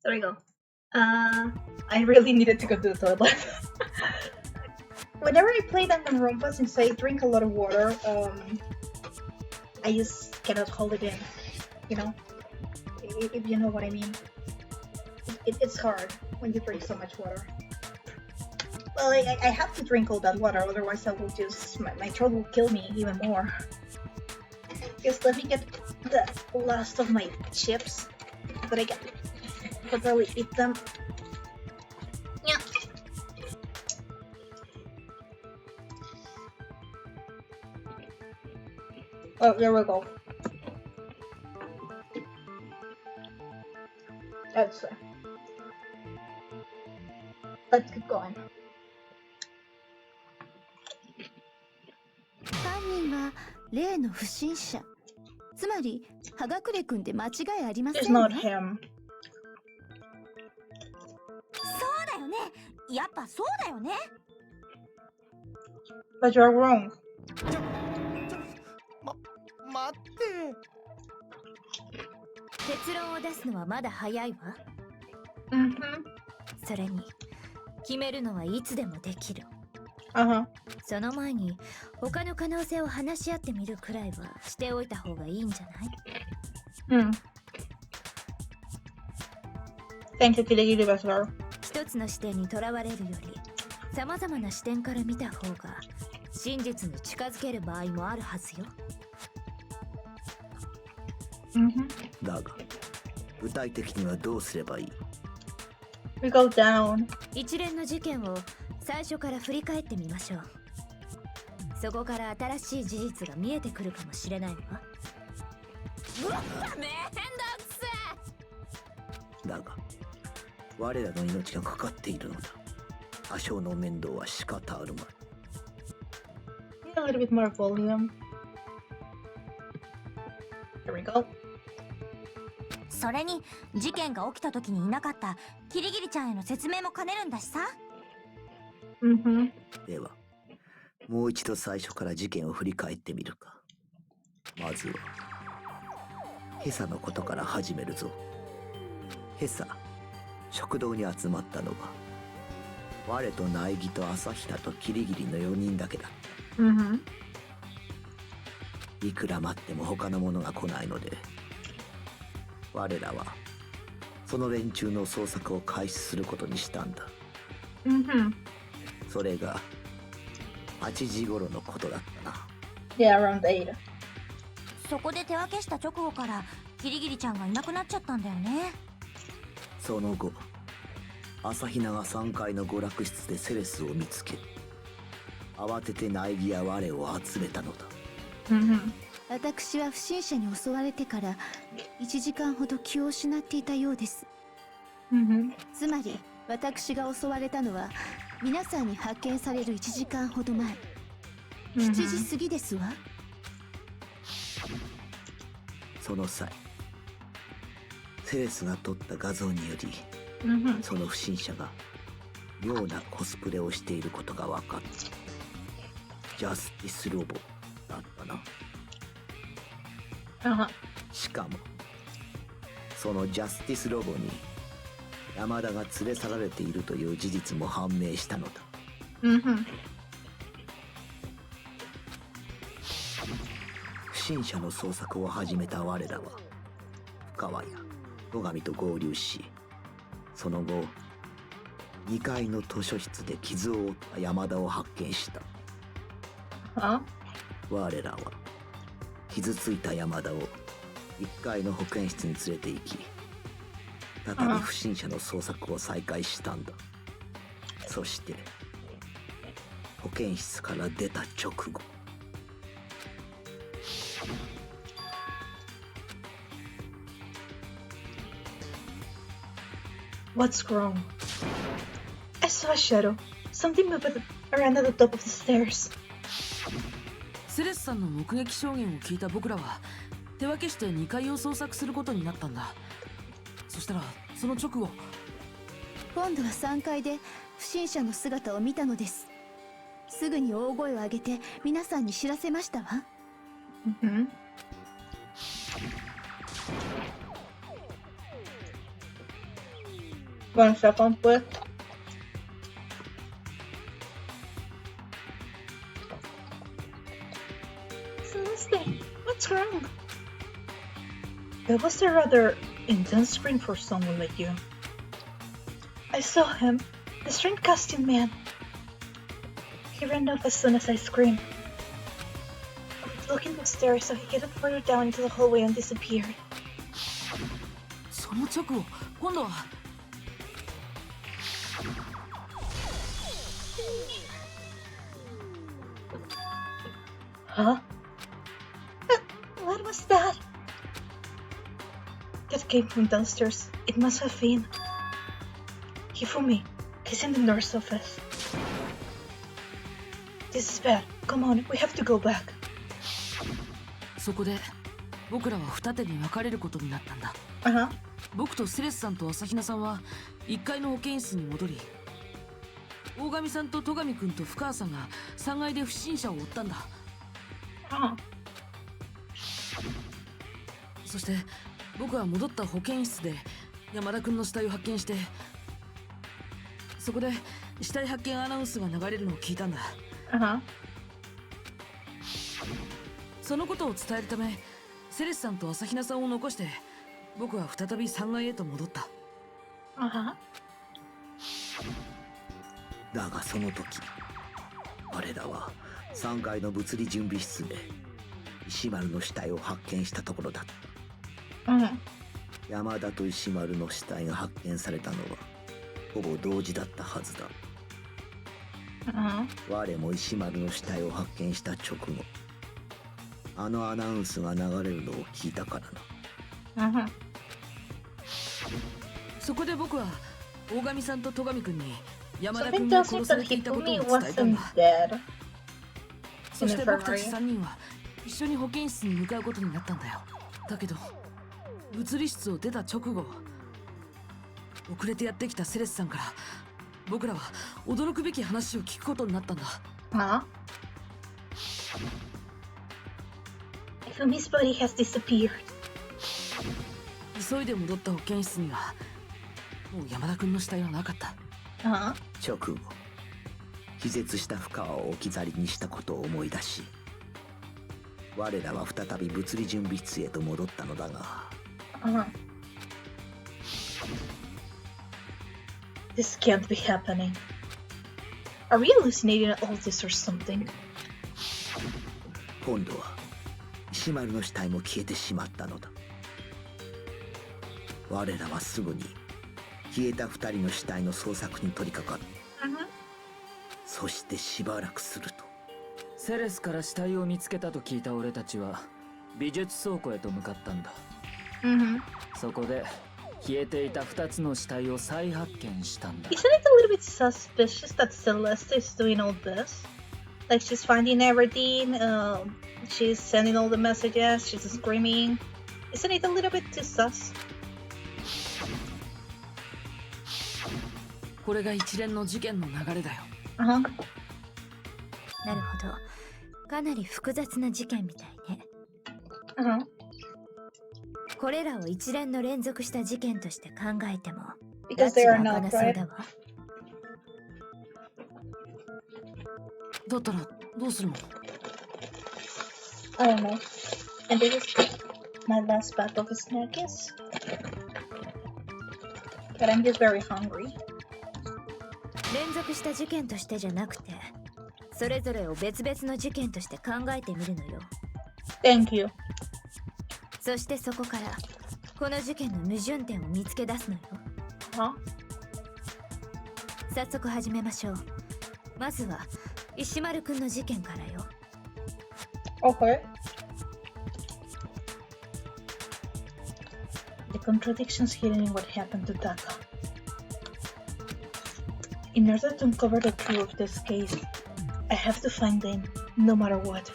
There we go. I really needed to go to the toilet. Whenever I play Danganronpa, since I drink a lot of water, I just cannot hold it in. You know? If you know what I mean. It's hard when you drink so much water. Well, I have to drink all that water, otherwise I will just... my throat will kill me even more. Just let me get the last of my chips that I can properly eat them. Yeah. Oh, there we go. That's let's keep going. 犯人は例の不審者。つまり、葉隠君で間違いありません It's not ね。him. そうだよね。やっぱそうだよね。 But you're wrong. 待って。結論を出すのはまだ早いわ。Mm-hmm. それに決めるのはいつでもできる。Uh-huh. その前に他の可能性を話し合ってみるくらいはしておいた方がいいんじゃない？ Thank you, Kiligiri Basar. 一つの視点にとらわれるより様々な視点から見た方が真実に近づける場合もあるはずよ。だが具体的にはどうすればいい？ We go down. 一連の事件を最初から振り返ってみましょう。そこから新しい事実が見えてくるかもしれないわ。うわ、めんどくせだが我らの命がかかっているのだ。多少の面倒は仕方あるまい。 A little bit more volume. There we go. それに事件が起きた時にいなかったキリギリちゃんへの説明も兼ねるんだしさ。ではもう一度最初から事件を振り返ってみるか。まずは今朝のことから始めるぞ。今朝食堂に集まったのは我と苗木と朝比奈とキリギリの4人だけだ。いくら待っても他の者が来ないので我らはその連中の捜索を開始することにしたんだ。それが8時頃のことだったな。Yeah, around 8. そこで手分けした直後からギリギリちゃんがいなくなっちゃったんだよね。その後、朝比奈が3階の娯楽室でセレスを見つけ、慌てて苗木や我を集めたのだ。私は不審者に襲われてから1時間ほど気を失っていたようです。つまり私が襲われたのは皆さんに発見される1時間ほど前、7時過ぎですわ。その際、セレスが撮った画像により、その不審者が妙なコスプレをしていることが分かった。ジャスティスロボだったな。しかもそのジャスティスロボに山田が連れ去られているという事実も判明したのだ。不審者の捜索を始めた我らは深川や野上と合流し、その後2階の図書室で傷を負った山田を発見した。我らは傷ついた山田を1階の保健室に連れて行き、再び不審者の捜索を再開したんだ。そして保健室から出た直後、What's wrong? I saw a shadow. Something moved around at the top of the stairs. セレスさんの目撃証言を聞いた僕らは手分けして2階を捜索することになったんだ。そしたらその直後、今度は3階で不審者の姿を見たのです。すぐに大声を上げて皆さんに知らせましたわ。One second, please. Celeste, what's wrong? That was a rather intense scream for someone like you. I saw him, the strange costume man. He ran off as soon as I screamed. I was looking upstairs so he headed further down into the hallway and disappeared. その直後、今度はHuh? What was that? That came from downstairs. It must have been Hifumi. He's in the nurse office. This is bad. Come on, we have to go back. そこで僕らは二手に分かれることになったんだ。僕とセレスさんと朝比奈さんは1階の保健室に戻り、大神さんと戸上くんと深川さんが3階で不審者を追ったんだ。そして僕は戻った保健室で山田くんの死体を発見して、そこで死体発見アナウンスが流れるのを聞いたんだ。そのことを伝えるためセレスさんと朝比奈さんを残して僕は再び3階へと戻った。だがその時、我らは3階の物理準備室で石丸の死体を発見したところだった。山田と石丸の死体が発見されたのはほぼ同時だったはずだ。我も石丸の死体を発見した直後、あのアナウンスが流れるのを聞いたからな。そこで僕は大神さんと戸上くんに山田くんが殺されていたことを伝えたんだ。そして僕たち3人は一緒に保健室に向かうことになったんだよ。だけど物理室を出た直後、遅れてやってきたセレスさんから僕らは驚くべき話を聞くことになったんだ。Fumi's body has disappeared. 急いで戻った保健室にはもう山田くんの死体はなかった。直後、気絶した深川を置き去りにしたことを思い出し、我らは再び物理準備室へと戻ったのだが、This can't be happening. Are we hallucinating all this or something? 今度は石丸の死体も消えてしまったのだ。我らはすぐに消えた2人の死体の捜索に取り掛かる。そしてしばらくするとセレスから死体を見つけたと聞いた俺たちは美術倉庫へと向かったんだ。そこで消えていた2つの死体を再発見したんだ。 Isn't it a little bit suspicious that Celeste is doing all this? Like she's finding everything, she's sending all the messages, she's screaming. Isn't it a little bit too sus? これが一連の事件の流れだよ。なるほど。かなり複雑な事件みたいね。これらを一連の連続した事件として考えても、Because they are not, そう right? だわ。だったらどうするの？ I don't know. And this is my last bite of snackies. But I'm just very hungry. 連続した事件としてじゃなくて、それぞれを別々の事件として考えてみるのよ。Thank you. そしてそこからこの事件の矛盾点を見つけ出すのよ。早速始めましょう。まずは石丸くんの事件からよ。Okay. The contradictions hidden in what happened to Taka. In order to uncover the truth of this case, I have to find them, no matter what.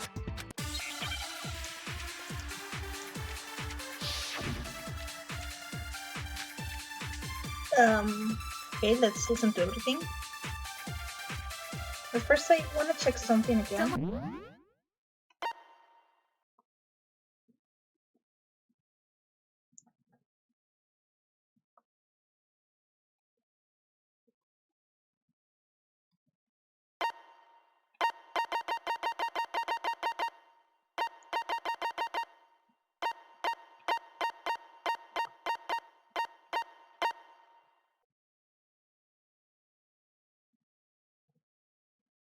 Okay, let's listen to everything. But first I want to check something again.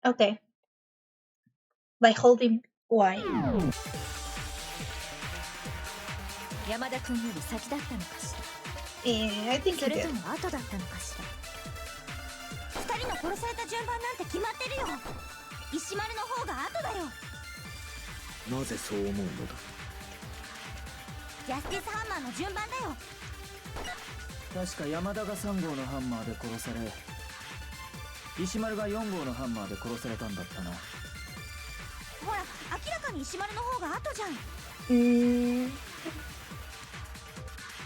Okay. By holding Y. 山田くんより先だったのかしら。I think そ he れ did. とも後だったのかしら。二人の殺された順番なんて決まってるよ。石丸の方が後だよ。なぜそう思うのだ。ジャスティスハンマーの順番だよ。確か山田が3号のハンマーで殺され石丸が4号のハンマーで殺されたんだったな。ほら、明らかに石丸の方が後じゃん。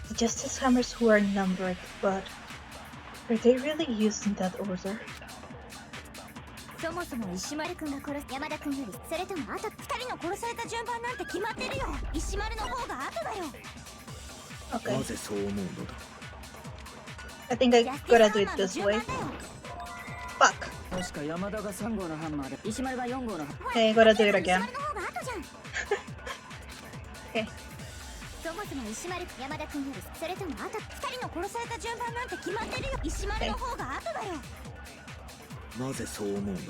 The Justice Hammers who are numbered, but are they really used in that order? そもそも石丸くんが殺す山田くんよりそれとも後。二人の殺された順番なんて決まってるよ。石丸の方が後だよ。Okay. なぜそう思うのだ。I think I gotta do it this way. Fuck. 確か山田が3号のハンマーで石丸が4号の。 Okay, gotta do it again. 石丸の方が後じゃん。Okay. そもそも石丸山田くんよりそれとも後。二人の殺された順番なんて決まってるよ。石丸の方が後だよ。なぜそう思うのだ。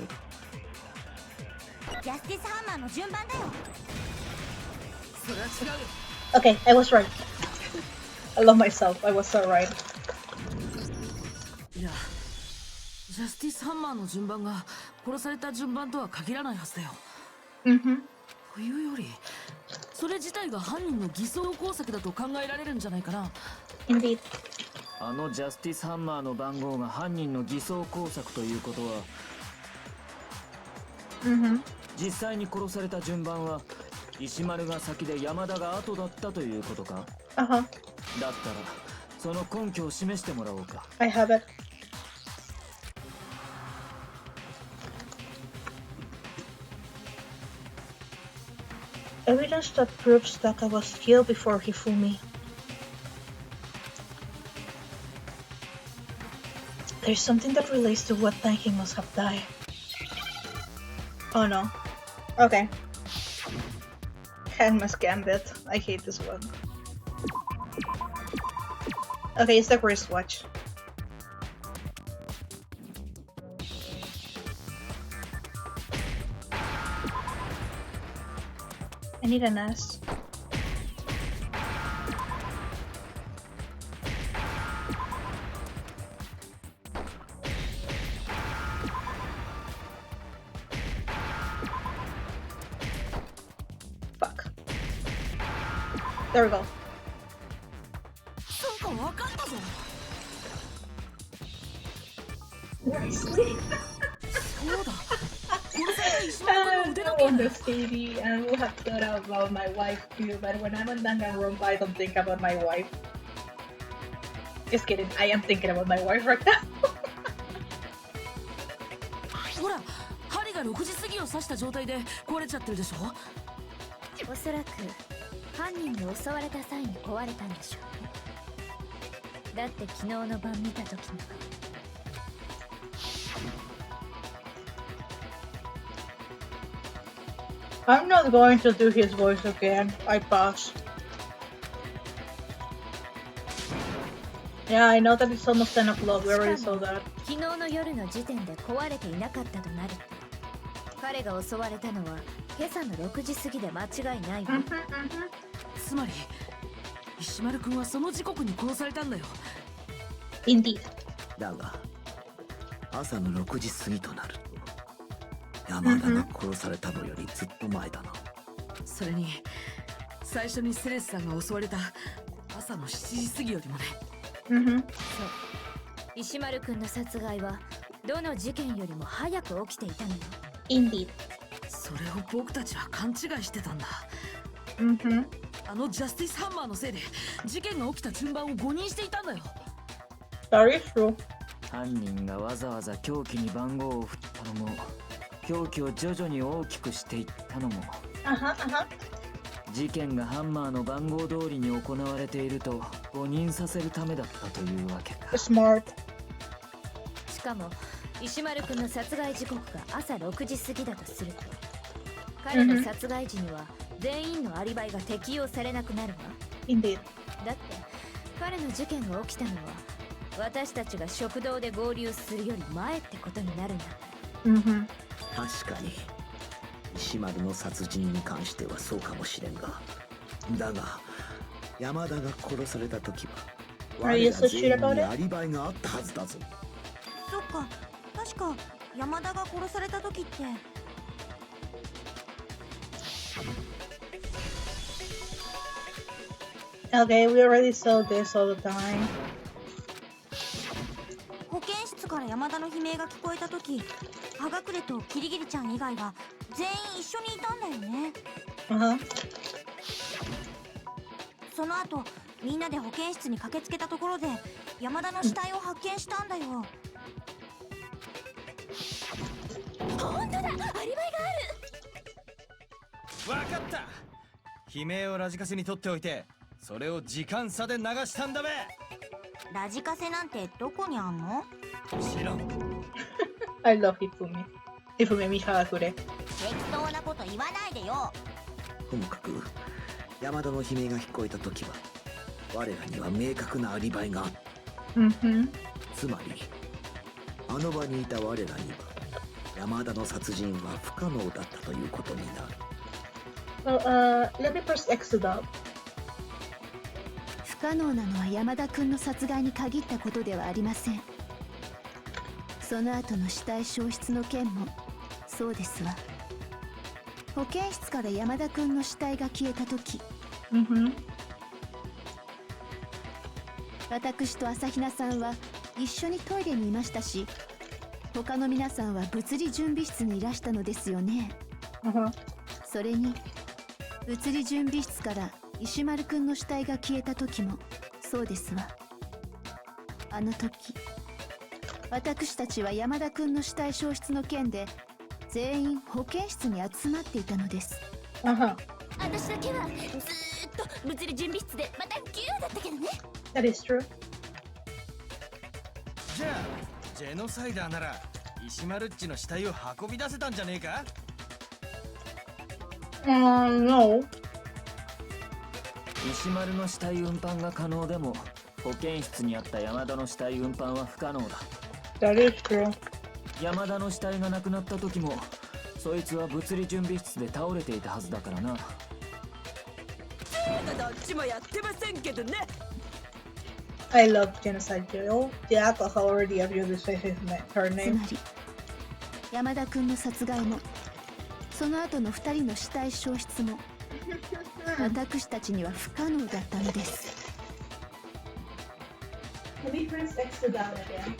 ジャスティスハンマーの順番だよ。それは違うよ。 Okay, I was right. I love myself. I was so right. いや、ジャスティスハンマーの順番が殺された順番とは限らないはずだよ。というよりそれ自体が犯人の偽装工作だと考えられるんじゃないかな。 Indeed. あのジャスティスハンマーの番号が犯人の偽装工作ということは、実際に殺された順番は石丸が先で山田が後だったということか。だったらその根拠を示してもらおうか。 I have it. Evidence that proves Taka was killed before he fooled me. There's something that relates to what time he must have died. Oh no. Okay. Handmass Gambit. I hate this one. Okay, it's the wristwatch. I need an S. Fuck. There we go. On the city, and we have thought about my wife too, but when I'm on Danganronpa, I don't think about my wife. Just kidding, I am thinking about my wife right now. ほら、針が6時過ぎを刺した状態で壊れちゃってるでしょ。おそらく犯人に襲われた際に壊れたんでしょうね。だって昨日の晩見た時には。I'm not going to do his voice again. I pass. Yeah, I know that it's almost 10 o'clock. We already saw that. 昨日の夜の時点で壊れていなかったとなると、彼が襲われたのは今朝の6時過ぎで間違いないわ。つまり石丸くんはその時刻に殺されたんだよ。Indeed. だが朝の6時過ぎとなると山田が殺されたのよりずっと前だな。それに最初にセレスさんが襲われた朝の7時過ぎよりもね。そう、石丸くんの殺害はどの事件よりも早く起きていたのよ。Indeed. それを僕たちは勘違いしてたんだ。あのジャスティスハンマーのせいで事件が起きた順番を誤認していたんだよ。That is true. 犯人がわざわざ凶器に番号を振ったのも、凶器を徐々に大きくしていったのも、事件がハンマーの番号通りに行われていると誤認させるためだったというわけか。Smart. しかも石丸くんの殺害時刻が朝6時過ぎだとすると、彼の殺害時には全員のアリバイが適用されなくなるわ。Indeed. だって彼の事件が起きたのは私たちが食堂で合流するより前ってことになるんだから。確かに石丸の殺人に関してはそうかもしれんが、だが山田が殺された時は我ら全員にアリバイがあったはずだぞ。そっか、確か山田が殺された時って。Okay, we already saw this all the time. 保健室から山田の悲鳴が聞こえた時、葉隠れとキリギリちゃん以外は全員一緒にいたんだよね。その後みんなで保健室に駆けつけたところで山田の死体を発見したんだよ。本当だ、アリバイがある。わかった。悲鳴をラジカセに取っておいて、それを時間差で流したんだべ。ラジカセなんてどこにあんの？知らん。I love Hifumi. Hifumi ミハグレ。適当なこと言わないでよ。ともかく山田の悲鳴が聞こえた時は我らには明確なアリバイがあった。つまりあの場にいた我らには山田の殺人は不可能だったということになる。Well, let me press X to that. 不可能なのは山田君の殺害に限ったことではありません。その後の死体消失の件もそうですわ。保健室から山田君の死体が消えた時、私と朝比奈さんは一緒にトイレにいましたし、他の皆さんは物理準備室にいらしたのですよね。それに物理準備室から石丸くんの死体が消えた時もそうですわ。あの時私たちは山田くんの死体消失の件で全員保健室に集まっていたのです。私だけはずーっと物理準備室でまたギューだったけどね。That is true. じゃあジェノサイダーなら石丸っちの死体を運び出せたんじゃねえか？ No. 石丸の死体運搬が可能でも保健室にあった山田の死体運搬は不可能だ。That is true. 山田の死体がなくなった時もそいつは物理準備室で倒れていたはずだからな。どっちもやってませんけどね。 I love genocide jail. The alcohol already abused his face is her つ name. まり山田君の殺害もその後の2人の死体消失も私たちには不可能だったのです。 Let me press X to down again.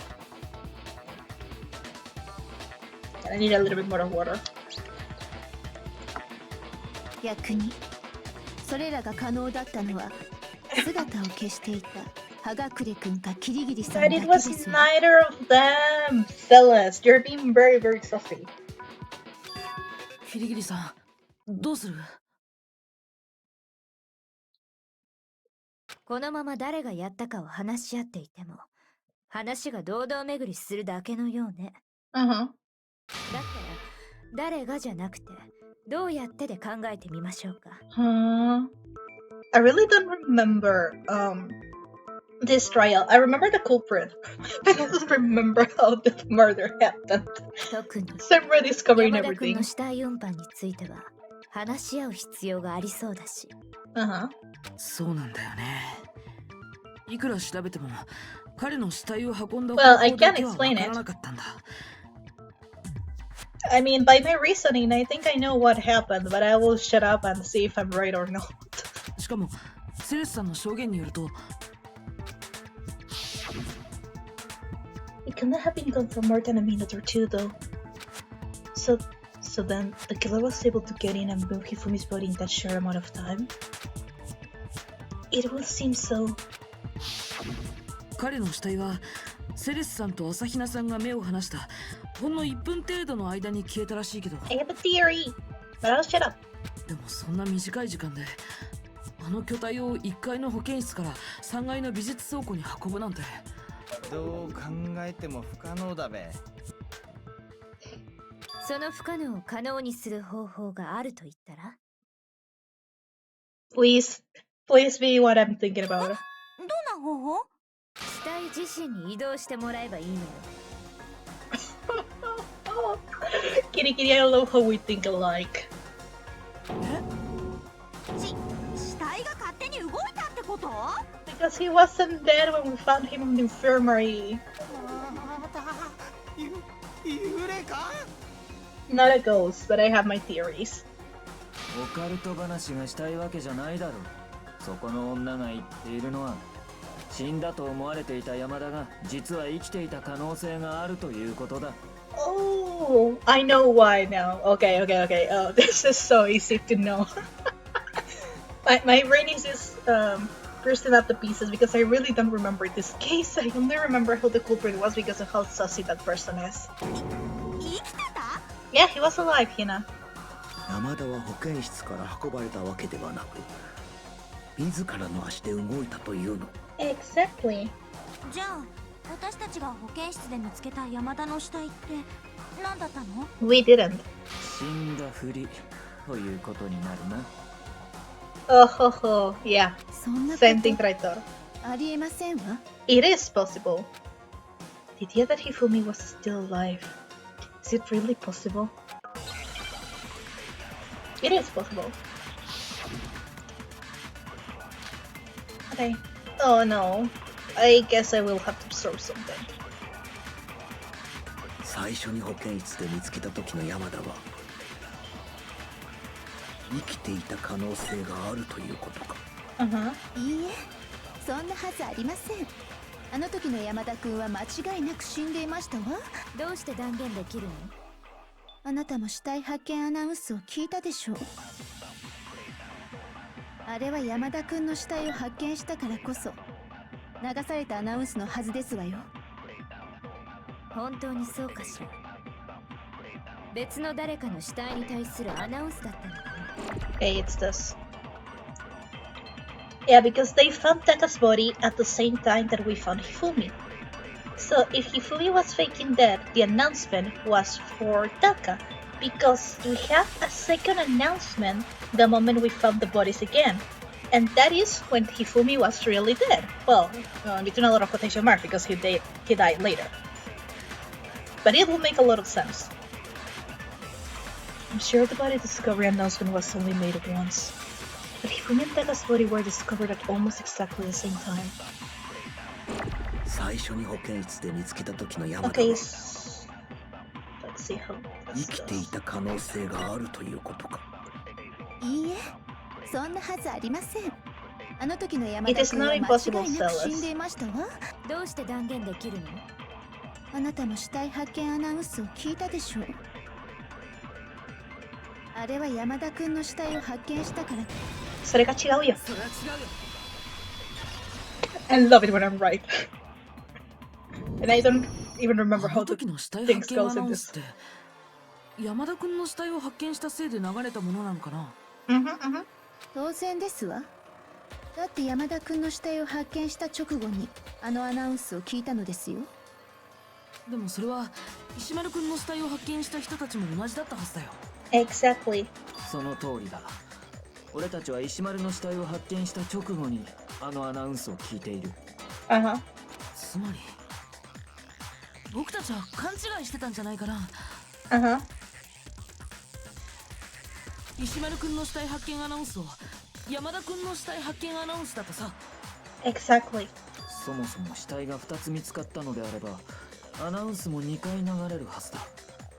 I need a little bit more of water. 逆にそれらが可能だったのは姿を消していた葉隠君かキリギリさんだ But け it で was す。 neither of them. Fellas, you're being very, very saucy. キリギリさん、どうする？このまま誰がやったかを話し合っていても話が堂々巡りするだけのようね。だったら誰がじゃなくてどうやってで考えてみましょうか。I really don't remember this trial. I remember the culprit. I don't remember how the murder happened. 特に So I'm rediscovering 山田君 everything. の死体運搬については話し合う必要がありそうだし。そうなんだよね。いくら調べても彼の死体を運んだ Well, I 方法だ can't けは explain わから it. なかったんだ。I mean, by my reasoning, I think I know what happened, but I will shut up and see if I'm right or not. しかもセレスさんの証言によると It couldn't have been gone for more than a minute or two, though. So then, the killer was able to get in and move Hifumi's body in that short amount of time? It would seem so. 彼の死体はセレスさんと朝比奈さんが目を離したほんの1分程度の間に消えたらしいけど、 I have a theory, but I'll shut up. でもそんな短い時間であの巨体を1階の保健室から3階の美術倉庫に運ぶなんて。どう考えても不可能だべ。その不可能を可能にする方法があると言ったら？ Please be what I'm thinking about. どんな方法？死体自身に移動してもらえばいいのよ。Kitty Kitty, I love how we think alike. 死体が勝手に動いたってこと？ Because he wasn't dead when we found him in the infirmary. 幽霊か？ Not a ghost, but I have my theories. オカルト話がしたいわけじゃないだろう。そこの女が言っているのは死んだと思われていた山田が実は生きていた可能性があるということだ。 Oh, I know why now. Okay. Oh, this is so easy to know. my brain is just bursting up the pieces because I really don't remember this case. I only remember who the culprit was because of how saucy that person is. 生きてた？ Yeah, he was alive, Hina. 山田は保健室から運ばれたわけではなく自らの足で動いたというの。 Exactly. じゃあ私たちが保健室で見つけた山田の死体って何だったの？ We didn't. 死んだふりということになるな。 Oh, ho, ho. Yeah. そんなこ Same thing と that I thought. ありえませんわ。 It is possible. The idea that Hifumi was still alive. Is it really possible? It is possible. Okay. Oh no. I guess I will have to absorb something. 最初に保健室で見つけた時の山田は生きていた可能性があるということか。いいえ、そんなはずありません。あの時の山田君は間違いなく死んでいましたわ。どうして断言できるの？あなたも死体発見アナウンスを聞いたでしょう。あれは山田君の死体を発見したからこそ流されたアナウンスのはずですわよ。本当にそうかしら。別の誰かの死体に対するアナウンスだったのかな。 Okay, it's this. Yeah, because they found Taka's body at the same time that we found Hifumi. So if Hifumi was faking dead, the announcement was for Taka. Because we have a second announcement the moment we found the bodies again. And that is when Hifumi was really dead. Well, between a lot of quotation marks because he died later. But it will make a lot of sense. I'm sure the body discovery announcement was only made once. But Hifumi and Taka's body were discovered at almost exactly the same time. Okay, let's see how this goes. いいえ、そんなはずありません。あの時の山 It 田 is 君 not は間 impossible, 違いなく死ん Celis. でいましたわ。どうして断言できるの？あなたも死体発見アナウンスを聞いたでしょう。あれは山田君の死体を発見したから。それが違うよ。それは違うよ。I love it when I'm right. And I don't even remember how the 時の死体 things 発見 goes アナ in ウンス this. って山田君の死体を発見したせいで流れたものなのかな？当然ですわ。だって山田君の死体を発見した直後にあのアナウンスを聞いたのですよ。でもそれは石丸君の死体を発見した人たちも同じだったはずだよ。Exactly. その通りだ。俺たちは石丸の死体を発見した直後にあのアナウンスを聞いている。つまり僕たちは勘違いしてたんじゃないかな。石丸君の死体発見アナウンスを山田君の死体発見アナウンスだとさ。Exactly. そもそも死体が2つ見つかったのであればアナウンスも2回流れるはずだ。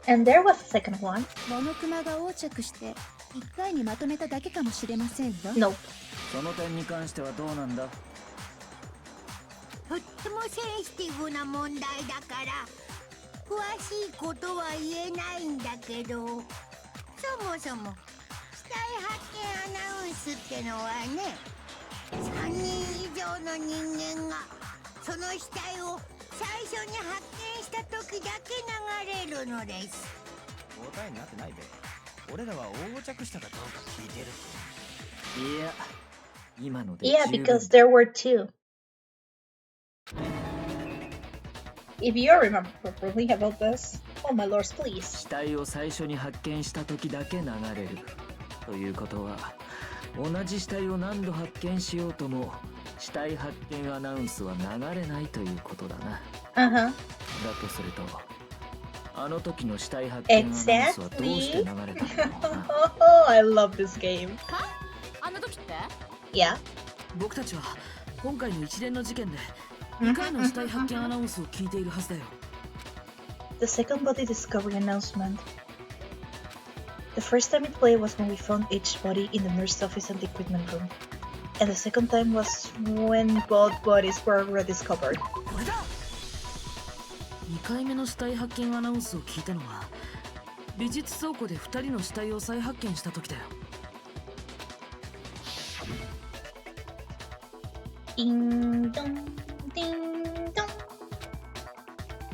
And there was a second one. モノクマが横着して1回にまとめただけかもしれませんわ。Nope. その点に関してはどうなんだ？とってもセンシティブな問題だから詳しいことは言えないんだけど、そもそも死体発見アナウンスってのはね、3人以上の人間がその死体を最初に発見した時だけ流れるのです。答えになってないべ。俺らは横着したかどうか聞いてる。いや、今ので Yeah, 十分。 because there were two. If you remember properly about this, oh my lords, please. 死体を最初に発見した時だけ流れるということは同じ死体を何度発見しようとも死体発見アナウンスは流れないということだな。だとするとあの時の死体発見アナウンスはどうして流れたんだろうな。Oh, I love this game. あの時って？ Yeah. 僕たちは今回の一連の事件で2回の死体発見アナウンスを聞いているはずだよ。The second body discovery announcement. The first time it played was when we found each body in the nurse's office and the equipment room. And the second time was when both bodies were rediscovered. これだ。2回目の死体発見アナウンスを聞いたのは美術倉庫で2人の死体を再発見した時だよ。Ding dong, ding dong.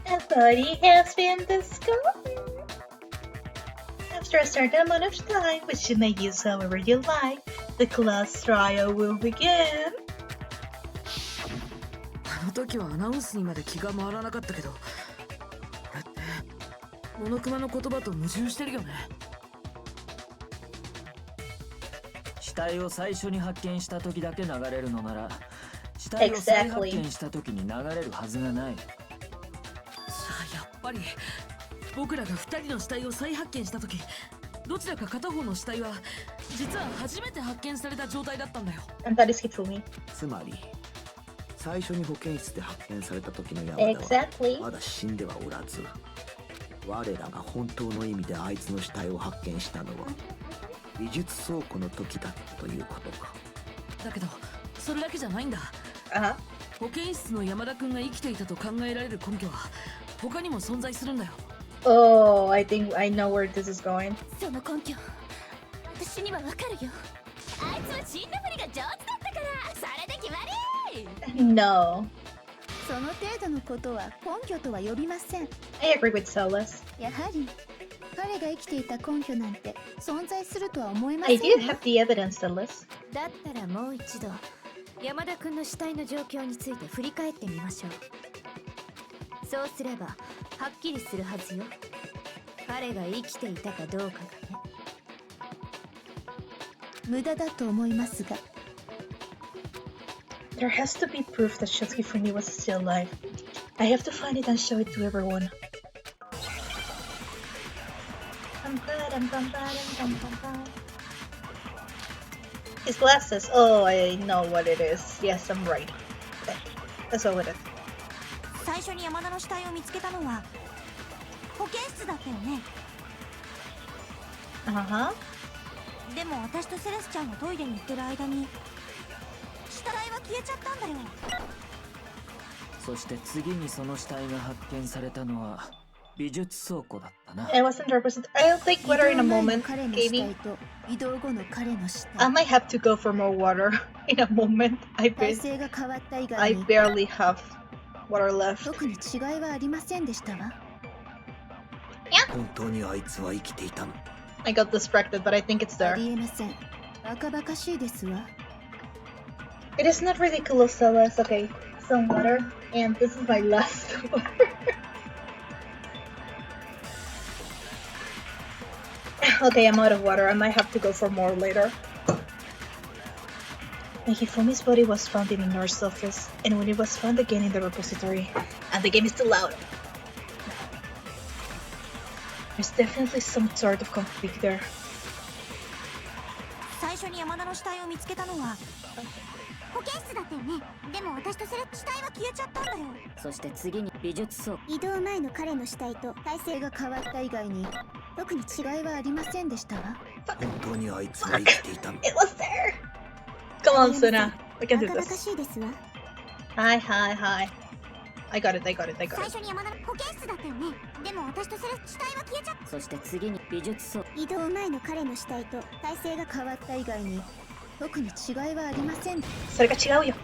A body has been discovered. After a certain amount of time, which you may use however you like, the class trial will begin. あの時はアナウンスにまで気が回らなかったけど、これってモノクマの言葉と矛盾してるよね。死体を最初に発見した時だけ流れるのなら死体を再発見した時に流れるはずがない。さあやっぱり僕らが2人の死体を再発見した時、どちらか片方の死体は実は初めて発見された状態だったんだよ。 And that is Hifumi. つまり最初に保健室で発見された時の山田 Exactly. はまだ死んではおらず、我らが本当の意味であいつの死体を発見したのは美術倉庫の時だったということか。だけどそれだけじゃないんだ。保健室の山田君が生きていたと考えられる根拠は他にも存在するんだよ。Oh, I think I know where this is going. その根拠、私にはわかるよ。あいつは死んだふりが上手だったから、それで決まり。 No. その程度のことは根拠とは呼びません。 I agree with Celis. やはり彼が生きていた根拠なんて存在するとは思えま I せん did わ。 have the evidence, Celis. だったらもう一度山田君の死体の状況について振り返ってみましょう。そうすればはっきりするはずよ。彼が生きていたかどうかがね。無駄だと思いますが。There has to be proof that Shotsuki Furuya was still alive. I have to find it and show it to everyone. His glasses. Oh, I know what it is. Yes, I'm right. Okay, let's go with it. 最初に山田の死体を見つけたのは保健室だったよね。でも私とセレスちゃんがトイレに行ってる間に死体は消えちゃったんだよ。そして次にその死体が発見されたのは美術倉庫だったな。I wasn't represented. I'll take water in a moment, Katie. I might have to go for more water in a moment. I barely have water left. 特に違いはありませんでしたわ。本当にあいつは生きていたの？ I got distracted, but I think it's there. ありえません。バカバカしいですわ。It is not ridiculous, Celeste. Okay, some water, and this is my last water. Okay, I'm out of water. I might have to go for more later. And Hifumi's body was found in a nurse's office, and when it was found again in the repository, and the game is too loud. There's definitely some sort of conflict there. 最初に山田の死体を見つけたのは保健室だったよね。でも私とセレ死体は消えちゃったんだよ。そして次に美術倉庫。移動前の彼の死体と体勢が変わった以外に特に違いはありませんでしたわ。本当にあいつは生きていたの？ It was there! Come on, Suna. We can do バカバカ this. しいですわ。Hi. I got it. 最初に山田の保健室だったよね。でも私とセレ死体は消えちゃった。そして次に美術倉庫。移動前の彼の死体と体勢が変わった以外に特に違いはありません。それが違うよ。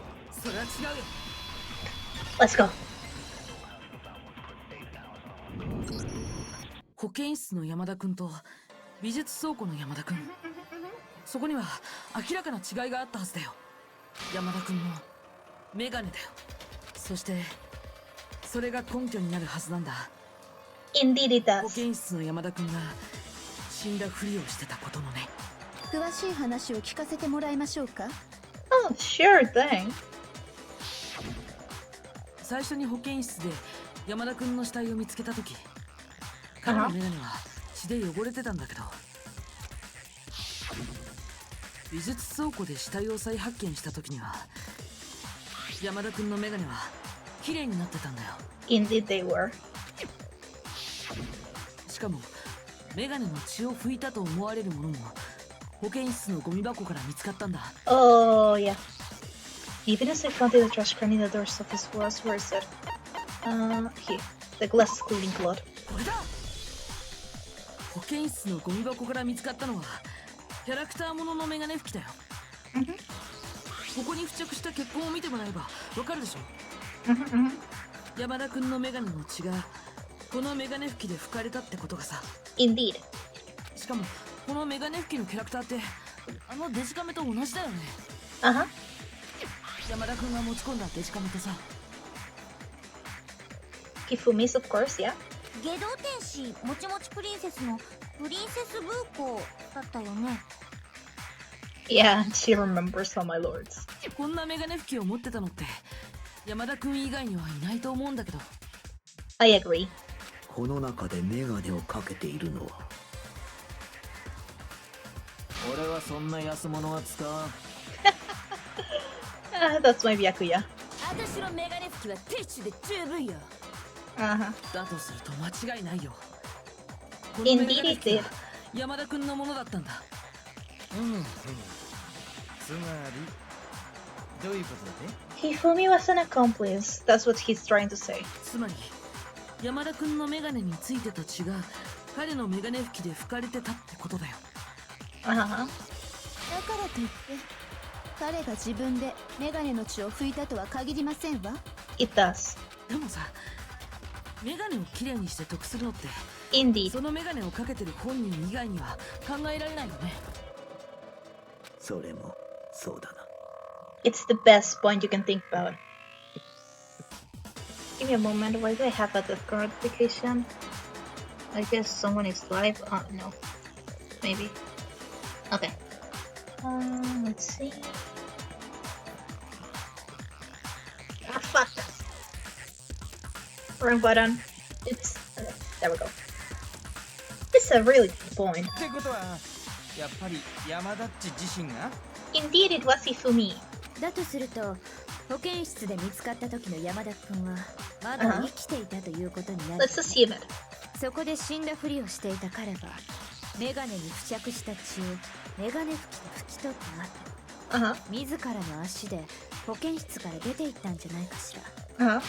それは違うよ。 Let's go. 保健室の山田くんと美術倉庫の山田くん、そこには明らかな違いがあったはずだよ。山田くんのメガネだよ。そしてそれが根拠になるはずなんだ。 Indeed it 保 does. 健室の山田くんが死んだふりをしてたことのね。詳しい話を聞かせてもらいましょうか。Oh, sure thing. 最初に保健室で山田くんの死体を見つけたとき、彼のメガネは血で汚れてたんだけど、美術倉庫で死体を再発見したときには山田くんのメガネは綺麗になってたんだよ。 Indeed they were. しかもメガネの血を拭いたと思われるものも保健室のゴミ箱から見つかったんだ。 Oh, yeah. Even as I found in the trash can in the door's office was, where is it? Here. The glass cleaning cloth. これだ。保健室のゴミ箱から見つかったのはキャラクターもののメガネ拭きだよ。ここに付着した血痕を見てもらえばわかるでしょ。山田くんのメガネの血がこのメガネ拭きで拭かれたってことがさ。 Indeed. しかもこのメガネ拭きのキャラクターってあのデジカメと同じだよね。山田くんが持ち込んだデジカメとさ。 Kifumi's, of course, yeah. 下道天使もちもちプリンセスのプリンセスブーコだったよね。 Yeah, she remembers all my lords. こんなメガネ拭きを持ってたのって山田くん以外にはいないと思うんだけど。 I agree. この中でメガネをかけているのは俺はそんな安物は使わん。That's my Byakuya. 私のメガネ拭きはティッシュで十分よ。だとすると間違いないよ。 Indeed it did. 山田くんのものだったんだ。つまりどういうことで？ Hifumi was an accomplice. That's what he's trying to say. つまり山田くんのメガネについてた血が彼のメガネ拭きで拭かれてたってことだよ。だからといって彼が自分でメガネの血を拭いたとは限りませんわ。 It does. でもさ、メガネをきれいにして得するのって Indeed. そのメガネをかけてる本人以外には考えられないよね。それもそうだな。 It's the best point you can think about. Give me a moment. Why do I have a death card notification? I guess someone is live. No. Maybe. Okay. Let's see. Wrong button. It's there we go. This is a really good point. ってことはやっぱり山田っち自身が Indeed, it was Hifumi. だとすると保健室で見つかった時の山田君はまだ生きていたということになる、Let's assume it. そこで死んだふりをしていた彼はメガネに付着した血をメガネ拭きで拭き取った後、自らの足で保健室から出て行ったんじゃないかしら。どう？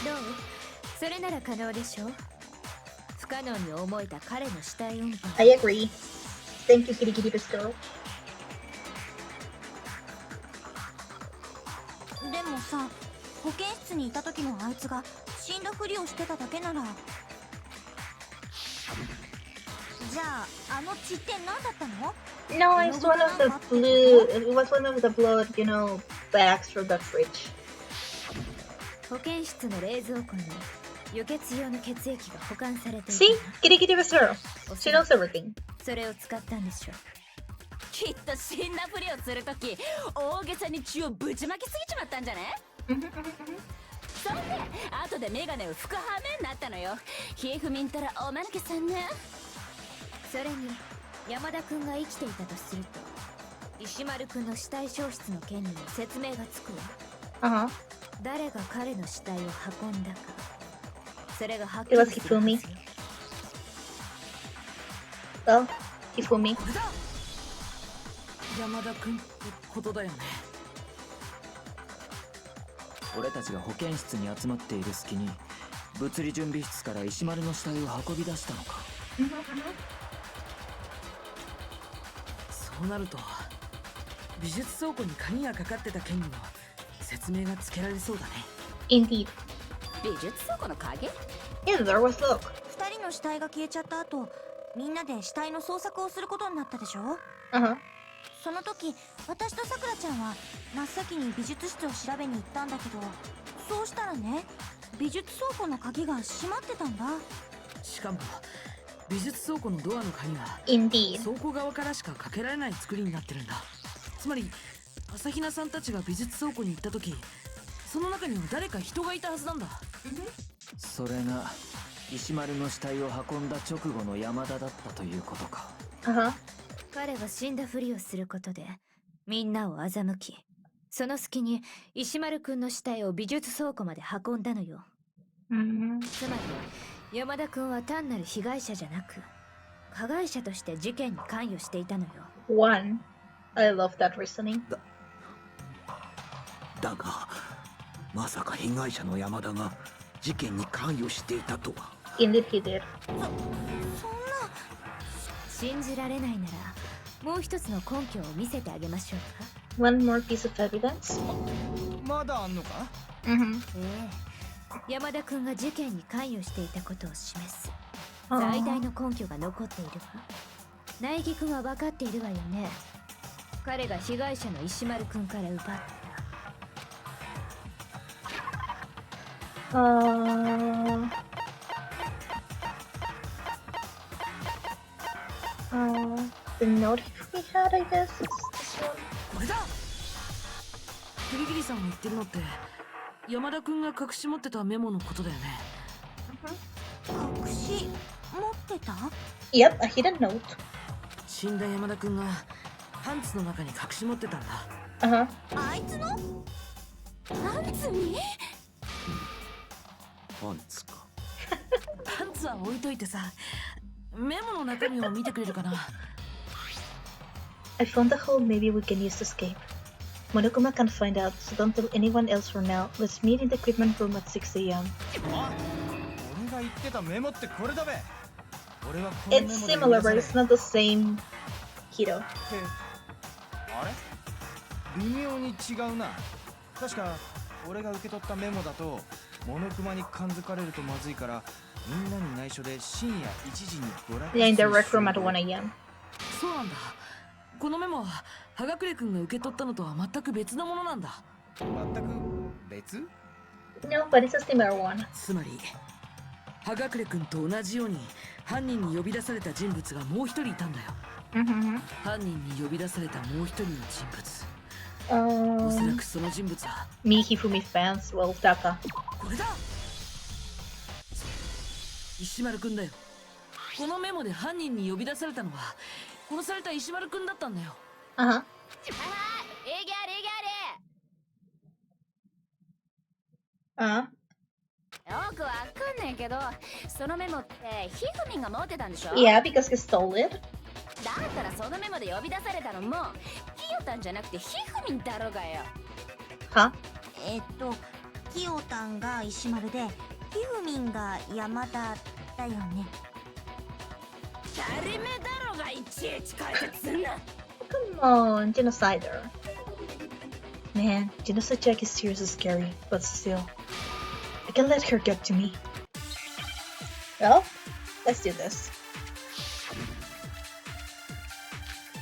それなら可能でしょう。不可能に思えた彼の死体運搬。 I agree. Thank you, Kitty Kitty Pistol. でもさ、保健室にいた時のあいつが死んだふりをしてただけなら、じゃああの血って何だったの？ No, it's one of the blue. It was one of the blood, you know, bags from the fridge. 保健室の冷蔵庫に輸血用の血液が保管されていた。 See, Kitty Kitty Pistol. She knows everything. それを使ったんでしょう。きっと死んだふりをするとき大げさに血をぶちまきすぎちまったんじゃね？そんで後でメガネを拭く羽目になったのよ。ひえふみんたらおまぬけさんね。それに山田君が生きていたとすると石丸君の死体消失の件にも説明がつくわ。誰が彼の死体を運んだか、それがはっきりするはずよ。Well, Hifumi. 山田君ってことだよね。俺たちが保健室に集まっている隙に物理準備室から石丸の死体を運び出したのか。そうなると美術倉庫に鍵がかかってた件にも説明がつけられそうだね。 Indeed. 美術倉庫の鍵？ Yeah, there was look. 二人の死体が消えちゃった後、みんなで死体の捜索をすることになったでしょ。その時、私とさくらちゃんは真っ先に美術室を調べに行ったんだけど、そうしたらね、美術倉庫の鍵が閉まってたんだ。しかも美術倉庫のドアの鍵は Indeed. 倉庫側からしかかけられない作りになってるんだ。つまり朝比奈さんたちが美術倉庫に行った時、その中には誰か人がいたはずなんだ。それが石丸の死体を運んだ直後の山田だったということか。彼は死んだふりをすることでみんなを欺き、その隙に石丸くんの死体を美術倉庫まで運んだのよ。つまり山田くんは単なる被害者じゃなく加害者として事件に関与していたのよ。 One. I love that reasoning. だがまさか被害者の山田が事件に関与していたとは。 Indeed, he did. 信じられないならもう一つの根拠を見せてあげましょうか。 One more piece of evidence. まだあんのか？ええ、山田くんが事件に関与していたことを示す最大の根拠が残っているわ。苗木くんは分かっているわよね。彼が被害者の石丸くんから奪った。The note we had, I guess, is this one. これだ。ギリギリさんが言ってるのって山田くんが隠し持ってたメモのことだよね。隠し持ってた？ Yep, a hidden note. 死んだ山田くんがパンツの中に隠し持ってたんだ。あいつのパンツに？パンツか。パンツは置いといてさ、メモの中身を見てくれるかな。I found the hole maybe we can use to escape. Monokuma can't find out, so don't tell anyone else for now. Let's meet in the equipment room at 6 a.m. あ、俺が言ってたメモってこれだべ。俺はこのメモ It's で similar, but it's not the same Hiro. あれ？微妙に違うな。確か俺が受け取ったメモだとモノクマに感づかれるとまずいからみんなに内緒で深夜1時にドラッグ Yeah, in the rec room at 1 a.m. そうなんだ。このメモは葉隠くんが受け取ったのとは全く別のものなんだ。全く別？ No, but it's a similar one. つまり葉隠くんと同じように犯人に呼び出された人物がもう一人いたんだよ。犯人に呼び出されたもう一人の人物、おそらくその人物は Me Hifumi fans, well, Taka. これだ。石丸くんだよ。このメモで犯人に呼び出されたのは殺された石丸くんだったんだよ。Uh huh. はいはい、レギャーレギャーレ。 Uh huh. よくわかんないけど、そのメモってひふみんが持ってたんでしょ？ Yeah, because he stole it. だったらそのメモで呼び出されたのもキヨタンじゃなくてひふみんだろうがよ。は？キヨタンが石丸で、ひふみんが山田だよね。誰目だろうがいちいち解説すんな。 Come on, genocider. Man, genocide Jack is seriously scary, but still, I can't let her get to me. Well, let's do this.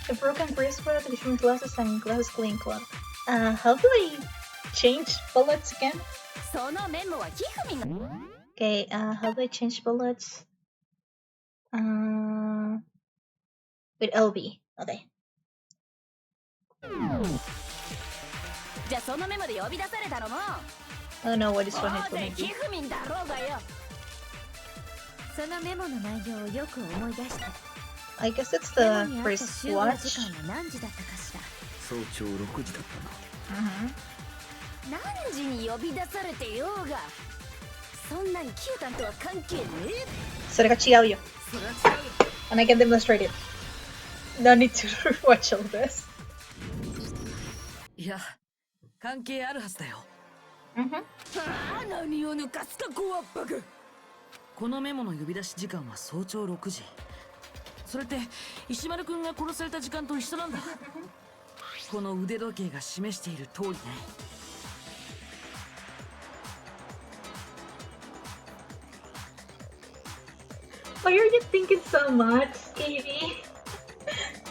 The broken bracelet, the different glasses, and glasses clean club. How do I change bullets again? そのメモはひふみんが。 Okay, how do I change bullets? With LB. Okay. じゃあそのメモで呼び出されたのも I don't know what this one is 当 gonna 然ひ be. ふみんだろうがよ。そのメモの内容をよく思い出した。 I guess it's メモ the にあった first 集合時 watch. 間は何時だったかしら。早朝6時だったな。 何時に呼び出されてようがそんなんキヨタンとは関係ねえ。それが違うよ。それは違うよ。 And I can demonstrate it. No need to watch all this. いや、関係あるはずだよ。ああ、何を抜かすかごわっぱく。このメモの呼び出し時間は早朝6時。それって石丸くんが殺された時間と一緒なんだ。この腕時計が示している通りね。Why are you thinking so much, Katie?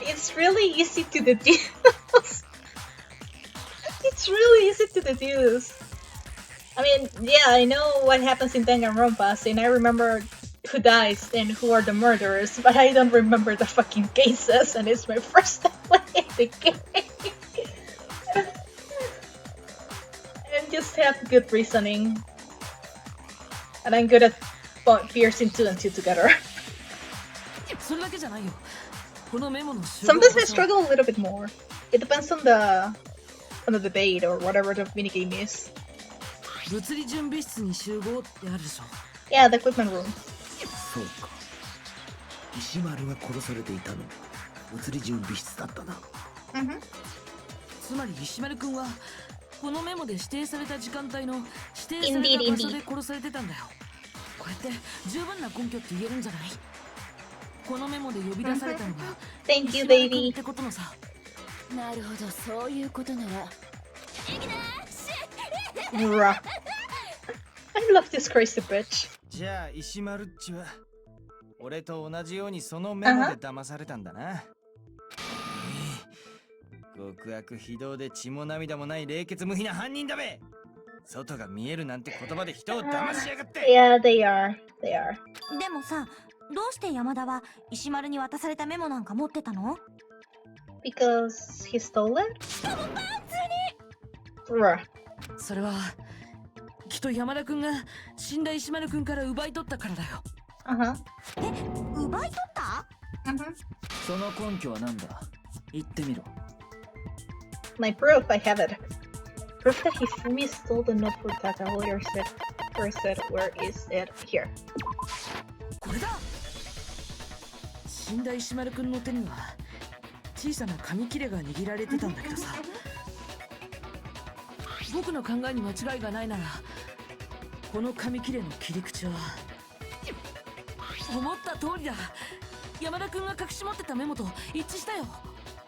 It's really easy to deduce. It's really easy to deduce. I mean, yeah, I know what happens in Danganronpa, and I remember who dies and who are the murderers, but I don't remember the fucking cases, and it's my first time playing the game. And just have good reasoning. And I'm good at piercing 2 and 2 together. それだけじゃないよ。このメモの集合 Sometimes I struggle a little bit more. It depends on the debate or whatever the minigame is. 物理準備室に集合ってあるでしょ。 Yeah, the equipment room. そうか。石丸が殺されていたの物理準備室だったな。つまり石丸くんはこのメモで指定された時間帯の指定された場所で殺されてたんだよ。これって十分な根拠って言えるんじゃない？このメモで呼び出されたのが Thank you, 石丸くん baby. ってことのさ。なるほど、そういうことなら。 Bruh. I love this crazy bitch. じゃあ石丸っちは俺と同じようにそのメモで騙されたんだな。極悪非道で血も涙もない冷血無比な犯人だべ。外が見えるなんて言葉で人を騙しやがって。 Yeah, they are. They are. でもさ、どうして山田は石丸に渡されたメモなんか持ってたの？ Because he stole it? Bruh. それはきっと山田くんが死んだ石丸くんから奪い取ったからだよ。奪い取った？その根拠は何だ？言ってみろ。 My proof, I have it. Proof that Hifumi stole the note for Taka later said, where is it? Here. これだ。死んだ石丸くんの手には小さな紙切れが握られてたんだけどさ、僕の考えに間違いがないならこの紙切れの切り口は思った通りだ。山田くんが隠し持ってたメモと一致したよ。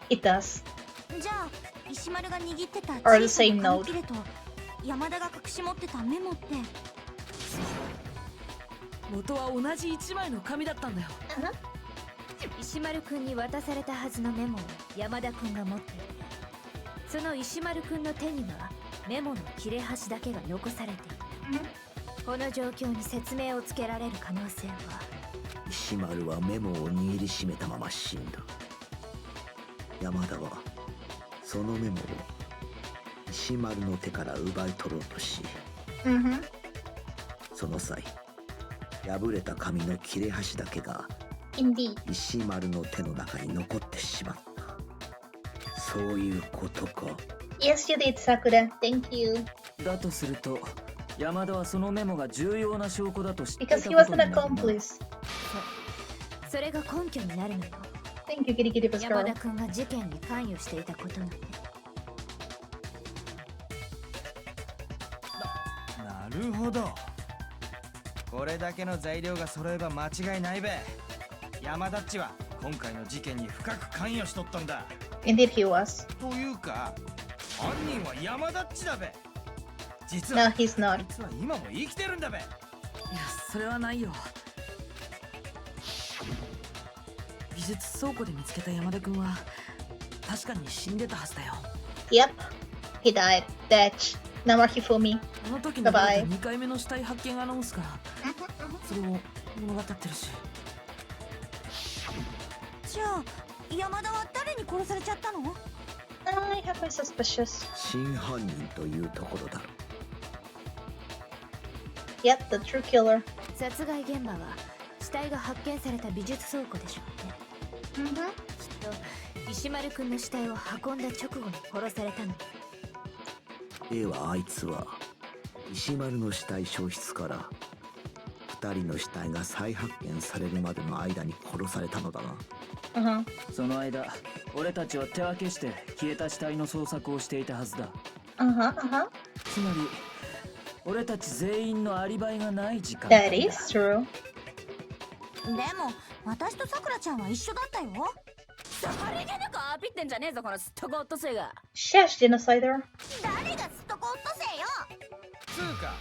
It does. じゃあ石丸が握ってた Or the 小さ same な note. 紙切れと山田が隠し持ってたメモって元は同じ一枚の紙だったんだよ。石丸くんに渡されたはずのメモを山田くんが持っている。その石丸くんの手にはメモの切れ端だけが残されている。この状況に説明をつけられる可能性は。石丸はメモを握りしめたまま死んだ。山田はそのメモを石丸の手から奪い取ろうとし、その際破れた紙の切れ端だけが Indeed. 石丸の手の中に残ってしまった。そういうことか。 Yes, you did, Sakura. Thank you. だとすると山田はそのメモが重要な証拠だと知っていた Because こ he と was に an なるな。 accomplice. それが根拠になるのよ。 Thank you, Kitty Kitty 山 Girl. 田君が事件に関与していたことがね。なるほど。これだけの材料が揃えば間違いないべ。山田っちは今回の事件に深く関与しとったんだ。 Indeed, he was. というか犯人は山田っちだべ。実 No, は he's あ not. いつは今も生きてるんだべ。いやそれはないよ。美術倉庫で見つけた山田君は確かに死んでたはずだよ。 Yep, he died. Bitch. No more Hifumi. あの時の Bye-bye 2回目の死体発見アナウンスからそれを物語ってるし。じゃあ山田は誰に殺されちゃったの？ I have my suspicious. 真犯人というところだろう。 Yep, the true killer. 殺害現場は死体が発見された美術倉庫でしょうね。 Mm-hmm. きっと石丸くんの死体を運んだ直後に殺されたの。ではあいつは石丸の死体消失から2人の死体が再発見されるまでの間に殺されたのだな。Uh-huh. その間俺たちは手分けして消えた死体の捜索をしていたはずだ。 Uh-huh, uh-huh. つまり俺たち全員のアリバイがない時間だ。 That is true. でも私とさくらちゃんは一緒だったよ。さりげなくアピってんじゃねえぞこのスットゴット生が。 Shesh, genocider. 誰がすっとこっとせよ。つうか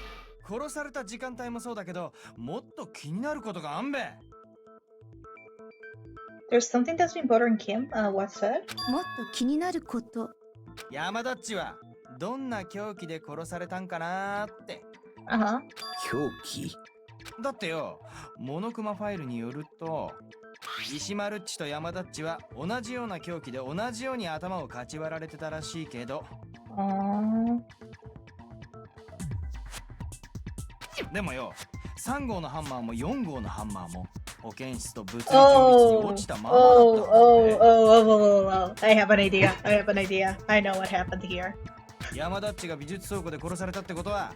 殺された時間帯もそうだけどもっと気になることがあんべ。 There's something that's been bothering Kim. What's that? もっと気になること。山田っちはどんな凶器で殺されたんかなーって。 Uh-huh. 凶器？だってよモノクマファイルによると石丸っちと山田っちは同じような凶器で同じように頭をかち割られてたらしいけど、 でもよ3号のハンマーも4号のハンマーも保健室と物理準備室に落ちたままだったんだね。 I have an idea. I have an idea. I know what happened here. 山田っちが美術倉庫で殺されたってことは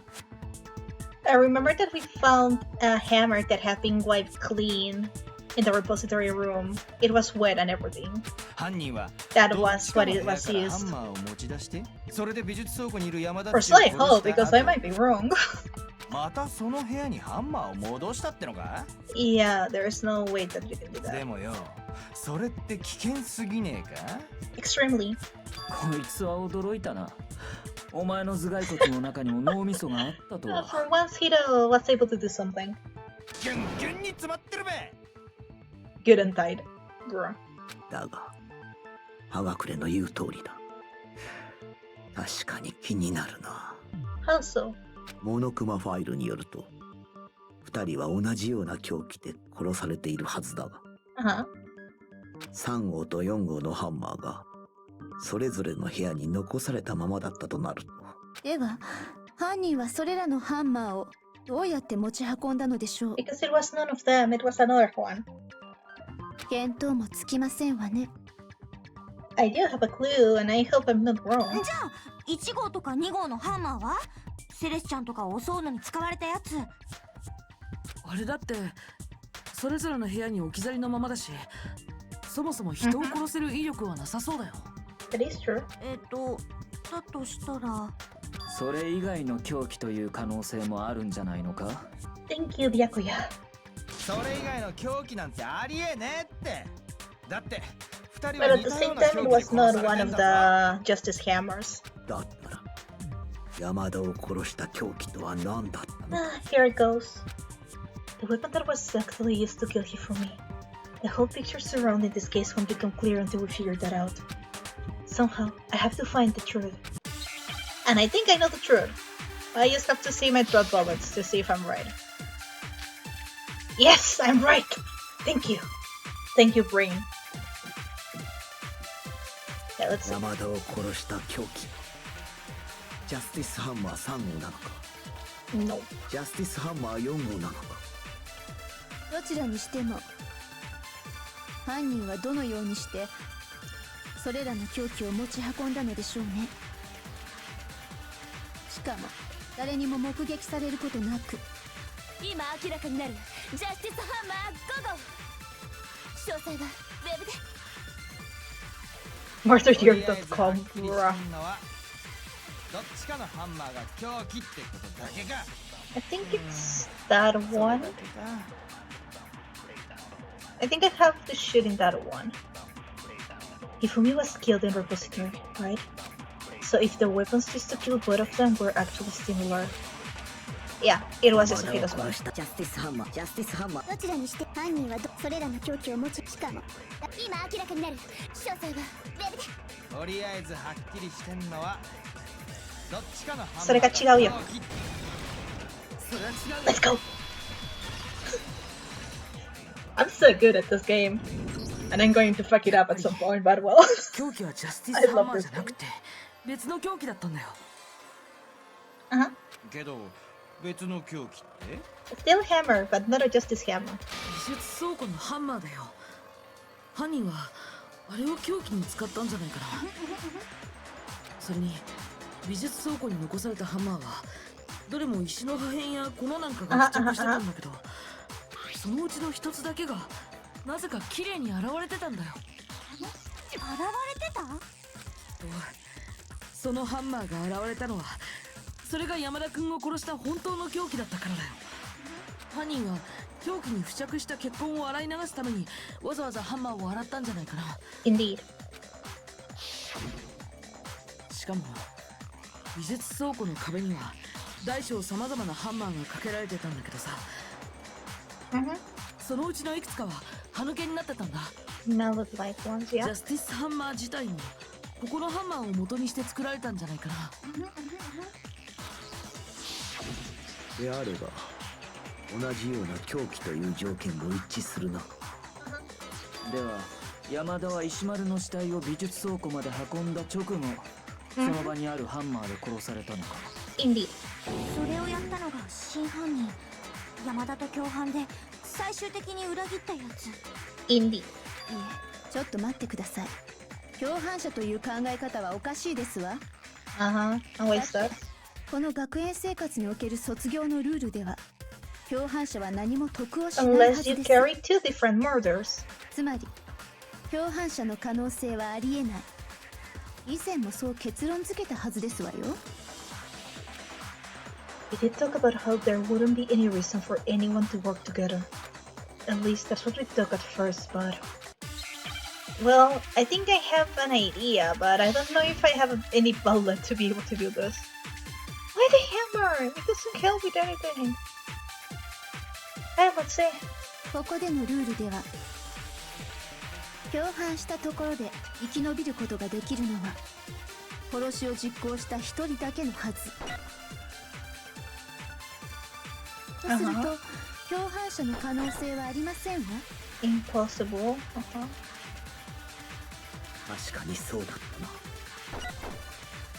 I remember that we found a hammer that had been wiped clean in the repository room. It was wet and everything. 犯人は That どっ was ちか what の it 部屋 was からハン used. マーを持ち出してそれで美術倉庫にいる山田っ For ちを殺 slight し hope, た because I 後 might be wrong. またその部屋にハンマーを戻したってのか？ Yeah, there's no way that you can do で that. もよそれって危険すぎねえか？ Extremely. こいつは驚いたな。お前の頭蓋骨の中にも脳みそがあったとは。 For once, he was able to do something. ギュンギュンに詰まってるべ。 Good and tight. Bro. だが葉隠れの言う通りだ。確かに気になるな。 How so? モノクマファイルによると2人は同じような凶器で殺されているはずだが Uh-huh. 3号と4号のハンマーがそれぞれの部屋に残されたままだったとなると。では犯人はそれらのハンマーをどうやって持ち運んだのでしょう。 Because it was none of them, it was another one. 見当もつきませんわね。 I do have a clue, and I hope I'm not wrong. じゃあ1号とか2号のハンマーはセレスちゃんとかを襲うのに使われたやつ。あれだってそれぞれの部屋に置き去りのままだしそもそも人を殺せる威力はなさそうだよ。 That is true. だとしたらそれ以外の凶器という可能性もあるんじゃないのか？ Thank you, Byakuya. それ以外の凶器なんてありえねえって。だって2人 But は at 似 the たよ same うな time, 凶 it 器で was 殺 not され one てん of だぞ。 the Justice Hammers. だったら山田を殺した凶器とは何だったの？ Here it goes. The weapon that was actually used to kill Hifumi. The whole picture surrounding this case won't become clear until we figure that out. Somehow, I have to find the truth. And I think I know the truth. I just have to see my throat bullets to see if I'm right. Yes, I'm right! Thank you. Thank you, brain. Yeah, let's see. 山田を殺した凶器。ジャスティスハンマー3号なのか？ No. ジャスティスハンマー4号なのか？どちらにしても犯人はどのようにしてそれらの凶器を持ち運んだのでしょうね。しかも誰にも目撃されることなく。今明らかになるジャスティスハンマー5号。詳細はウェブで。martyrtheory.com どっちかのハンマーが凶器ってことだけか。 I think it's that one. I think I have to shoot in that one. Hifumi was killed in repository, right? So if the weapons used to kill both of them were actually similar. Yeah, it was Yasuhida's one. ジャスティスハンマー。どちらにして犯人はそれらの凶器を持ち、しかも今明らかになる詳細はウェブで。とりあえずはっきりしてんのはどっちかのハンマーそれが違うよ。それは違う。 Let's go! I'm so good at this game. And I'm going to fuck it up at some point, but well. 凶器はジャスティスハンマーじゃなくて別の凶器だったんだよ。けど別の凶器って Still hammer, but not a justice hammer. 美術倉庫のハンマーだよ。犯人はあれを凶器に使ったんじゃないかな。それに美術倉庫に残されたハンマーはどれも石の破片や粉なんかが付着してたんだけど、そのうちの一つだけがなぜか綺麗に現れてたんだよ。現れてた？そのハンマーが現れたのはそれが山田君を殺した本当の凶器だったからだよ。犯人は凶器に付着した血痕を洗い流すためにわざわざハンマーを洗ったんじゃないかな。 Indeed. しかも美術倉庫の壁には大小さまざまなハンマーがかけられてたんだけどさ、そのうちのいくつかは歯抜けになってたんだ。 Mallet like ones, ジ yeah. ャスティスハンマー自体もここのハンマーを元にして作られたんじゃないかな。であれば同じような凶器という条件も一致するな。では山田は石丸の死体を美術倉庫まで運んだ直後、その場にあるハンマーで殺されたのか。 Indeed. それをやったのが真犯人、山田と共犯で最終的に裏切ったやつ。Indeed. いえ、ちょっと待ってください。共犯者という考え方はおかしいですわ。And what's that? この学園生活における卒業のルールでは共犯者は何も得をしないは Unless ず you です。 carry two different murders. つまり共犯者の可能性はありえない。以前もそう結論付けたはずですわよ。 We did talk about how there wouldn't be any reason for anyone to work together. At least that's what we thought at first, but... Well, I think I have an idea, but I don't know if I have any bullet to be able to do this. Why the hammer? It doesn't help with anything. Hey, let's see. ここでのルールでは共犯したところで生き延びることができるのは殺しを実行した一人だけのはず。とすると、共犯者の可能性はありませんわ。 Impossible. 確かにそうだっ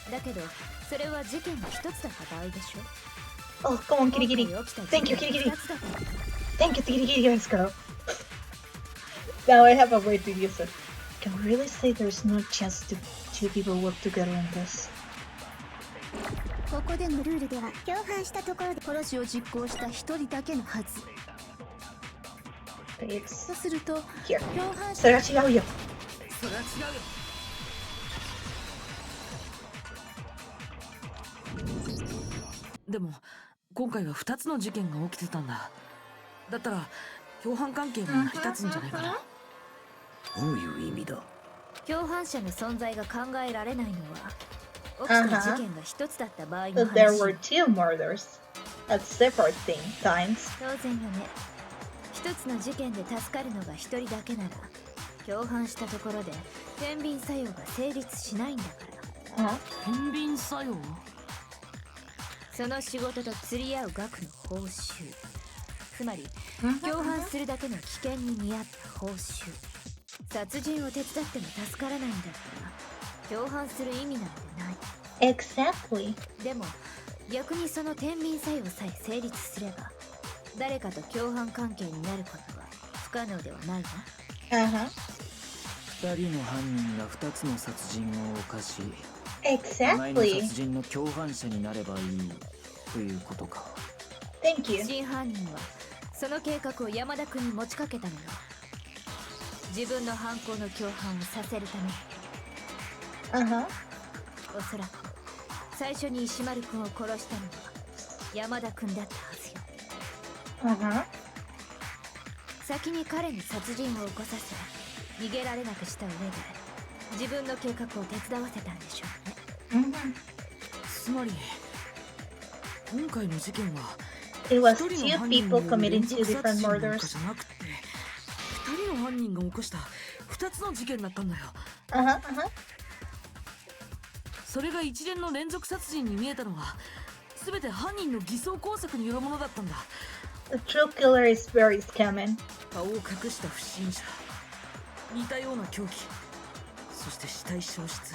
たな。だけどそれは事件の一つだった場合でしょ。 Oh, come on, Kitty Kitty. Thank you, Kitty Kitty. Thank you, Kitty Kitty. Let's go. Now I have a way to use it. Can we really say there's no chance to two people work together on this? ここでのルールでは共犯したところで殺しを実行した一人だけのはず。 It's とすると here. 共犯者それは違うよ。それは違うよ。でも今回は2つの事件が起きてたんだ。だったら共犯関係も成り立つんじゃないかな。どういう意味だ。共犯者の存在が考えられないのは起きた事件が一つだった場合の But there 話。 were two murders at separate times. 当然よね。一つの事件で助かるのが一人だけなら共犯したところで天秤作用が成立しないんだから。天秤作用。その仕事と釣り合う額の報酬、つまり共犯するだけの危険に見合った報酬。殺人を手伝っても助からないんだから共犯する意味なんてない。 Exactly. でも逆にその天秤作用さえ成立すれば誰かと共犯関係になることは不可能ではないわ。二人の犯人が二つの殺人を犯し、互いの Exactly. 殺人の共犯者になればいいということか。Thank you. 真犯人はその計画を山田君に持ちかけたのよ。自分の犯行の共犯をさせるために。おそらく最初に石丸君を殺したのは山田君だったはずよ。先に彼に殺人を起こさせ逃げられなくした上で自分の計画を手伝わせたんでしょうね。つまり今回の事件は It was 一人 two の犯人 people による committing 連 two 続 different 殺人なんか murders. じゃなくて、二人の犯人が起こした二つの事件だったんだよ。それが一連の連続殺人に見えたのは全て犯人の偽装工作によるものだったんだ。 The true killer is very scamming. 顔を隠した不審者、似たような凶器、そして死体消失。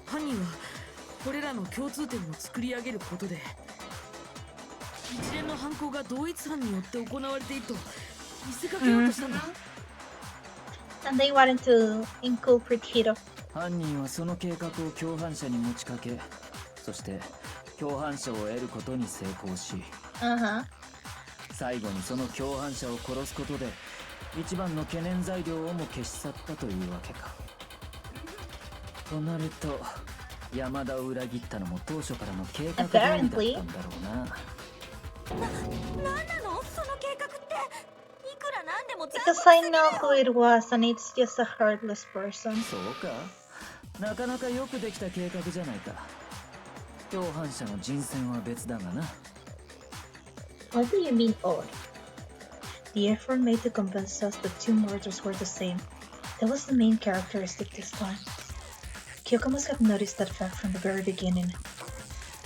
犯人はこれらの共通点を作り上げることで一連の犯行が同一犯によって行われていると見せかけようとしたんだ。And they wanted to inculpate Hiro. 犯人はその計画を共犯者に持ちかけ、そして共犯者を得ることに成功し、最後にその共犯者を殺すことで一番の懸念材料をも消し去ったというわけか。となると山田を裏切ったのも当初からの計画通りだったんだろうな。なんなのその計画って。いくらなんでも Because I know who it was and it's just a heartless person. そうか、なかなかよくできた計画じゃないか。共犯者の人選は別だがな。What do you mean odd? The effort made to convince us that two murders were the same. That was the main characteristic this time. Kyoko must have noticed that fact from the very beginning,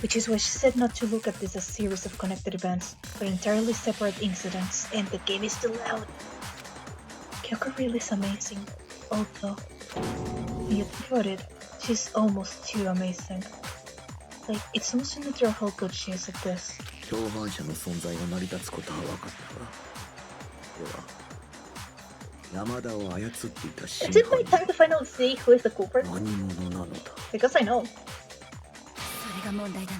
which is why she said not to look at this as a series of connected events, but entirely separate incidents, and the game is too loud. Kyoko really is amazing, although, when you think about it, she's almost too amazing. Like, it's almost unnatural how good she is at this. 共犯者の存在が成り立つことは分かったが、では山田を操っていた真 Is it 犯 my 人 time to finally see who is the culprit? 何者なのだ。 Because I know. それが問題だな。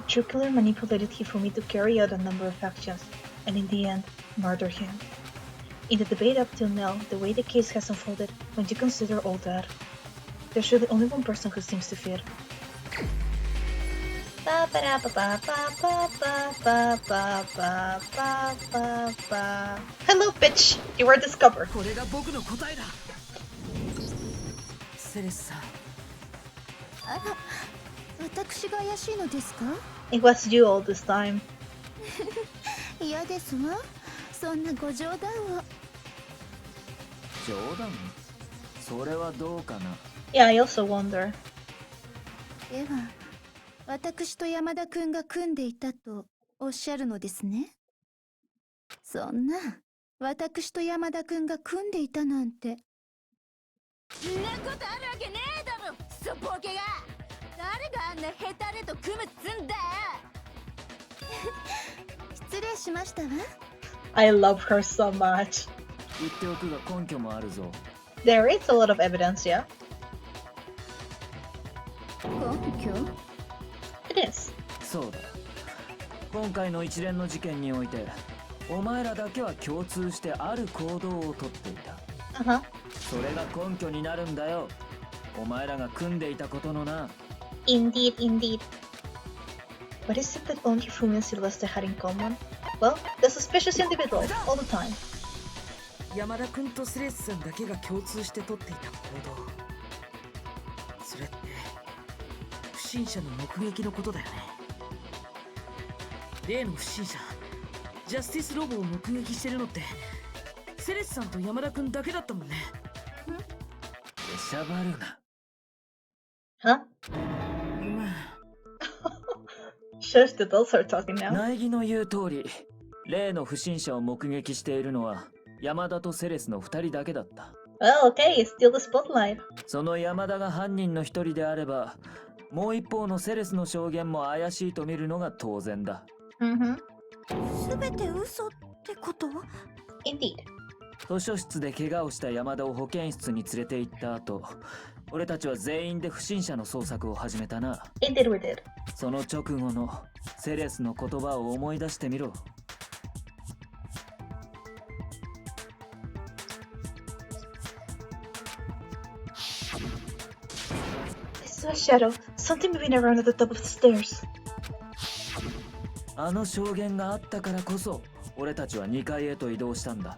The true killer manipulated Hifumi to carry out a number of actions, and in the end, murder him. In the debate up till now, the way the case has unfolded, when you consider all that, there's really only one person who seems to fit. Hello, bitch! You were discovered. これが僕の答えだ。セレスさん、あら、私が怪しいのですか？ It was you all this time. 嫌ですわ。そんなご冗談を。冗談？それはどうかな。 Yeah, I also wonder. では、私と山田くんが組んでいたとおっしゃるのですね。そんな、私と山田くんが組んでいたなんて。んなことあるわけねえだろ、クソボケが。誰があんなヘタレと組むっつんだよ。失礼しましたわ。I love her so much. 言っておくが根拠もあるぞ。 There is a lot of evidence, yeah? 根拠？ It is. そうだ。今回の一連の事件において、お前らだけは共通してある行動をとっていた。それが根拠になるんだよ。お前らが組んでいたことのな。Indeed, indeed. What is it that only Fumi and Sylvester had in common? Well, the suspicious individual, all the time. 山田君とセレスさんだけが共通して取っていた行動。それって不審者の目撃のことだよね。例の不審者、ジャスティスロボを目撃してるのってセレスさんと山田君だけだったもんね。出しゃばるな。Huh? ごめん。Shush, the adults are talking now. 苗木の言う通り、例の不審者を目撃しているのは山田とセレスの2人だけだった。Well, okay, it's still the spotlight. その山田が犯人の一人であれば、もう一方のセレスの証言も怪しいと見るのが当然だ。すべて嘘ってこと？ Indeed. 図書室で怪我をした山田を保健室に連れて行った後、俺たちは全員で不審者の捜索を始めたな。Indeed we did. その直後のセレスの言葉を思い出してみろ。I saw a shadow. Something moving around at the top of the stairs. あの証言があったからこそ、俺たちは2階へと移動したんだ。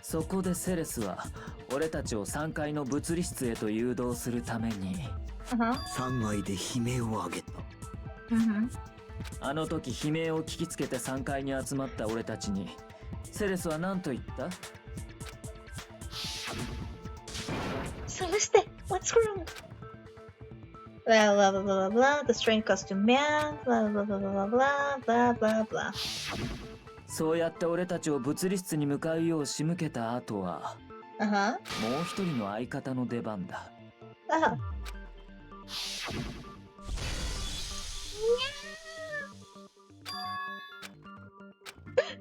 そこでセレスは俺たちを3階の物理室へと誘導するために、3階で悲鳴を上げた。あの時悲鳴を聞きつけて3階に集まった俺たちにセレスは何と言った？ Celeste, what's wrong? Blah blah blah blah blah. The strange costume man. Blah blah blah blah blah blah blah blah. そうやって俺たちを物理室に向かうよう仕向けた後は、もう一人の相方の出番だ。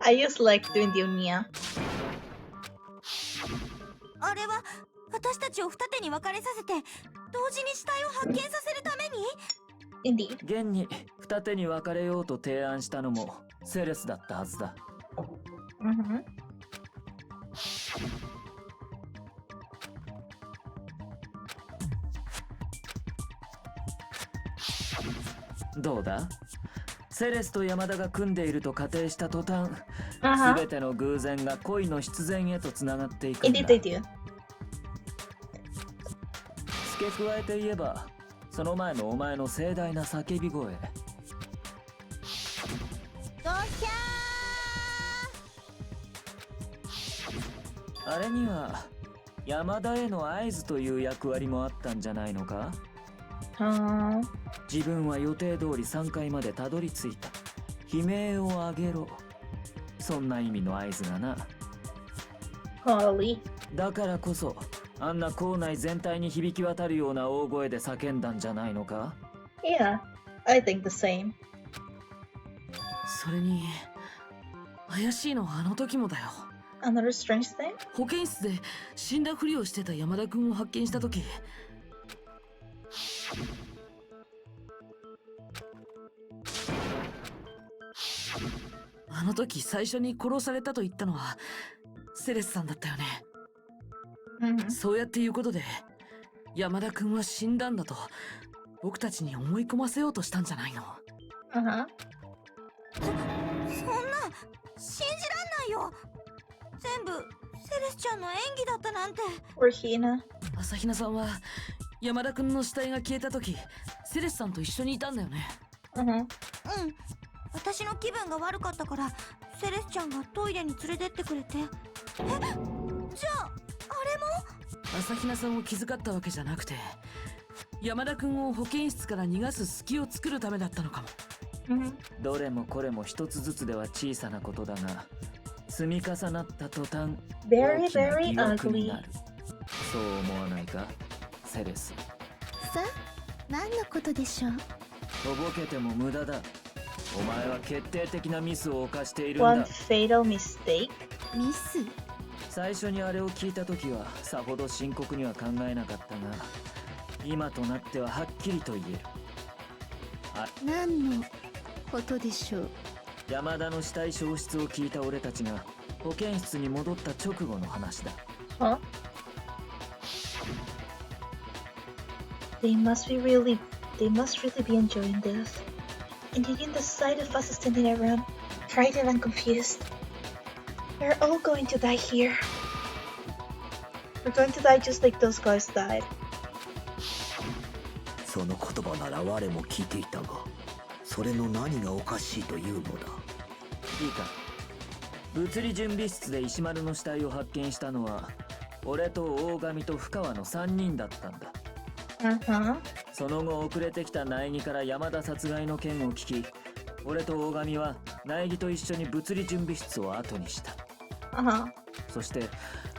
I just like doing the Unia. あれは私たちを二手に分かれさせて同時に死体を発見させるために？ Indeed. 現に二手に分かれようと提案したのもセレスだったはずだ。どうだ？セレスと山田が組んでいると仮定した途端、すべての偶然が恋の必然へとつながっていくんだ。 Indeed they do. 付け加えて言えば、その前のお前の盛大な叫び声。ドヒあれには山田への合図という役割もあったんじゃないのか？自分は予定通り3階までたどり着いた。悲鳴を上げろ。そんな意味の合図がな。Holy. だからこそ、あんな校内全体に響き渡るような大声で叫んだんじゃないのか？ Yeah, I think the same. それに怪しいのはあの時もだよ。Another strange thing? 保健室で死んだふりをしてた山田君を発見した時、あの時最初に殺されたと言ったのはセレスさんだったよね。そうやって言うことで山田君は死んだんだと僕たちに思い込ませようとしたんじゃないの？そんな信じらんないよ。全部セレスちゃんの演技だったなんて。Or Hina. 朝比奈さんは山田君の死体が消えた時セレスさんと一緒にいたんだよね。私の気分が悪かったからセレスちゃんがトイレに連れてってくれて。じゃああれも？朝比奈さんを気遣ったわけじゃなくて山田君を保健室から逃がす隙を作るためだったのかも。どれもこれも一つずつでは小さなことだが、積み重なった途端、 Very, 大きな very 疑惑に ugly. なる。そう思わないか、セレス？さあ、何のことでしょう？とぼけても無駄だ。お前は決定的なミスを犯しているん One だ。 fatal mistake? ミス？最初にあれを聞いた時はさほど深刻には考えなかったが、今となってははっきりと言える。何のことでしょう？山田の死体消失を聞いた俺たちが保健室に戻った直後の話だ。Huh? They must really be enjoying this. And again, the sight of us standing around, frightened and confused. We're all going to die here. We're going to die just like those guys died. その言葉なら我も聞いていたが、それの何がおかしいというのだ。いいか、物理準備室で石丸の死体を発見したのは俺と大神と深川の3人だったんだ。その後遅れてきた苗木から山田殺害の件を聞き、俺と大神は苗木と一緒に物理準備室を後にした。そして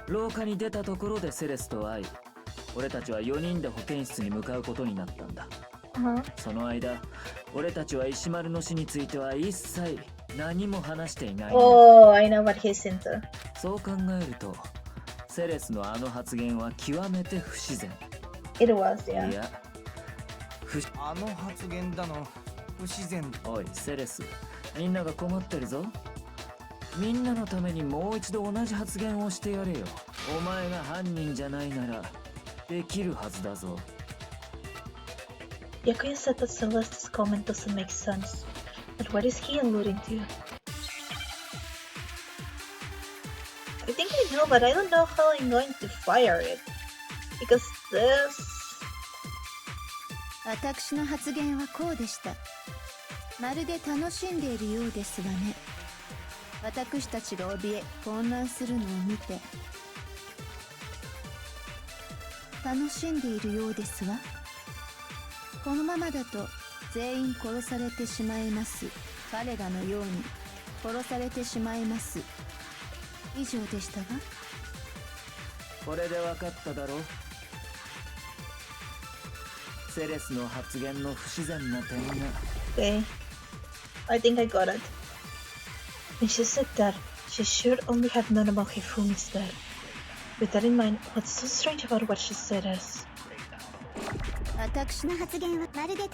廊下に出たところでセレスと会い、俺たちは4人で保健室に向かうことになったんだ。その間俺たちは石丸の死については一切何も話していない。Oh, I know what he's into. そう考えるとセレスのあの発言は極めて不自然。 It was, yeah. いやあの発言だの不自然。おいセレス、みんなが困ってるぞ。みんなのためにもう一度同じ発言をしてやれよ。お前が犯人じゃないならできるはずだぞ。Yakuya said that Celeste's comment doesn't make sense. But what is he alluding to? I think I know, but I don't know how I'm going to fire it. Because this... 私の発言はこうでした。まるで楽しんでいるようですがね。私たちが怯え混乱するのを見て楽しんでいるようですわ。このままだと全員殺されてしまいます。彼らのように殺されてしまいます。以上でしたが。これで分かっただろう。セレスの発言の不自然な点が。Okay. I think I got it. When she said that, she should only have known about Hifumi's death. With that in mind, what's so strange about what she said is... 私の発言はまるで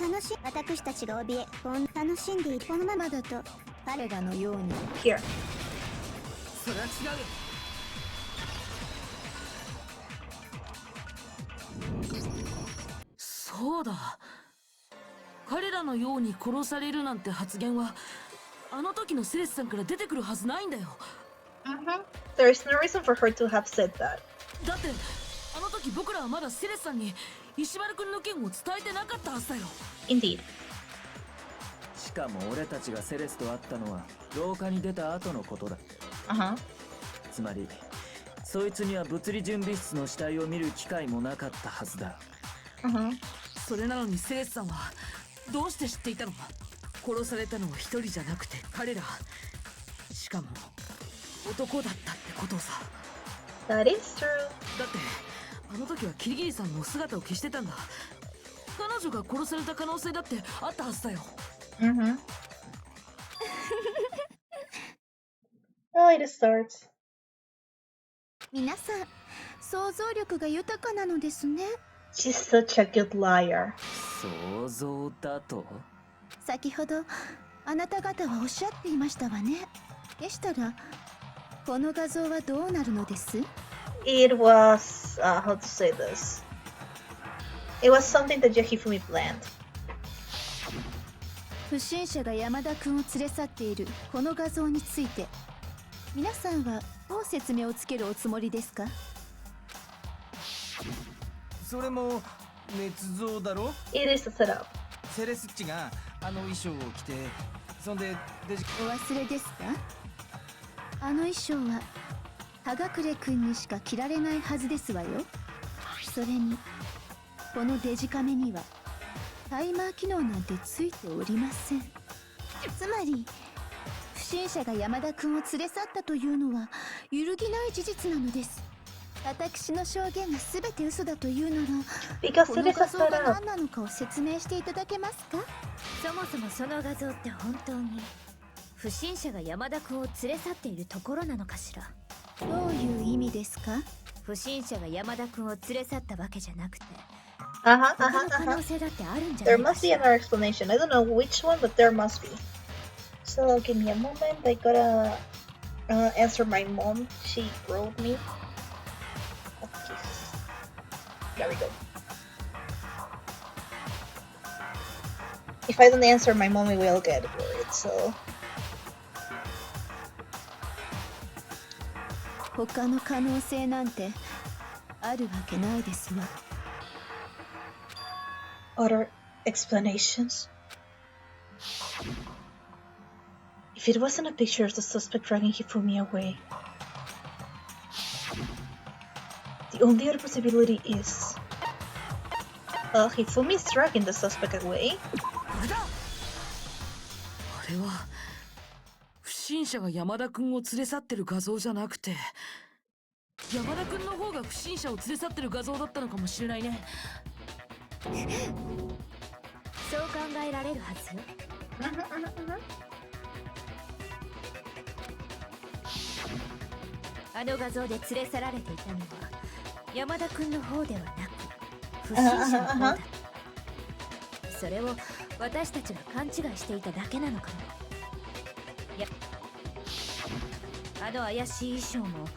私たちが怯え楽しんでいるこのままだと彼らのように Here. それは違う。そうだ。彼らのように殺されるなんて発言はあの時のセレスさんから出てくるはずないんだよ。There is no reason for her to have said that. だってあの時僕らはまだセレスさんに石丸くんの件を伝えてなかったはずだよ。 Indeed. しかも俺たちがセレスと会ったのは廊下に出た後のことだ。つまりそいつには物理準備室の死体を見る機会もなかったはずだ。それなのにセレスさんはどうして知っていたの？殺されたのは一人じゃなくて彼ら、しかも男だったってことさ。 That is true. だってあの時はキリギリさんも姿を消してたんだ。彼女が殺された可能性だってあったはずだよ。Oh, it starts. 皆さん想像力が豊かなのですね。 She's such a good liar. 想像だと？先ほどあなた方はおっしゃっていましたわね。でしたらこの画像はどうなるのです？ It was... how to say this? It was something that Hifumi planned. 不審者が山田君を連れ去っているこの画像について皆さんはどう説明をつけるおつもりですか？それも捏造だろ？ It is a setup. セレスッチがあの衣装を着て、そんでお忘れですか？あの衣装は葉隠君にしか着られないはずですわよ。それにこのデジカメにはタイマー機能なんてついておりません。つまり不審者が山田君を連れ去ったというのは揺るぎない事実なのです。私の証言が全て嘘だというなら、この画像が何なのかを説明していただけますか？そもそもその画像って本当に不審者が山田君を連れ去っているところなのかしら？どういう意味ですか？不審者が山田君を連れ去ったわけじゃなくて、他の可能性だってあるんじゃない There か must し be ら。 another explanation. I don't know which one, but there must be. So give me a moment. I gotta answer my mom. She wrote me. Oh, Jesus. There we go. If I don't answer, my mommy will get worried. So. 他の可能性なんてあるわけないですわ。Other explanations? If it wasn't a picture of the suspect dragging Hifumi away, the only other possibility is Hifumi is dragging the suspect away. あれだ。あれは不審者が山田君を連れ去ってる画像じゃなくて、山田君の方が不審者を連れ去ってる画像だったのかもしれないね。そう考えられるはずよ。あの画像で連れ去られていたのは山田君の方ではなく不審者の方だった。それを私たちが勘違いしていただけなのかも。いや、あの怪しい衣装も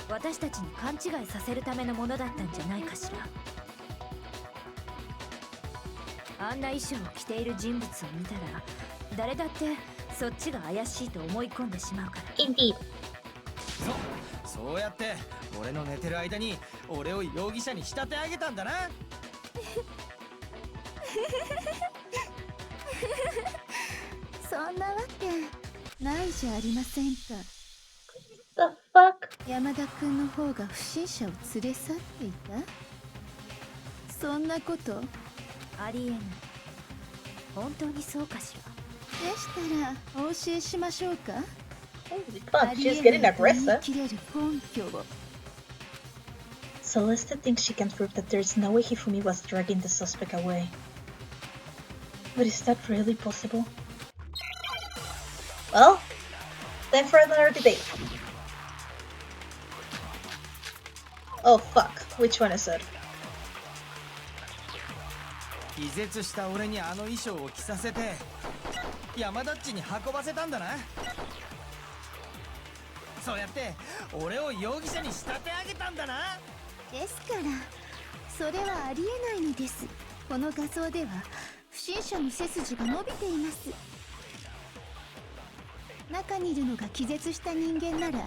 私たちに勘違いさせるためのものだったんじゃないかしら。あんな衣装を着ている人物を見たら誰だってそっちが怪しいと思い込んでしまうから。Indeed. そうやって俺の寝てる間に俺を容疑者に仕立て上げたんだな。そんなわけないじゃありませんか。 The fuck? 山田君の方が不審者を連れ去っていた。そんなことありえない。本当にそうかしら。でしたらお教えしましょうか。 Holy fuck, she's getting aggressive. Celeste thinks she can prove that there's no way Hifumi was dragging the suspect away. But is that really possible? Well, time for another debate. Oh fuck, which one is it? 気絶した俺にあの衣装を着させて山田っちに運ばせたんだな。そうやって俺を容疑者に仕立て上げたんだな。ですからそれはありえないのです。この画像では不審者の背筋が伸びています。中にいるのが気絶した人間なら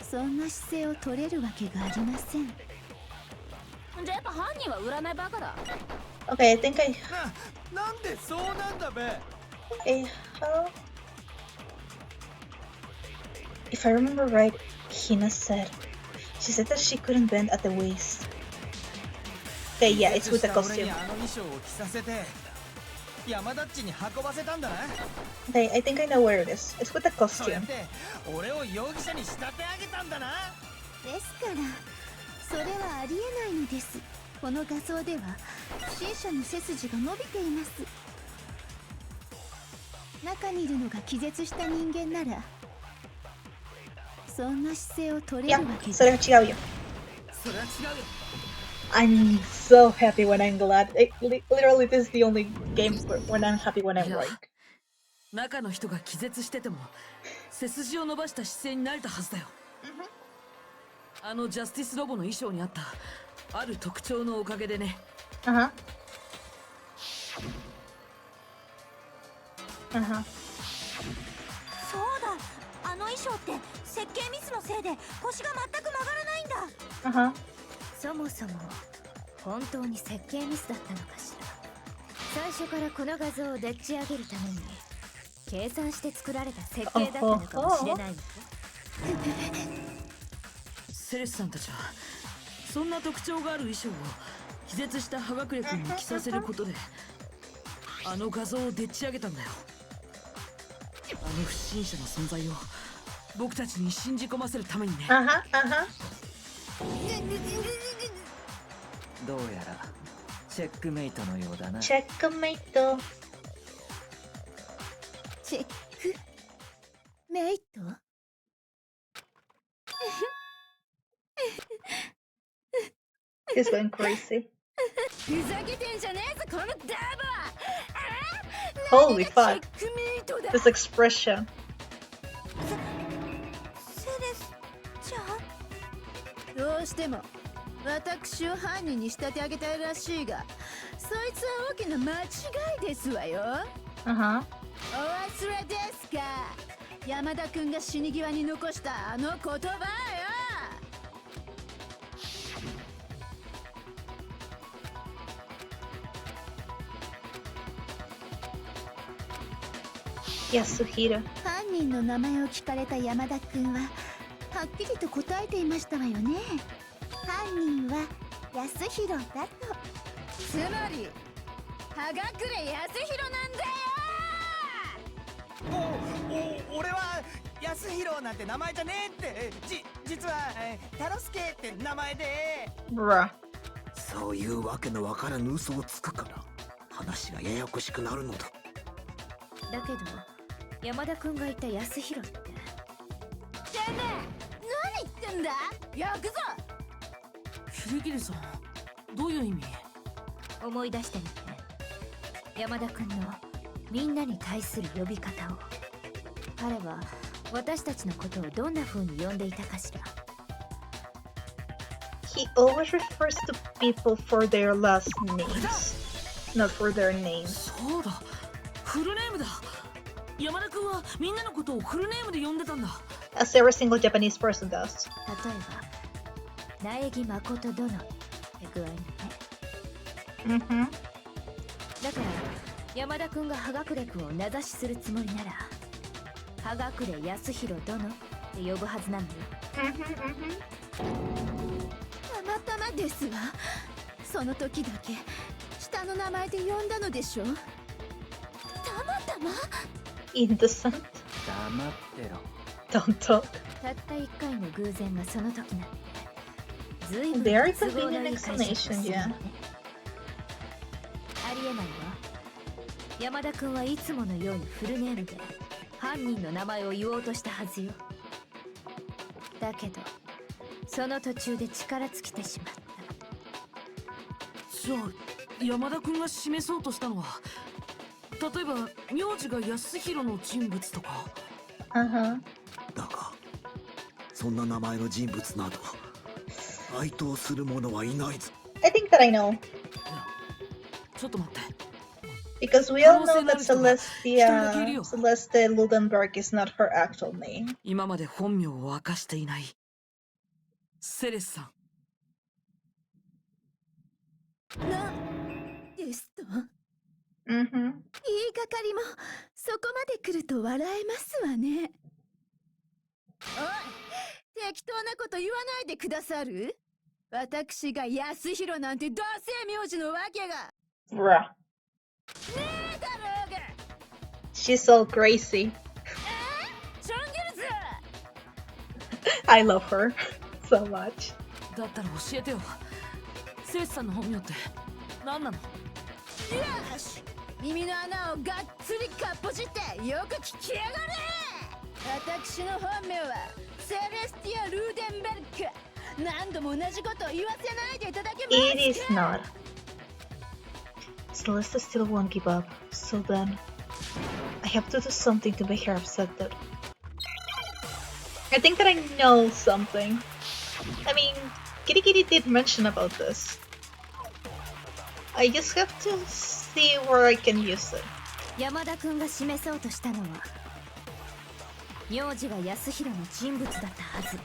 そんな姿勢を取れるわけがありません。じゃあやっぱ犯人は占いバカだ。 Okay, I think I... なんでそうなんだべ。how? If I remember right, Hina said... She said that she couldn't bend at the waist. Okay, yeah, it's with the costume. Okay, I think I know where it is. It's with the costume. ですからそれはありえないのです。この画像では不審者の背筋が伸びています。中にいるのが気絶した人間ならそんな姿勢を取れるわけです。それは違うよ。I'm so happy when I'm glad. Literally, this is the only game when I'm happy when I'm right. 中の人が気絶してても背筋を伸ばした姿勢になれたはずだよ。あのジャスティスロボの衣装にあったある特徴のおかげでね。そうだ、あの衣装って設計ミスのせいで腰が全く曲がらないんだ。そもそも本当に設計ミスだったのかしら。最初からこの画像をでっち上げるために計算して作られた設計だったのかもしれないの。セレスさんたちはそんな特徴がある衣装を気絶した葉隠君に着させることであの画像をでっち上げたんだよ。あの不審者の存在を僕たちに信じ込ませるためにね。どうやらチェックメイトのようだな。チェックメイト。チェックメイト。He's going crazy. ふざけてんじゃねえぞこのダブ。 Holy fuck. This expression. どうしても私を犯人に仕立て上げたいらしいが、そいつは大きな間違いですわよ。お忘れですか。山田君が死に際に残したあの言葉よ。Yasuhiro。犯人の名前を聞かれた山田君ははっきりと答えていましたわよね。犯人は安弘だと。つまり葉隠安弘なんだよ。俺は安弘なんて名前じゃねえって。実はタロスケって名前で。Bruh。そういうわけのわからぬ嘘をつくから話がややこしくなるのだ。だけど山田君がいた安弘って。てめえ何言ってんだ。焼くぞ。キリギリさん、どういう意味？思い出してみて。山田君のみんなに対する呼び方を。彼は私たちのことをどんな風に呼んでいたかしら。He always refers to people for their last names, not for their names. そうだ、フルネームだ。山田君はみんなのことをフルネームで呼んでたんだ。As every single Japanese person does. 例えば苗木誠殿って具合ね。だから山田君が葉隠君を名指しするつもりなら葉隠康弘殿って呼ぶはずなのよ。たまたまですわ。その時だけ下の名前で呼んだのでしょ。たまたま Innocent. 黙ってろ。Don't talk. たった一回の偶然がその時なんてずいぶん Very 都合のい convenient い解釈を explanation, するの yeah. ね。ありえないわ。山田君はいつものようにフルネームで犯人の名前を言おうとしたはずよ。だけどその途中で力尽きてしまった。じゃあ山田君が示そうとしたのは、例えば名字が安弘の人物とか。だがそんな名前の人物など該当する者はいないぞ。 I think that I know. ちょっと待って。Because we all know that Celeste Ludenberg is not her actual name. 今まで本名を明かしていないセレスさん。なんですと。Mm-hmm. 言いがかりもそこまで来ると笑えますわね。おい、適当なこと言わないでくださる？私が安弘なんてダセー名字のわけが。Bruh. ねえだろうが。She's all crazy. チョンギルズ。I love her so much. だったら教えてよ。セレスさんの本名って何なの？よし、耳の穴をがっつりかっぽじってよく聞きやがれ。私の本名はセレスティア・ルーデンベルク。何度も同じことを言わせないでいただけますか。 It is not. Celeste still won't give up, so then I have to do something to make her accepted. I think that I know something. I mean, Kitty Kitty did mention about this. I just have to see where I can use it. 山田君が示そうとしたのは名字が安弘の人物だったはず。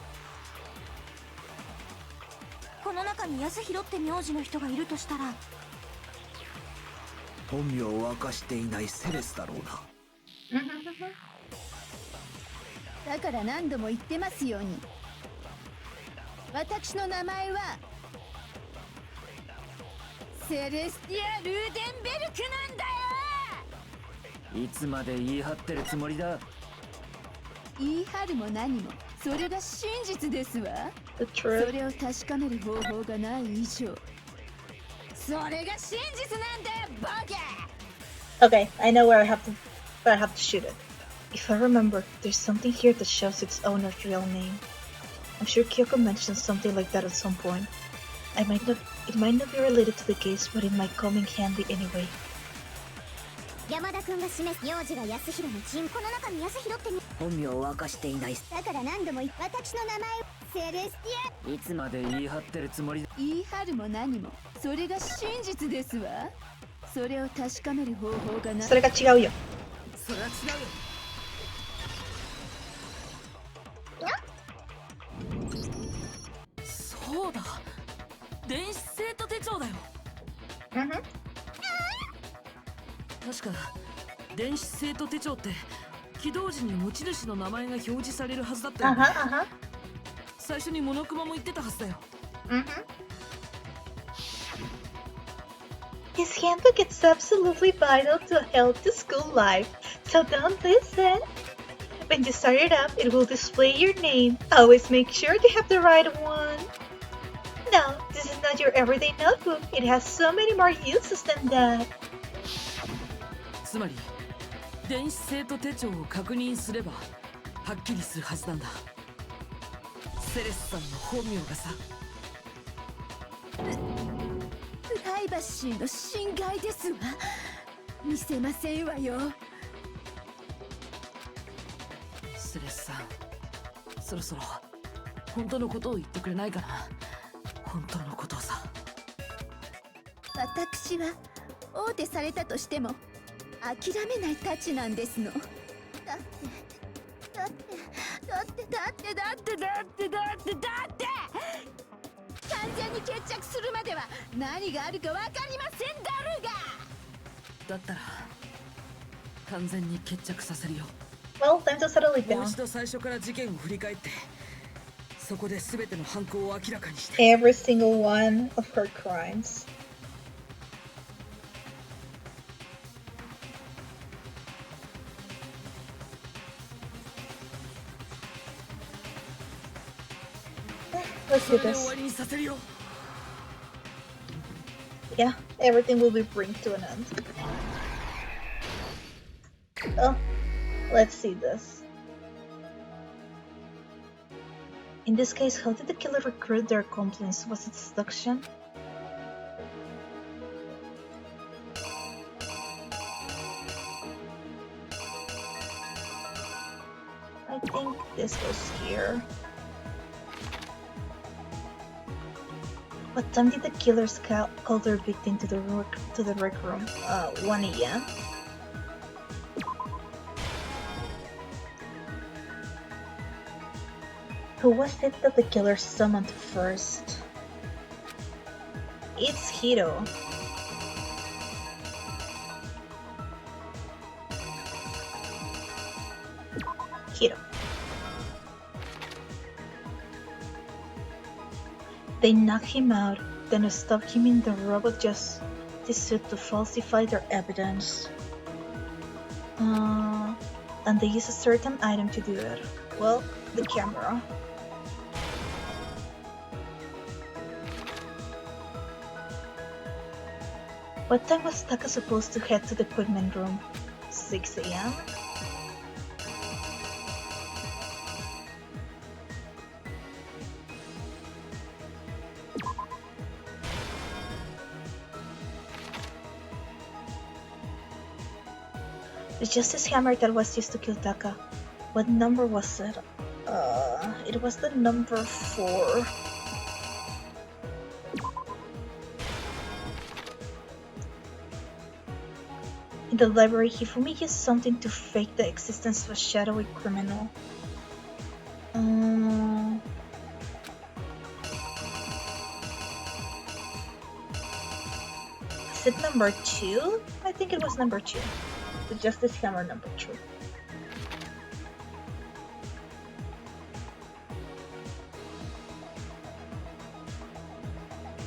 この中に安弘って名字の人がいるとしたら、本名を明かしていないセレスだろうな。だから何度も言ってますように、私の名前はセレスティア・ルーデンベルクなんだよ。いつまで言い張ってるつもりだ。言い張るも何もそれが真実ですわ。 The そ truth. れを確かめる方法がない以上、それが真実なんだよ、バカ。 Okay, I know where I have to shoot it. If I remember, there's something here that shows its owner's real name. I'm sure Kyoko mentioned something like that at some point. It might not be related to the case, but it might come in handy anyway. 山田君が示す名字が安弘の人、この中に安弘って本名を明かしていない。だから何度も私の名前セレスティいつまで言い張ってるつもりだ。言い張るも何もそれが真実ですわ。それを確かめる方法がない。それが違うよ。それは違うよ。そうだ、電子生徒手帳だよ。確か電子生徒手帳って起動時に持ち主の名前が表示されるはずだったよね。最初にモノクマも言ってたはずだよ。His handbook is absolutely vital to a healthy school life, so don't listen. When you start it up, it will display your name. Always make sure to have the right one. No, this is not your everyday notebook. It has so many more uses than that. つまり電子生徒手帳を確認すればはっきりするはずなんだ。セレスさんの本名がさ。プライバシーの侵害ですわ。見せませんわよ。セレスさん、そろそろ本当のことを言ってくれないかな。本当のことをさ。私は大手されたとしても諦めないたちなんですの。だって完全に決着するまでは何があるか分かりませんだるが。だったら完全に決着させるよ。 Well, time to settle it もう down. 一度最初から事件を振り返って、そこで全ての犯行を明らかにして。 Every single one of her crimes. Let's そ do れで終 this. わりにさせるよ。 Yeah, everything will be bring to an end. Oh, let's see this. In this case, how did the killer recruit their accomplice? Was it seduction? I think this goes here. What time did the killers call their victim to the rec room? 1 a.m. Who was it that the killer summoned first? It's Hiro. Hiro. They knocked him out, then stuffed him in the robot just suit to falsify their evidence. And they used a certain item to do it. Well, the camera. What time was Taka supposed to head to the equipment room? 6 a.m.? The justice hammer that was used to kill Taka. What number was it? It was the number 4. In the library, Hifumi used something to fake the existence of a shadowy criminal. Is it number 2? I think it was number 2. The Justice Hammer number 2.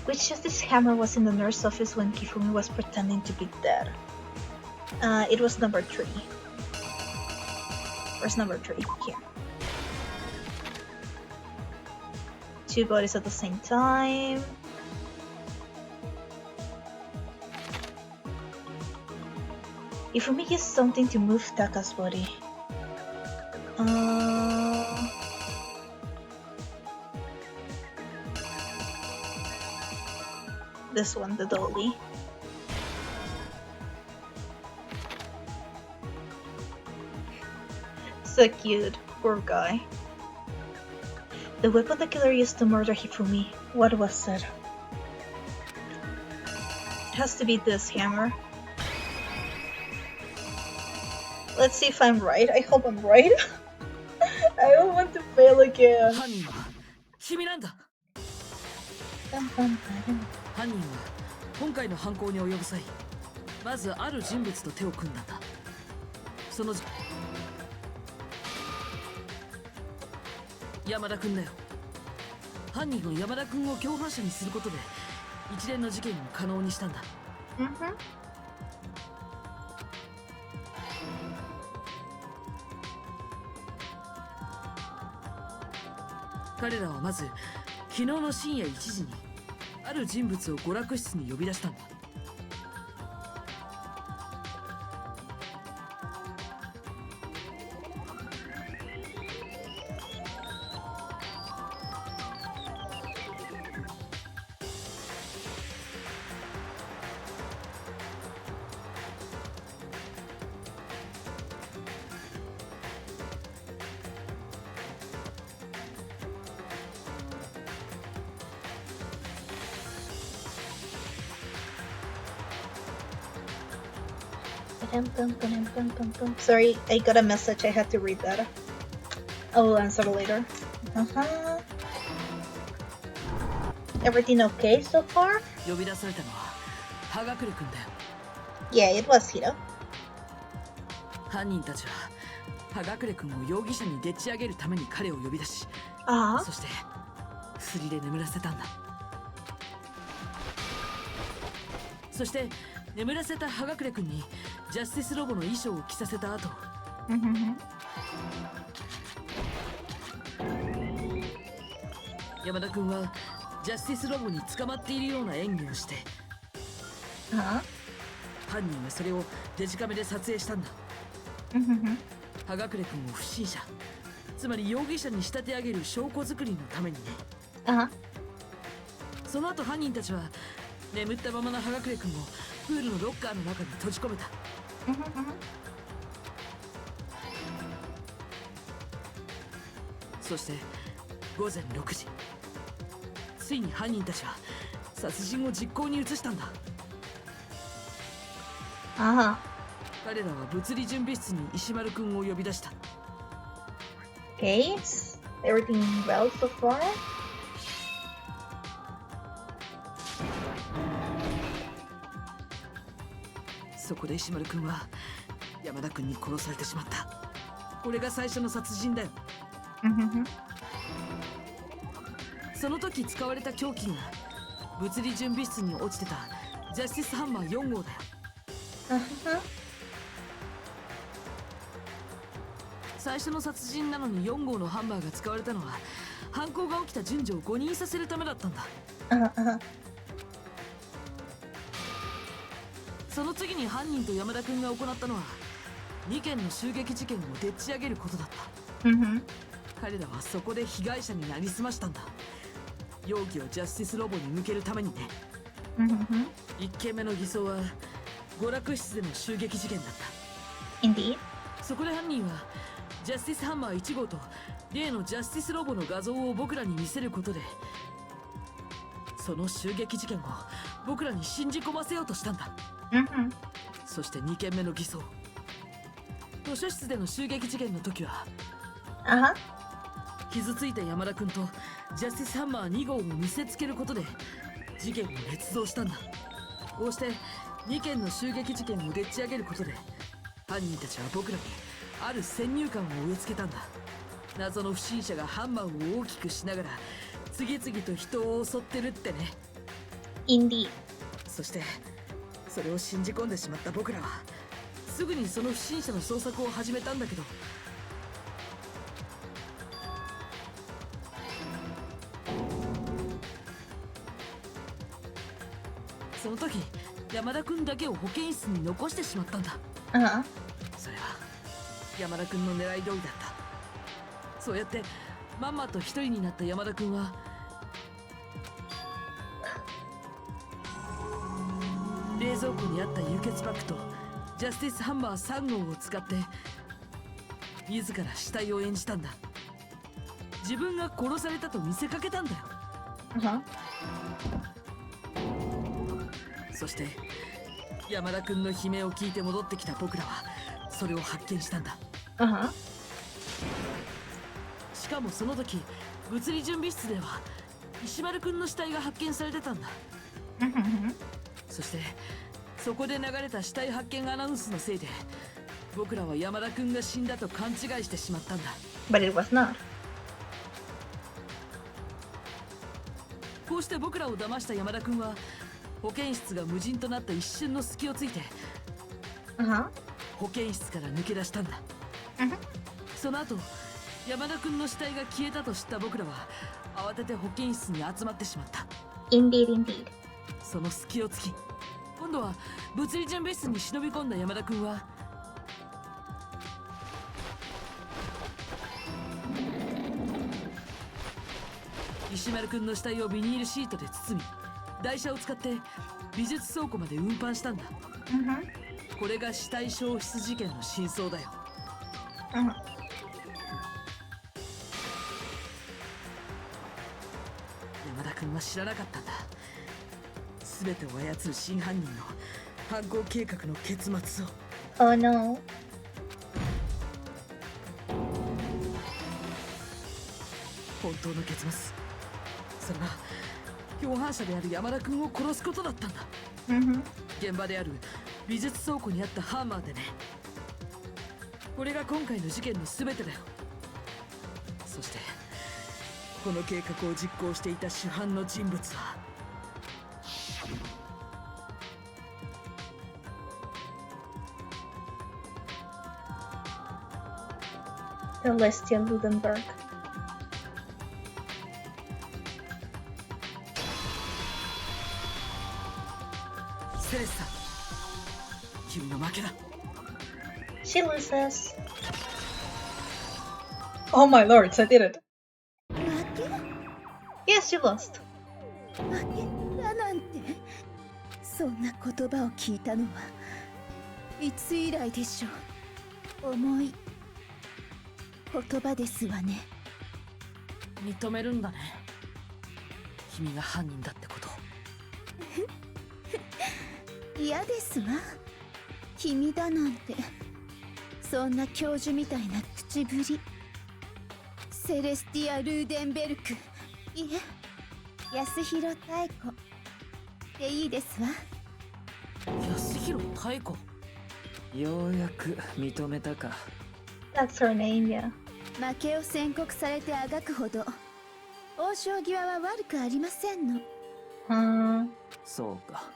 Which Justice Hammer was in the nurse's office when Kifumi was pretending to be dead? It was number 3. Where's number 3? Here. 2 bodies at the same time. Ifumi used something to move Taka's body. This one, the dolly. So cute, poor guy. The weapon the killer used to murder Hifumi, what was it? It has to be this hammer. Let's see if I'm right. I hope I'm right. I don't want to fail again. 犯人は君なんだ。犯人は今回の犯行に及ぶ際、まずある人物と手を組んだんだ。その山田君だよ。犯人は山田君を共犯者にすることで一連の事件を可能にしたんだ。彼らはまず昨日の深夜1時にある人物を娯楽室に呼び出したんだ。Sorry, I got a message. I had to read that. I will answer later. Everything okay so far? 呼び出されたのは葉隠君だよ。 Yeah, it was Hiro. 犯人たちは葉隠君を容疑者にでっち上げるために彼を呼び出し、そして薬で眠らせたんだ。そして眠らせた葉隠君にジャスティスロボの衣装を着させた後、山田君はジャスティスロボに捕まっているような演技をして、犯人はそれをデジカメで撮影したんだ。葉隠君を不審者、つまり容疑者に仕立て上げる証拠作りのためにね。その後犯人たちは眠ったままの葉隠君をプールのロッカーの中に閉じ込めた。そして午前6時、ついに犯人たちは殺人を実行に移したんだ。彼らは物理準備室に石丸くんを呼び出した。Okay, everything well so far? そこで石丸くんは山田くんに殺されてしまった。これが最初の殺人だよ。その時使われた凶器が物理準備室に落ちてたジャスティスハンマー4号だよ。最初の殺人なのに4号のハンマーが使われたのは犯行が起きた順序を誤認させるためだったんだ。その次に犯人と山田君が行ったのは2件の襲撃事件をでっち上げることだった。彼らはそこで被害者になりすましたんだ。容疑をジャスティスロボに向けるためにね。1件目の偽装は娯楽室での襲撃事件だった。Indeed. そこで犯人はジャスティスハンマー1号と例のジャスティスロボの画像を僕らに見せることで、その襲撃事件を僕らに信じ込ませようとしたんだ。そして2件目の偽装、図書室での襲撃事件の時は傷ついた山田君とジャスティスハンマー2号を見せつけることで事件を捏造したんだ。こうして2件の襲撃事件をでっち上げることで犯人たちは僕らにある先入観を植え付けたんだ。謎の不審者がハンマーを大きくしながら次々と人を襲ってるってね。Indeed. そしてそれを信じ込んでしまった僕らはすぐにその不審者の捜索を始めたんだけど、その時山田君だけを保健室に残してしまったんだ。それは山田君の狙い通りだった。そうやってまんまと一人になった山田君は冷蔵庫にあった輸血パックとジャスティスハンマー3号を使って自ら死体を演じたんだ。自分が殺されたと見せかけたんだよ。そして山田君の悲鳴を聞いて戻ってきた僕らはそれを発見したんだ。しかもその時物理準備室では石丸君の死体が発見されてたんだ。そしてそこで流れた死体発見アナウンスのせいで僕らは山田君が死んだと勘違いしてしまったんだ。 But it was not. こうして僕らを騙した山田君は保健室が無人となった一瞬の隙をついて保健室から抜け出したんだ。その後山田君の死体が消えたと知った僕らは慌てて保健室に集まってしまった。 Indeed, indeed. その隙をつき今度は物理準備室に忍び込んだ山田君は石丸君の死体をビニールシートで包み台車を使って美術倉庫まで運搬したんだ。これが死体消失事件の真相だよ。山田君は知らなかったんだ。全てを操る真犯人の犯行計画の結末を。Oh no. 本当の結末、それは共犯者である山田君を殺すことだったんだ。現場である美術倉庫にあったハンマーでね。これが今回の事件の全てだよ。そしてこの計画を実行していた主犯の人物はCelestia Ludenberg. セレッサ、君の負けだ。 She loses. Oh my lords, I did it. 負け Yes, you lost. 負けだなんて、そんな言葉を聞いたのはいつ以来でしょう。重い言葉ですわね。認めるんだね、君が犯人だってこと。嫌ですわ、君だなんて。そんな教授みたいな口ぶり。セレスティア・ルーデンベルク、いえ、安弘妙子でいいですわ。安弘妙子、ようやく認めたか。 That's her name, yeah. 負けを宣告されてあがくほど王将際は悪くありませんの。そうか。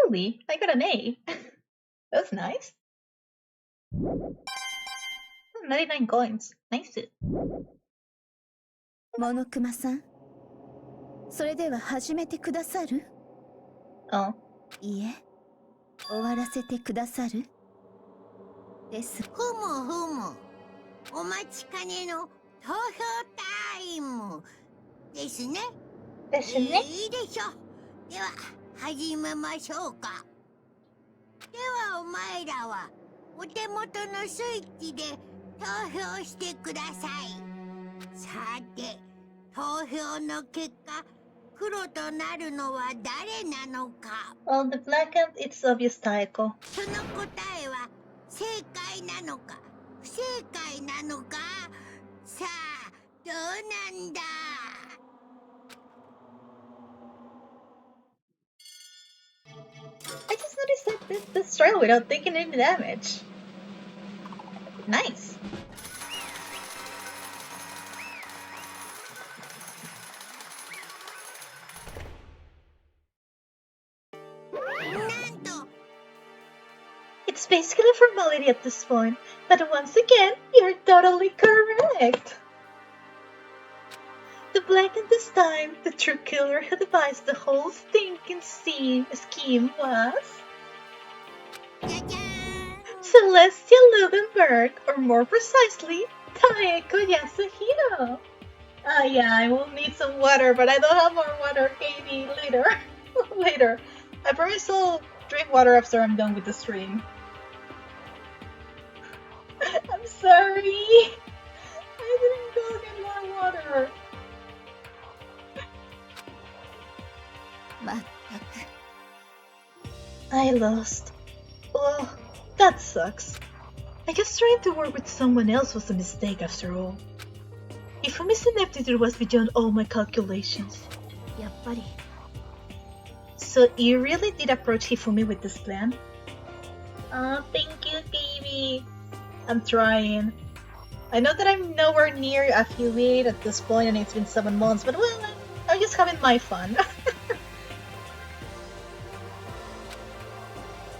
Holy, I got an A. That's nice. 99 coins. Nice. モノクマさん、それでは始めてくださる？ Oh. いえ、終わらせてくださる？です。ふむふむ、お待ちかねの投票タイムですね。ですね。いいでしょう。では始めましょうか。ではお前らはお手元のスイッチで投票してください。さて、投票の結果、黒となるのは誰なのか。 Well, the blackened, it's obvious, Taeko. その答えは正解なのか不正解なのか。さあ、どうなんだ。I just noticed that this trail without taking any damage. Nice. It's basically a formality at this point, but once again, you're totally correct. The blackened this time, the true killer who devised the whole stinking scheme was Celestia Ludenberg, or more precisely, Taeko Yasuhiro. Yeah, I will need some water, but I don't have more water. Maybe later. Later. I promise I'll drink water after I'm done with the stream. I'm sorry. I didn't go get more water. まったく。 I lost. Well, that sucks. I guess trying to work with someone else was a mistake after all. Ifumi's ineptitude was beyond all my calculations. やっぱり。 So you really did approach Hifumi with this plan? Oh, thank you, baby. I'm trying. I know that I'm nowhere near affiliate at this point and it's been 7 months, but well, I'm just having my fun.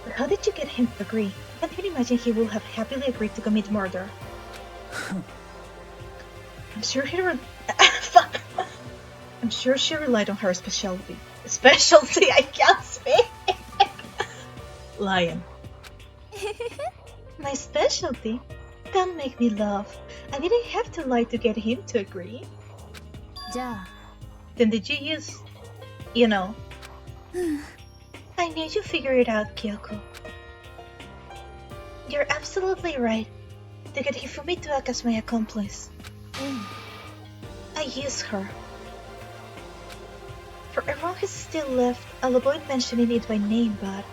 But how did you get him to agree? I can't even imagine he would have happily agreed to commit murder. I'm sure he fuck. I'm sure she relied on her specialty. Specialty, I can't speak. Lion. My specialty? Don't make me laugh. I didn't have to lie to get him to agree. じゃあ。 Then did you use, you know? I knew you figured it out, Kyoko. You're absolutely right. to get Hifumi to act as my accomplice. I used her. For everyone who's still left, I'll avoid mentioning it by name, but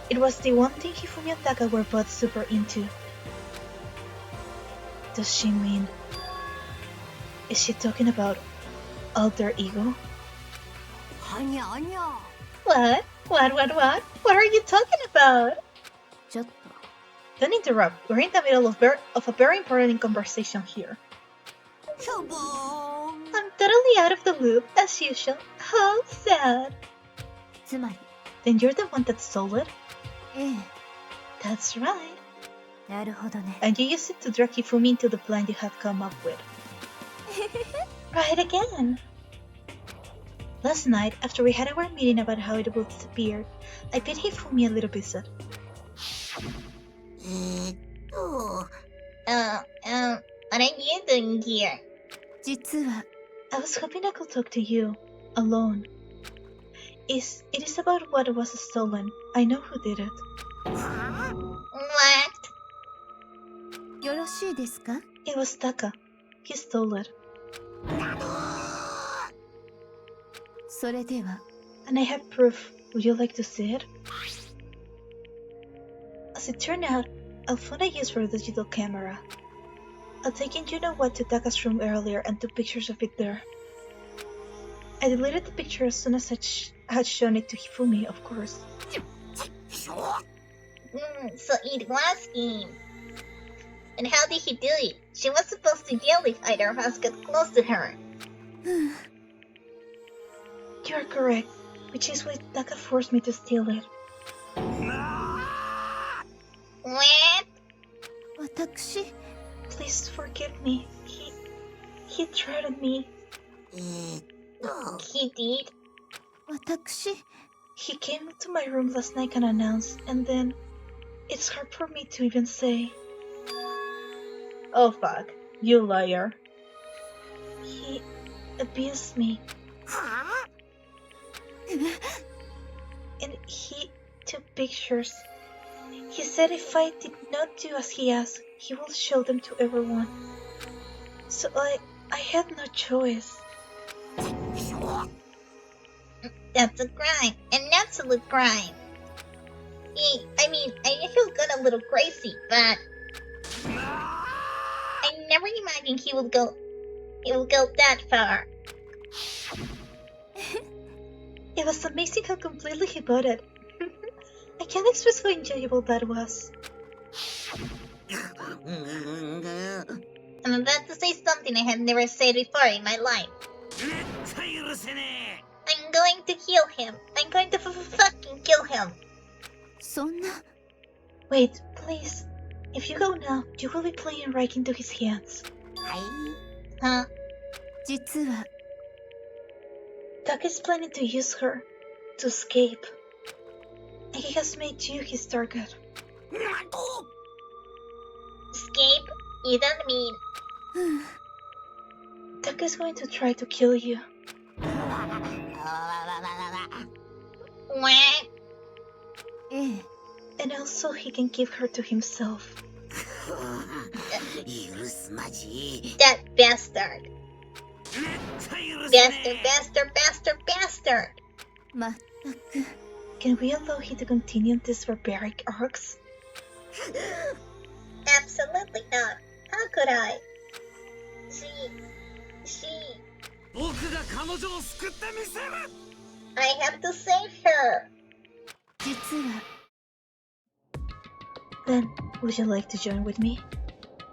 it was the one thing Hifumi and Taka were both super into. Does she mean... Is she talking about alter ego? What? What are you talking about? ちょっと Don't interrupt. We're in the middle of a very important conversation here. I'm totally out of the loop, as usual. How sad. つまり Then you're the one that stole it? ええ That's right. なるほどね And you used it to drag Hifumi into the plan you had come up with. Right again. Last night, after we had our meeting about how it would disappear, I paid Hifumi a little visit. What are you doing here? 実は I was hoping I could talk to you, alone. It is about what was stolen. I know who did it. What? よろしいですか It was Taka. He stole it. それでは And I have proof. Would you like to see it? As it turned out, I found a use for a digital camera. I'd taken you-know-what to Taka's room earlier and took pictures of it there. I deleted the picture as soon as I had shown it to Hifumi, of course. So it was him. And how did he do it? She was supposed to yell if either of us got close to her. You're correct, which is why Taka forced me to steal it. What? 私 Please forgive me. He threatened me. He did? 私 He came to my room last night and announced, and then it's hard for me to even say. Oh fuck, you liar. He abused me. And he took pictures. He said if I did not do as he asked, he will show them to everyone. So I had no choice. That's a crime, an absolute crime. I mean, I knew he got a little crazy, but I never imagined he would go that far. It was amazing how completely he bought it. I can't express how enjoyable that was. I'm about to say something I have never said before in my life. I'm going to kill him. I'm going to fucking kill him. そんな Wait, please. If you go now, you will be playing right into his hands. Huh? 実は Taka is planning to use her to escape. And he has made you his target. Escape? You don't mean... Taka is going to try to kill you. What? ええ And also he can give her to himself. That bastard. Bastard. まったく Can we allow him to continue these barbaric arcs? Absolutely not. How could I? She... I have to save her. 実は Then, would you like to join with me?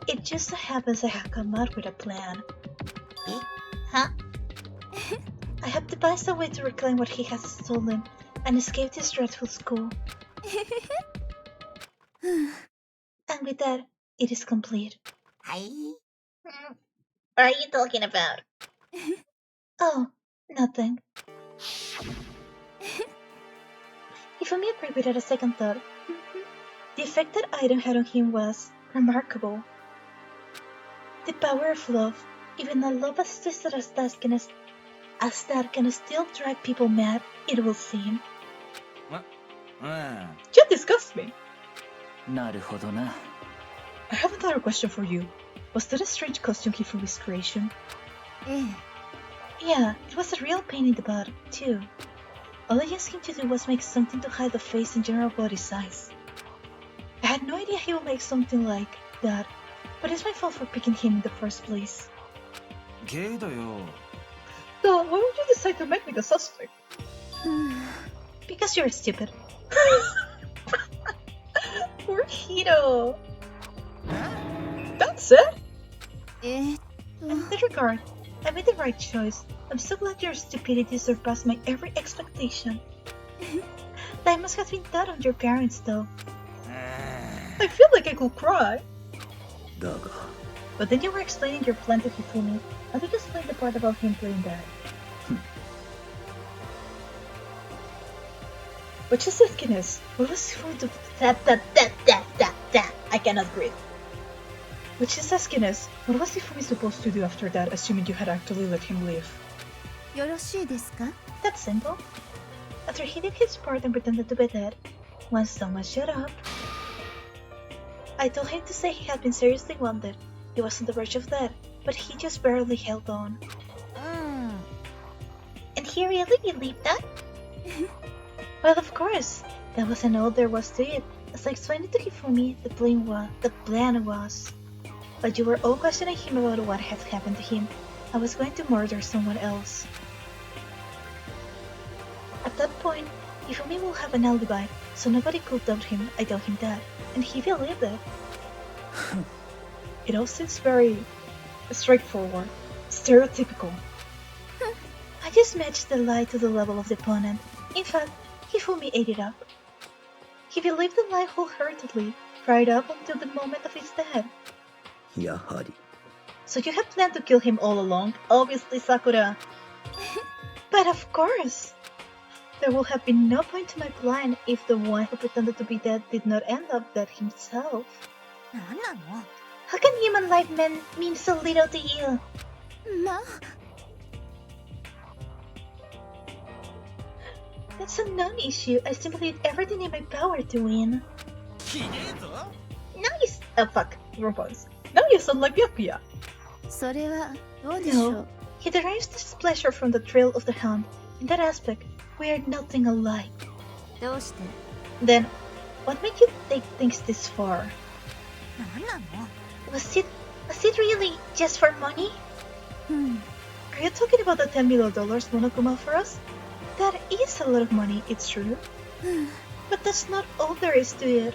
It just so happens I have come up with a plan. Huh? I have devised a way to reclaim what he has stolen and escape this dreadful school. And with that, it is complete. What are you talking about? Oh, nothing. If I may agree without a second thought, the effect that item had on him was remarkable. The power of love, even a love as twisted as that can still drive people mad, it will seem. You disgust me. なるほどな。I have another question for you. Was that a strange costume Hifumi's creation? ええ Yeah, it was a real pain in the butt, too. All I asked him to do was make something to hide the face and general body size. I had no idea he would make something like that, but it's my fault for picking him in the first place. ゲイだよ。 So, why would you decide to make me the suspect? うん Because you're stupid. Poor Hiro. That's it? え In that regard, I made the right choice. I'm so glad your stupidity surpassed my every expectation. That must have been tough on your parents, though. I feel like I could cry. だが But then you were explaining your plan to Hifumi. How did you explain the part about him playing that? But just askiness, what was Hifumi to that? I cannot breathe. But just askiness, what was Hifumi supposed to do after that, assuming you had actually let him leave? よろしいですか That's simple. After he did his part and pretended to be dead, once someone showed up, I told him to say he had been seriously wounded. He was on the verge of death, but he just barely held on. うん And he really believed that? Well, of course. That wasn't all there was to it. As I explained it to Hifumi, the plan was. But you were all questioning him about what had happened to him. I was going to murder someone else. At that point, Hifumi will have an alibi, so nobody could doubt him. I told him that, and he believed it. It all seems very straightforward, stereotypical. I just matched the lie to the level of the opponent. In fact, Hifumi ate it up. He believed the lie wholeheartedly, right up until the moment of his death. やはり So you had planned to kill him all along? Obviously, Sakura. But of course! There would have been no point to my plan if the one who pretended to be dead did not end up dead himself. 何なの How can human life mean so little to you? まあ That's a non-issue. I simply did everything in my power to win. ひでえぞ。 Nice! Oh fuck, wrong voice. Now you sound like Byakuya. それはどうでしょ No, う he derives this pleasure from the thrill of the hunt. In that aspect, we are nothing alike. どうして Then, what made you take things this far? 何なの Was it really just for money? うん Are you talking about the $10 million Monokuma for us? That is a lot of money, it's true. But that's not all there is to it.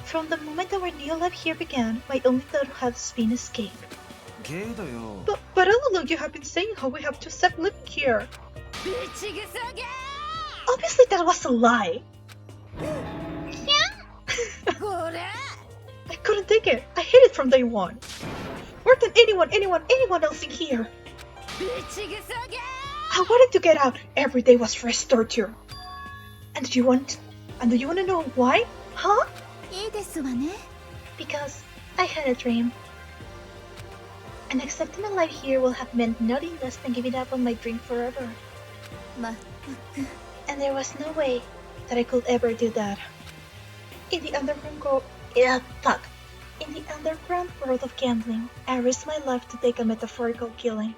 From the moment our new life here began, my only thought has been escape. ゲイだよ。 But all along you have been saying how we have to stop living here. ぶちぐそげ Obviously that was a lie. ーこれ I couldn't take it. I hate it from day one. More than anyone else in here. ぶちぐそげ I wanted to get out. Every day was fresh torture. And do you want to know why? Huh? いいですわね Because I had a dream. And accepting a life here will have meant nothing less than giving up on my dream forever. まったく And there was no way that I could ever do that. In the underground world of gambling, I risked my life to take a metaphorical killing.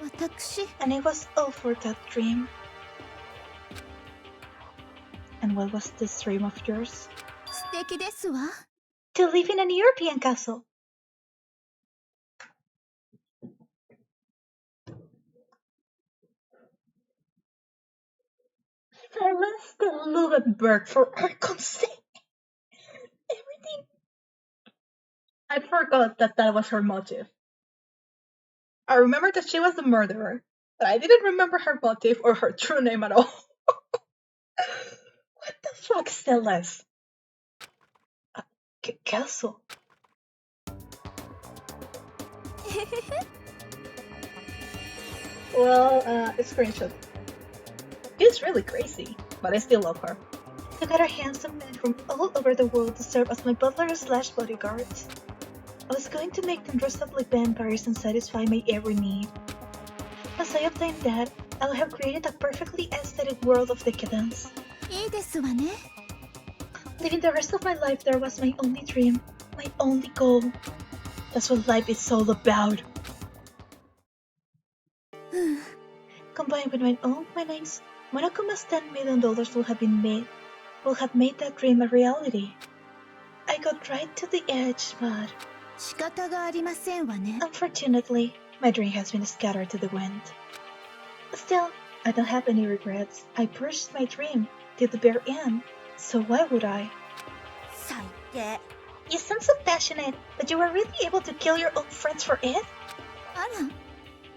私 And it was all for that dream. And what was this dream of yours? 素敵ですわ To live in an European castle. Celeste Ludenberg, for Arkham sake. Everything. I forgot that was her motive. I remember that she was the murderer, but I didn't remember her motive or her true name at all. What the fuck, Celeste? Castle. Well, screenshot. She's really crazy, but I still love her. I got her handsome men from all over the world to serve as my butler/bodyguards. I was going to make them dress up like vampires and satisfy my every need. As I obtained that, I would have created a perfectly aesthetic world of decadence. いいですわね Living the rest of my life there was my only dream, my only goal. That's what life is all about. Combined with my own winnings, Monokuma's $10 million will have made that dream a reality. I got right to the edge, but 仕方がありませんわね。 unfortunately, my dream has been scattered to the wind. Still, I don't have any regrets. I pursued my dream till the very end, so why would I? 最低。 You sound so passionate, but you were really able to kill your own friends for it? あら、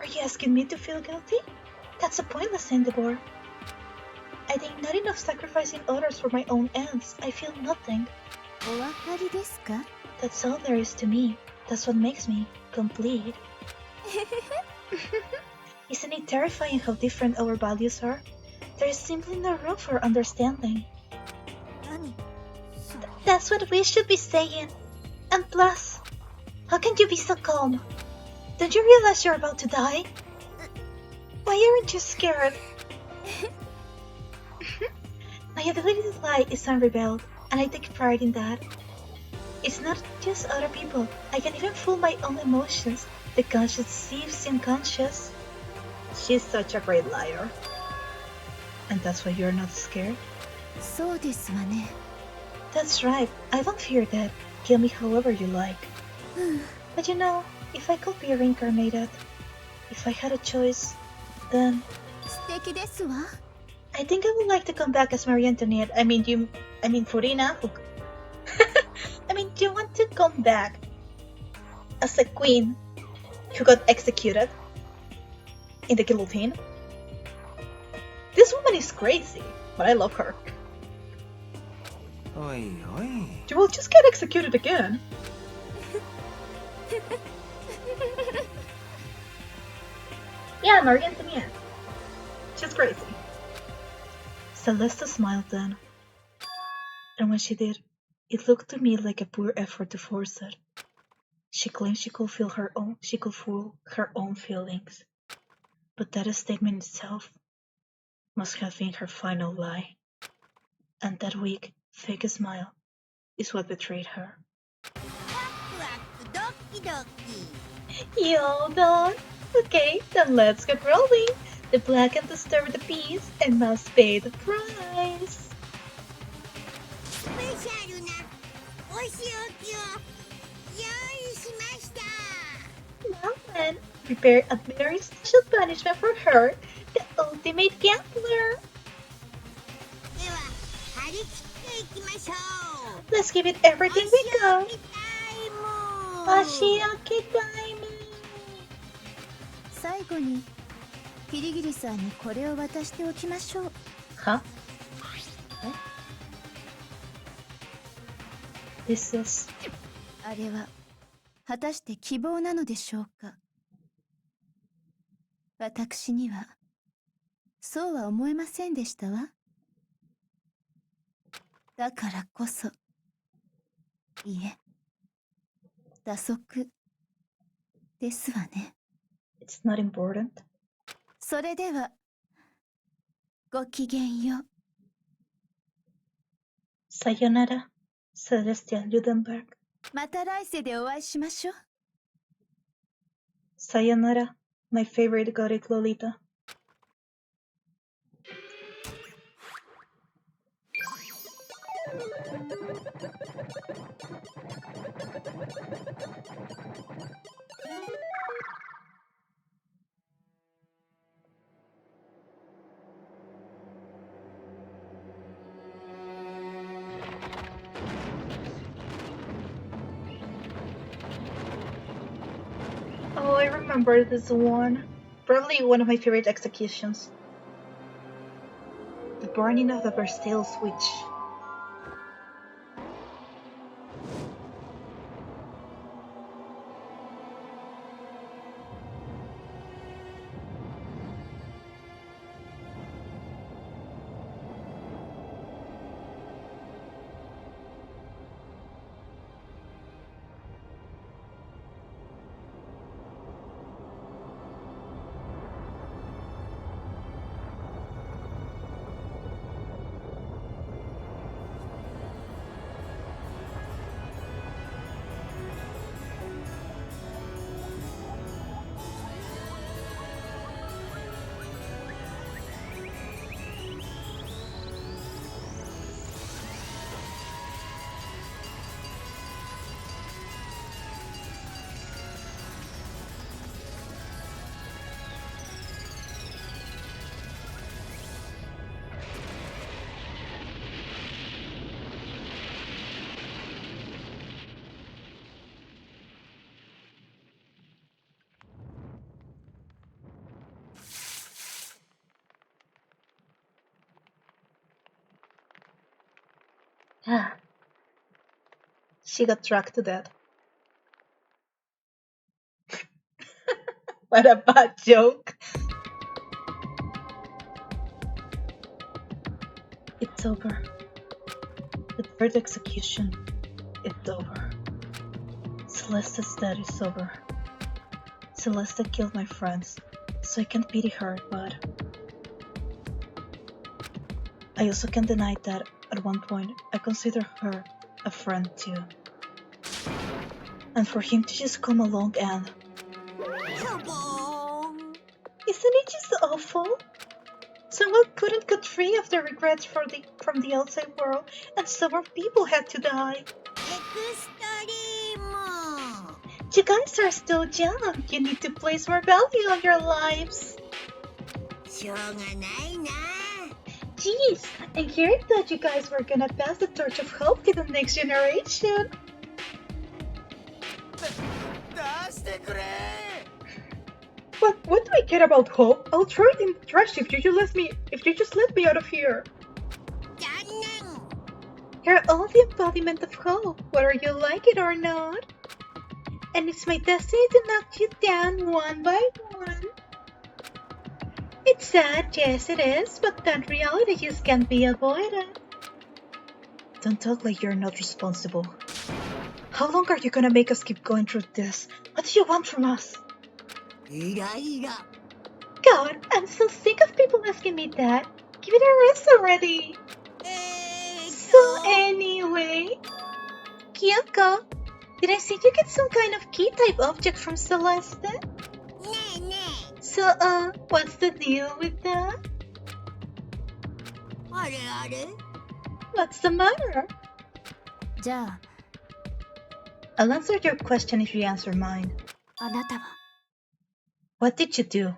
Are you asking me to feel guilty? That's a pointless endeavor. I think not enough sacrificing others for my own ends. I feel nothing. お分かりですか？ That's all there is to me. That's what makes me complete. Isn't it terrifying how different our values are? There is simply no room for understanding. 何？それ。 That's what we should be saying. And plus, how can you be so calm? Don't you realize you're about to die? Why aren't you scared? My ability to lie is unrevealed, and I take pride in that. It's not just other people. I can even fool my own emotions. The conscious deceives the unconscious. She's such a great liar. And that's why you're not scared? そうですわね。 That's right. I don't fear death. Kill me however you like. But you know, if I could be reincarnated, if I had a choice, then 素敵ですわ。 I think I would like to come back as Marie Antoinette. I mean, Furina. Do you want to come back as a queen who got executed in the guillotine? This woman is crazy, but I love her. おいおい。 You will just get executed again. Yeah, Marie Antoinette. She's crazy. Celeste smiled then, and when she did, it looked to me like a poor effort to force it. She claimed she could fool her own feelings, but that statement itself must have been her final lie. And that weak, fake smile is what betrayed her. ワクワクドキドキ。 Yo, done. Okay, then let's get rolling. The black and disturb the peace and must pay the price. スペシャルなお仕置きを用意しました。 Now then, prepare a very special punishment for her, the ultimate gambler. では張り切っていきましょう。 Let's give it everything we got. お仕置きタイム。 Oshioki time. 最後にキリギリさんにこれを渡しておきましょう。 Huh? This is... あれは果たして希望なのでしょうか。私にはそうは思えませんでしたわ。だからこそ、いえ、打足ですわね。 It's not important. それではごきげんよう。 Sayonara, Celestial Judenberg. また来世でお会いしましょう。 Sayonara, my favorite gothic Lolita. Oh, I remember this one. Probably one of my favorite executions. The burning of the Bastille switch. Ah, she got dragged to death. What a bad joke. It's over. The third execution. It's over. Celeste's death is over. Celeste killed my friends, so I can't pity her, but I also can't deny that at one point I considered her a friend too. And for him to just come along and... Isn't it just awful? Someone couldn't get free of their regrets from the outside world, and several people had to die. You guys are still young. You need to place more value on your lives. Jeez, I heard that you guys were gonna pass the torch of hope to the next generation. What do I care about hope? I'll throw it in the trash if you just let me out of here. You're all the embodiment of hope, whether you like it or not. And it's my destiny to knock you down one by one. It's sad, yes it is, but that reality just can't be avoided. Don't talk like you're not responsible. How long are you gonna make us keep going through this? What do you want from us? God, I'm so sick of people asking me that. Give it a rest already. So anyway, Kyoko, did I see you get some kind of key-type object from Celeste? So, what's the deal with that? What's the matter? じゃあ I'll answer your question if you answer mine. あなたは What did you do?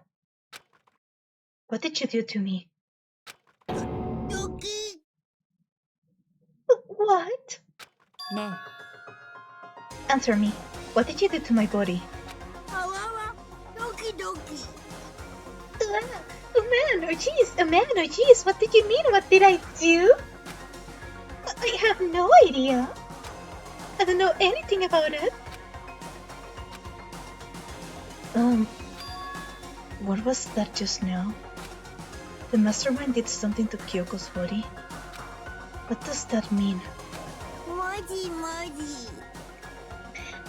What did you do to me? What? ね Answer me. What did you do to my body? Oh jeez, what did you mean? What did I do? I have no idea. I don't know anything about it. What was that just now? The mastermind did something to Kyoko's body? What does that mean?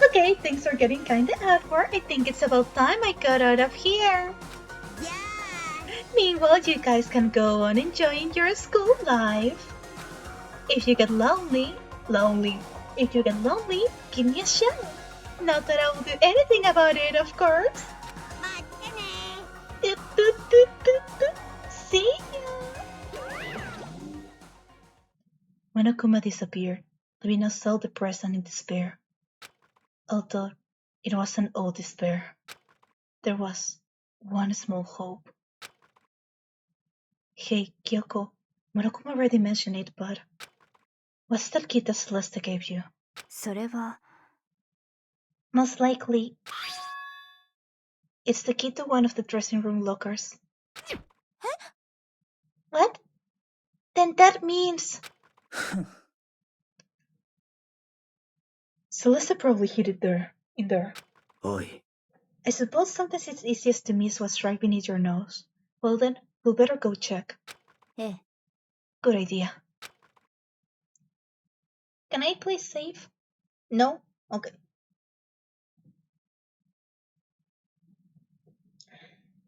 Okay, things are getting kinda awkward. I think it's about time I got out of here. Meanwhile, you guys can go on enjoying your school life. If you get lonely, give me a shout. Not that I will do anything about it, of course. See ya! When Akuma disappeared, Lumina felt depressed and in despair. Although it wasn't all despair, there was one small hope. Hey, Kyoko, Murokuma already mentioned it, but what's that key that Celeste gave you? それは Most likely, it's the key to one of the dressing room lockers. What? Then that means... Celeste probably hid it in there. Oi. I suppose sometimes it's easiest to miss what's right beneath your nose. Well then, we'll better go check. ええ Good idea. Can I play safe? No? Okay.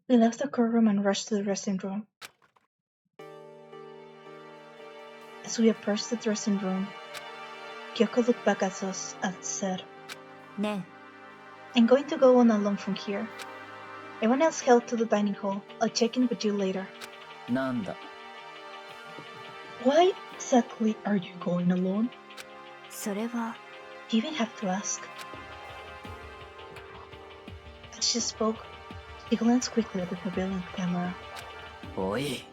We left the courtroom and rushed to the dressing room. As we approached the dressing room, Kyoko looked back at us and said, ね I'm going to go on alone from here. Everyone else head to the dining hall. I'll check in with you later. なんだ Why exactly are you going alone? えそれは Do you even have to ask? As she spoke, she glanced quickly at the surveillance camera. おい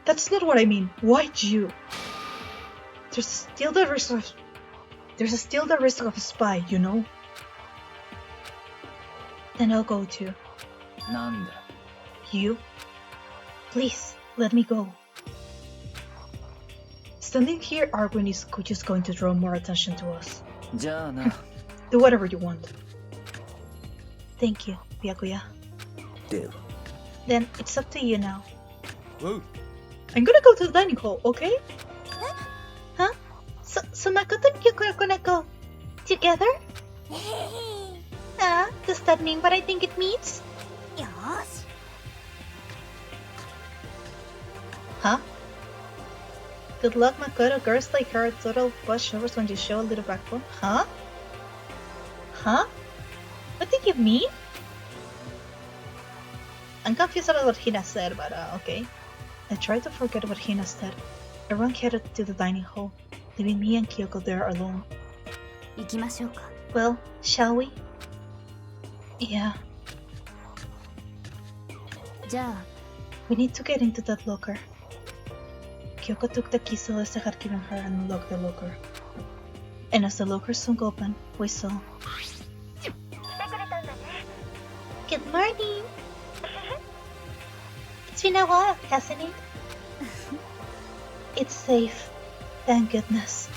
That's not what I mean. Why you? There's still the risk of a spy, you know? Then I'll go too. なんだ You? Please, let me go. Standing here arguing is just going to draw more attention to us. じゃあな。 Do whatever you want. Thank you, Byakuya. では Then it's up to you now. Whoa. I'm gonna go to the dining hall, okay? Huh? So Makoto and Kyoko are gonna go together? Does that mean what I think it means? よーし Huh? Good luck, Makoto. Girls like her are total pushovers when you show a little backbone. Huh? Huh? What did you mean? I'm confused about what Hina said, but okay. I tried to forget what Hina said. Everyone headed to the dining hall, leaving me and Kyoko there alone. 行きましょうか Well, shall we? Yeah, じゃあ we need to get into that locker. Kyoko took the key Celeste had given her and unlocked the locker. And as the locker swung open, we saw... Good morning! It's been a while, hasn't it? It's safe. Thank goodness.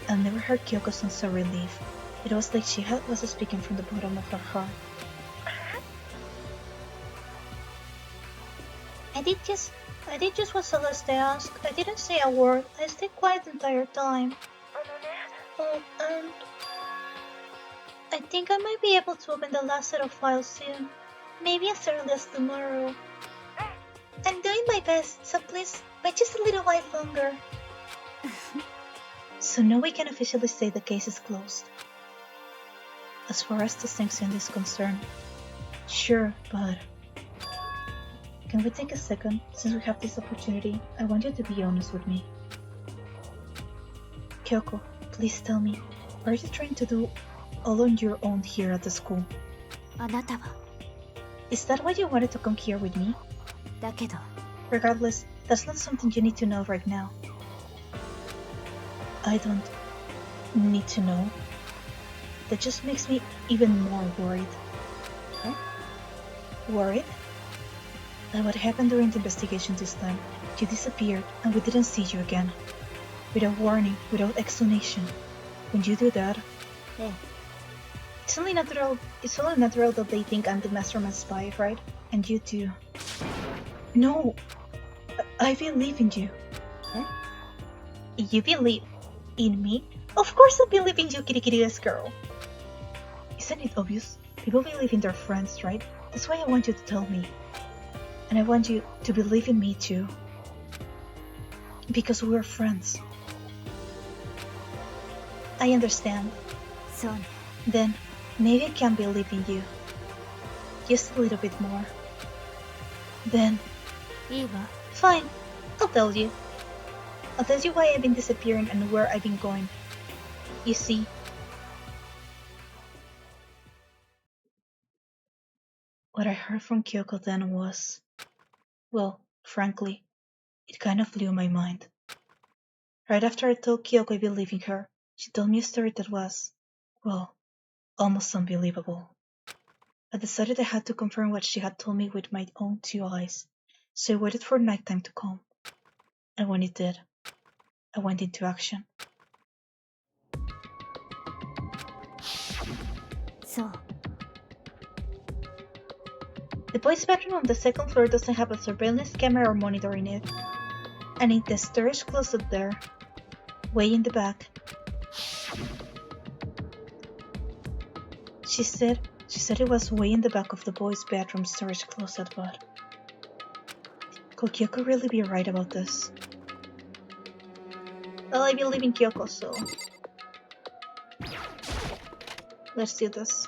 I've never heard Kyoko sound so relieved. It was like she was speaking from the bottom of her heart. I did just what Celeste asked. I didn't say a word. I stayed quiet the entire time. Oh, and... I think I might be able to open the last set of files soon. Maybe as early as tomorrow. I'm doing my best, so please, wait just a little while longer. So now we can officially say the case is closed. As far as the sanction is concerned, sure, but... Can we take a second? Since we have this opportunity, I want you to be honest with me. Kyoko, please tell me, what are you trying to do all on your own here at the school? あなたは Is that why you wanted to come here with me? だけど Regardless, that's not something you need to know right now. I don't need to know. That just makes me even more worried. Huh? Worried? Like what happened during the investigation this time. You disappeared and we didn't see you again. Without warning, without explanation. When you do that, it's only natural that they think I'm the mastermind spy, right? And you too. No! I believe in you. Huh? You believe in me? Of course I believe in you, Kirikiri's girl. Isn't it obvious? People believe in their friends, right? That's why I want you to tell me. And I want you to believe in me too. Because we're friends. I understand. そうね Then, maybe I can believe in you. Just a little bit more. Then, いいわ fine. I'll tell you. I'll tell you why I've been disappearing and where I've been going. You see, what I heard from Kyoko then was... Well, frankly, it kind of blew my mind. Right after I told Kyoko I believe in her, she told me a story that was, well, almost unbelievable. I decided I had to confirm what she had told me with my own two eyes, so I waited for nighttime to come. And when it did, I went into action. そう The boys' bedroom on the second floor doesn't have a surveillance camera or monitor in it. And in the storage closet there, way in the back, she said it was way in the back of the boys' bedroom storage closet, but... Could Kyoko really be right about this? Well, I believe in Kyoko, so... Let's do this.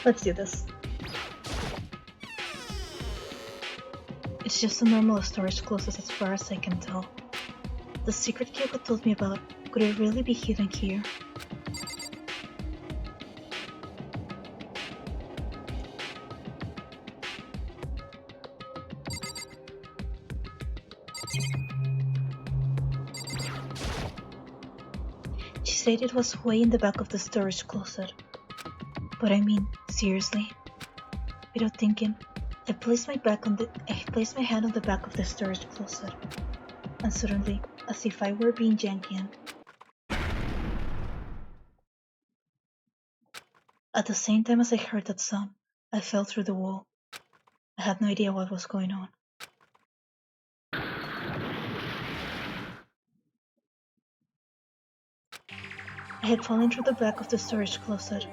Let's do this. It's just a normal storage closet as far as I can tell. The secret Kyoko told me about, could it really be hidden here? She said it was way in the back of the storage closet. But I mean, seriously? Without thinking, I placed my hand on the back of the storage closet, and suddenly, as if I were being yanked in, at the same time as I heard that sound, I fell through the wall. I had no idea what was going on. I had fallen through the back of the storage closet.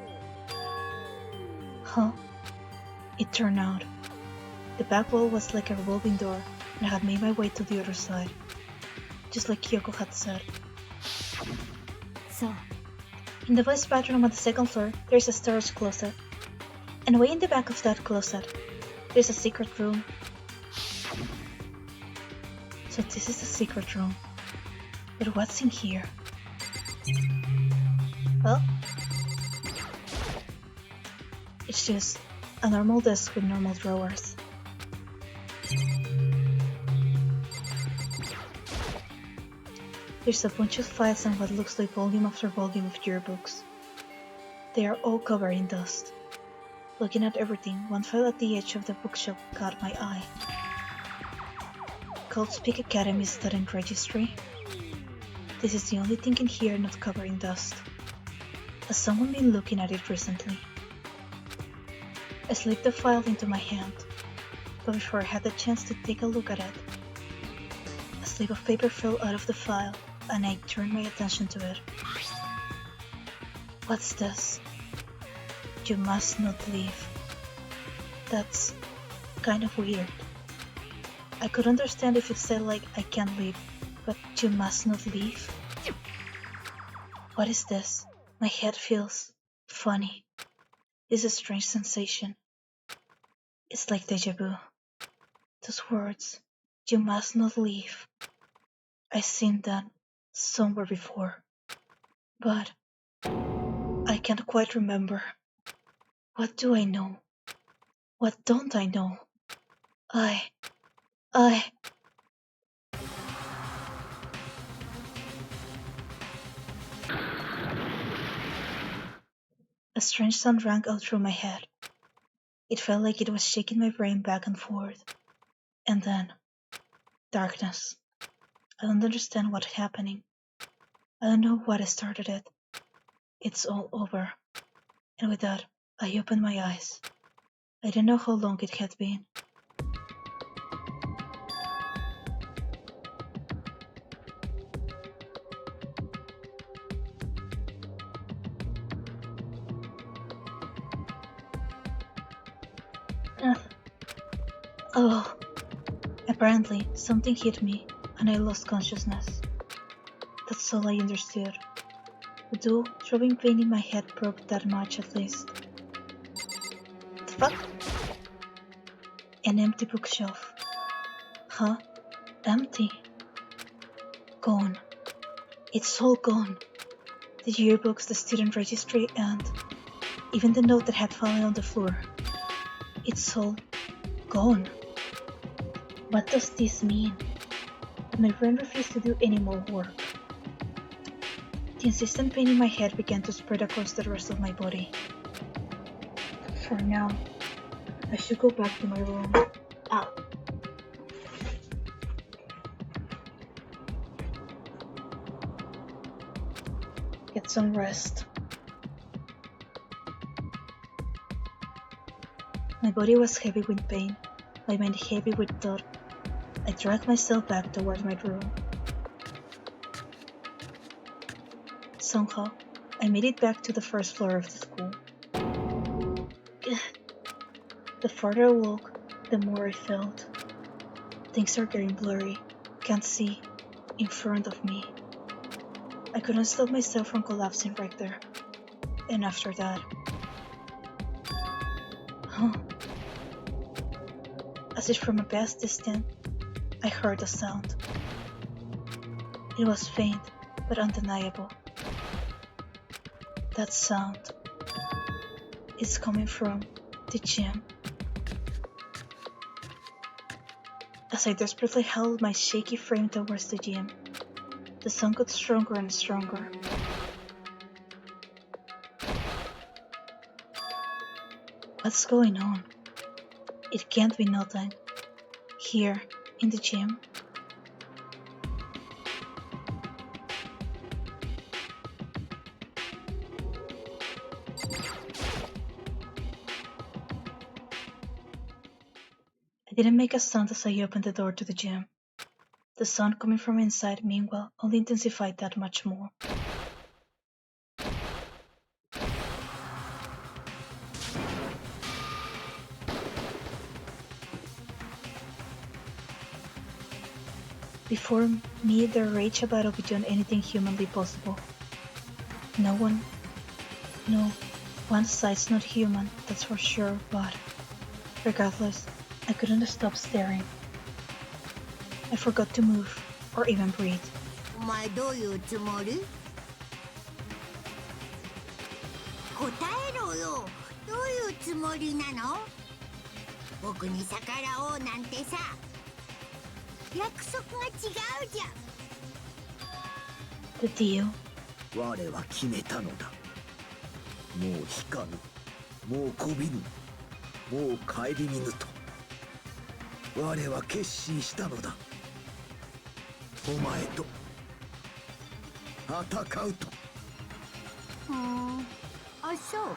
Huh? It turned out. The back wall was like a revolving door, and I had made my way to the other side, just like Kyoko had said.そう。 In the west bathroom on the second floor, there's a storage closet. And way in the back of that closet, there's a secret room. So this is the secret room. But what's in here? Well, it's just a normal desk with normal drawers. There's a bunch of files and what looks like volume after volume of yearbooks. They are all covered in dust. Looking at everything, one file at the edge of the bookshelf caught my eye. Cold Speak Academy Student Registry. This is the only thing in here not covered in dust. Has someone been looking at it recently? I slipped the file into my hand, but before I had the chance to take a look at it, a slip of paper fell out of the file and I turned my attention to it. What's this? You must not leave. That's kind of weird. I could understand if it said like I can't leave, but you must not leave? What is this? My head feels funny. It's a strange sensation. It's like deja vu. Those words, you must not leave. I've seen that somewhere before, but I can't quite remember. What do I know? What don't I know? A strange sound rang out through my head. It felt like it was shaking my brain back and forth. And then, darkness. I don't understand what's happening. I don't know what started it. It's all over. And with that, I opened my eyes. I didn't know how long it had been. Oh, apparently something hit me and I lost consciousness. That's all I understood. The dull, throbbing pain in my head broke that much at least. The fuck? An empty bookshelf. Huh? Empty? Gone. It's all gone. The yearbooks, the student registry, and even the note that had fallen on the floor. It's all gone. What does this mean? My brain refused to do any more work. The insistent pain in my head began to spread across the rest of my body. For now, I should go back to my room. Ow. Get some rest. My body was heavy with pain, my mind heavy with thought. I dragged myself back toward my room. Somehow, I made it back to the first floor of the school. The farther I walked, the more I felt. Things are getting blurry. Can't see in front of me. I couldn't stop myself from collapsing right there. And after that... As if from a vast distance, I heard a sound. It was faint, but undeniable. That sound is coming from the gym. As I desperately held my shaky frame towards the gym, the sound got stronger and stronger. What's going on? It can't be nothing. Here, in the gym. I didn't make a sound as I opened the door to the gym. The sound coming from inside, meanwhile, only intensified that much more. Before me, there raged a battle beyond anything humanly possible. No, one side's not human, that's for sure, but regardless, I couldn't stop staring. I forgot to move, or even breathe. お前どういうつもり？答えろよ。どういうつもりなの？僕に逆らおうなんてさ、約束が違うじゃん。The deal? 我は決めたのだ。もう引かぬ。もうこびぬ。もう顧みぬと。我は決心したのだ。お前と戦うと。あ、そう。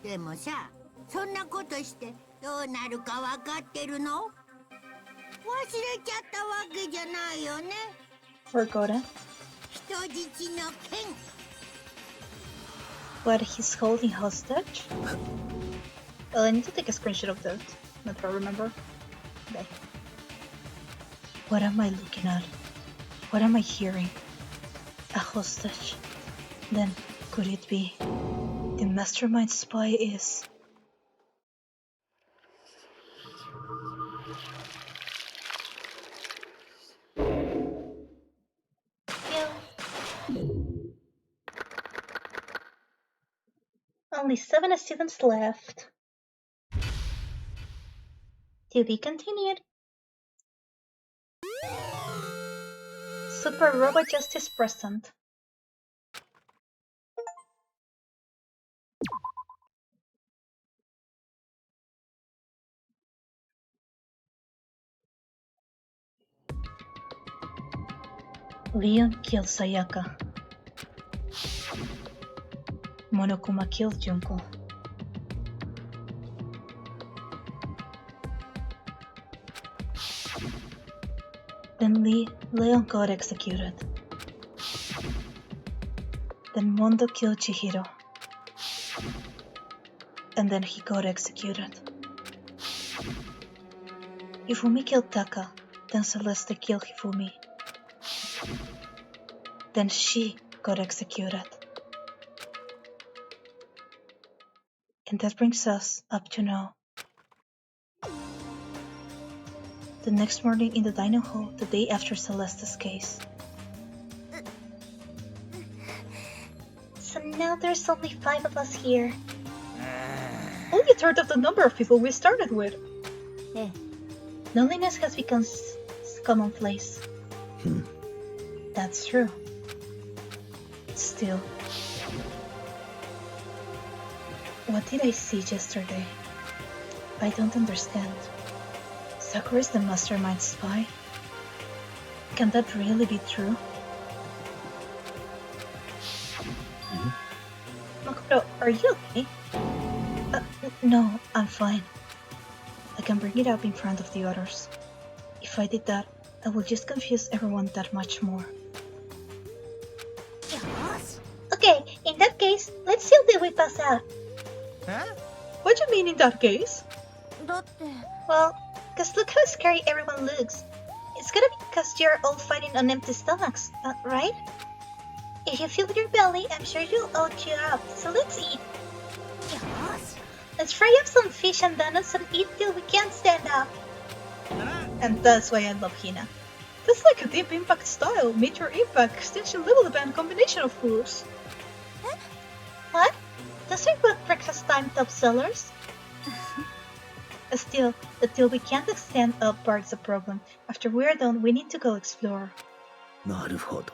でもさ、そんなことしてどうなるか分かってるの？忘れちゃったわけじゃないよね。Forgotten? 人質の剣。What he's holding hostage? Well, I need to take a screenshot of that. Not if I remember. Okay. What am I looking at? What am I hearing? A hostage. Then, could it be? The mastermind spy is... Only 7 students left. To be continued. Super Robot Justice present. Leon killed Sayaka. Monokuma killed Junko. Then Leon got executed. Then Mondo killed Chihiro. And then he got executed. Hifumi killed Taka. Then Celeste killed Hifumi. Then she got executed. And that brings us up to now. The next morning in the dining hall, the day after Celeste's case. So now there's only 5 of us here. Only a third of the number of people we started with. Loneliness has become commonplace. That's true. Still, what did I see yesterday? I don't understand. Sakura is the mastermind spy? Can that really be true? Makoto, are you okay? No, I'm fine. I can bring it up in front of the others. If I did that, I will just confuse everyone that much more. Okay, in that case, let's see until we pass out. Huh? What do you mean in that case? Well, cause look how scary everyone looks. It's gotta be because you're all fighting on empty stomachs, right? If you fill your belly, I'm sure you'll all cheer up, so let's eat. Let's fry up some fish and donuts and eat till we can't stand up. And that's why I love Hina. That's like a deep impact style, major impact, extension level band combination of foods. What? Those are both breakfast time top sellers? Still, until we can't extend up part's a problem. After we're done, we need to go explore. なるほど。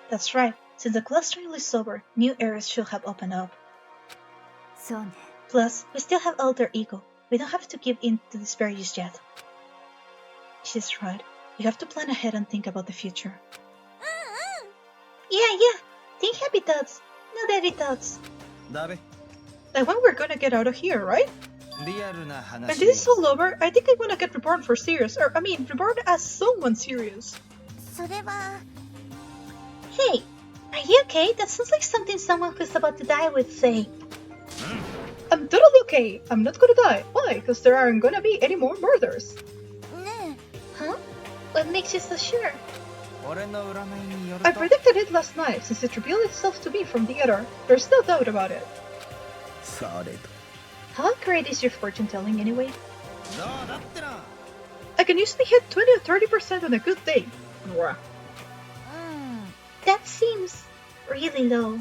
That's right. Since the clustering is over, new areas should have opened up. Plus, we still have Alter Ego. We don't have to give in to despair just yet. She's right. You have to plan ahead and think about the future. Yeah. Think happy thoughts, not daddy thoughts. Dabe. Like when we're gonna get out of here, right? When this is all over, I think I wanna get reborn for serious. Or, I mean, reborn as someone serious. それは Hey, are you okay? That sounds like something someone who's about to die would say. I'm totally okay. I'm not gonna die. Why? Because there aren't gonna be any more murders. ね Huh? What makes you so sure? 俺の占いによる I と predicted it last night since it revealed itself to me from the other. There's no doubt about it. されど How accurate is your fortune telling anyway? だってな I can usually hit 20 or 30% on a good day. Bruh. うん That seems really low.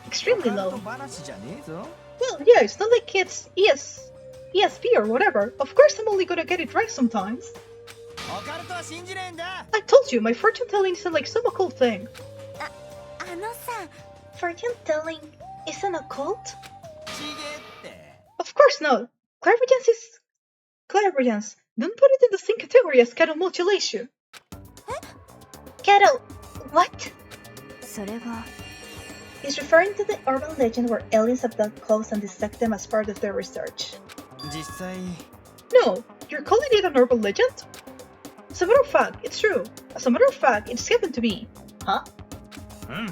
Extremely オカルト low. 話じゃねえぞ Well, yeah, it's not like it's ESP or whatever. Of course I'm only gonna get it right sometimes. オカルトは信じねえんだ I told you, my fortune telling isn't like some occult thing. あのさ Fortune telling isn't a cult? ちげえって Of course not. Clairvoyance is clairvoyance. Don't put it in the same category as cattle mutilation. Cattle, what? それは He's referring to the urban legend where aliens abduct clothes and dissect them as part of their research. 実際 No, you're calling it an urban legend? As a matter of fact, it's true. As a matter of fact, it's happened to me. Huh? うん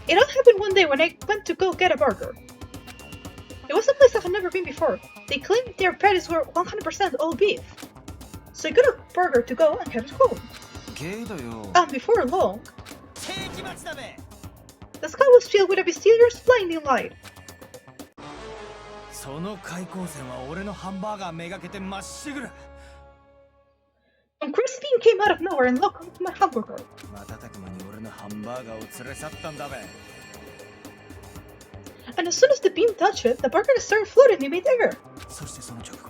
It all happened one day when I went to go get a burger. It was a place I've never been before. They claimed their patties were 100% all beef. So I got a burger to go and headed home. けどよ And before long, 世紀末だべ the sky was filled with a mysterious blinding light. その開口線は俺のハンバーガーめがけてまっしぐら And Crispin came out of nowhere and locked onto my hamburger. 瞬く間に俺のハンバーガーを連れ去ったんだべ And as soon as the beam touched it, the burger started floating in midair. そしてその直後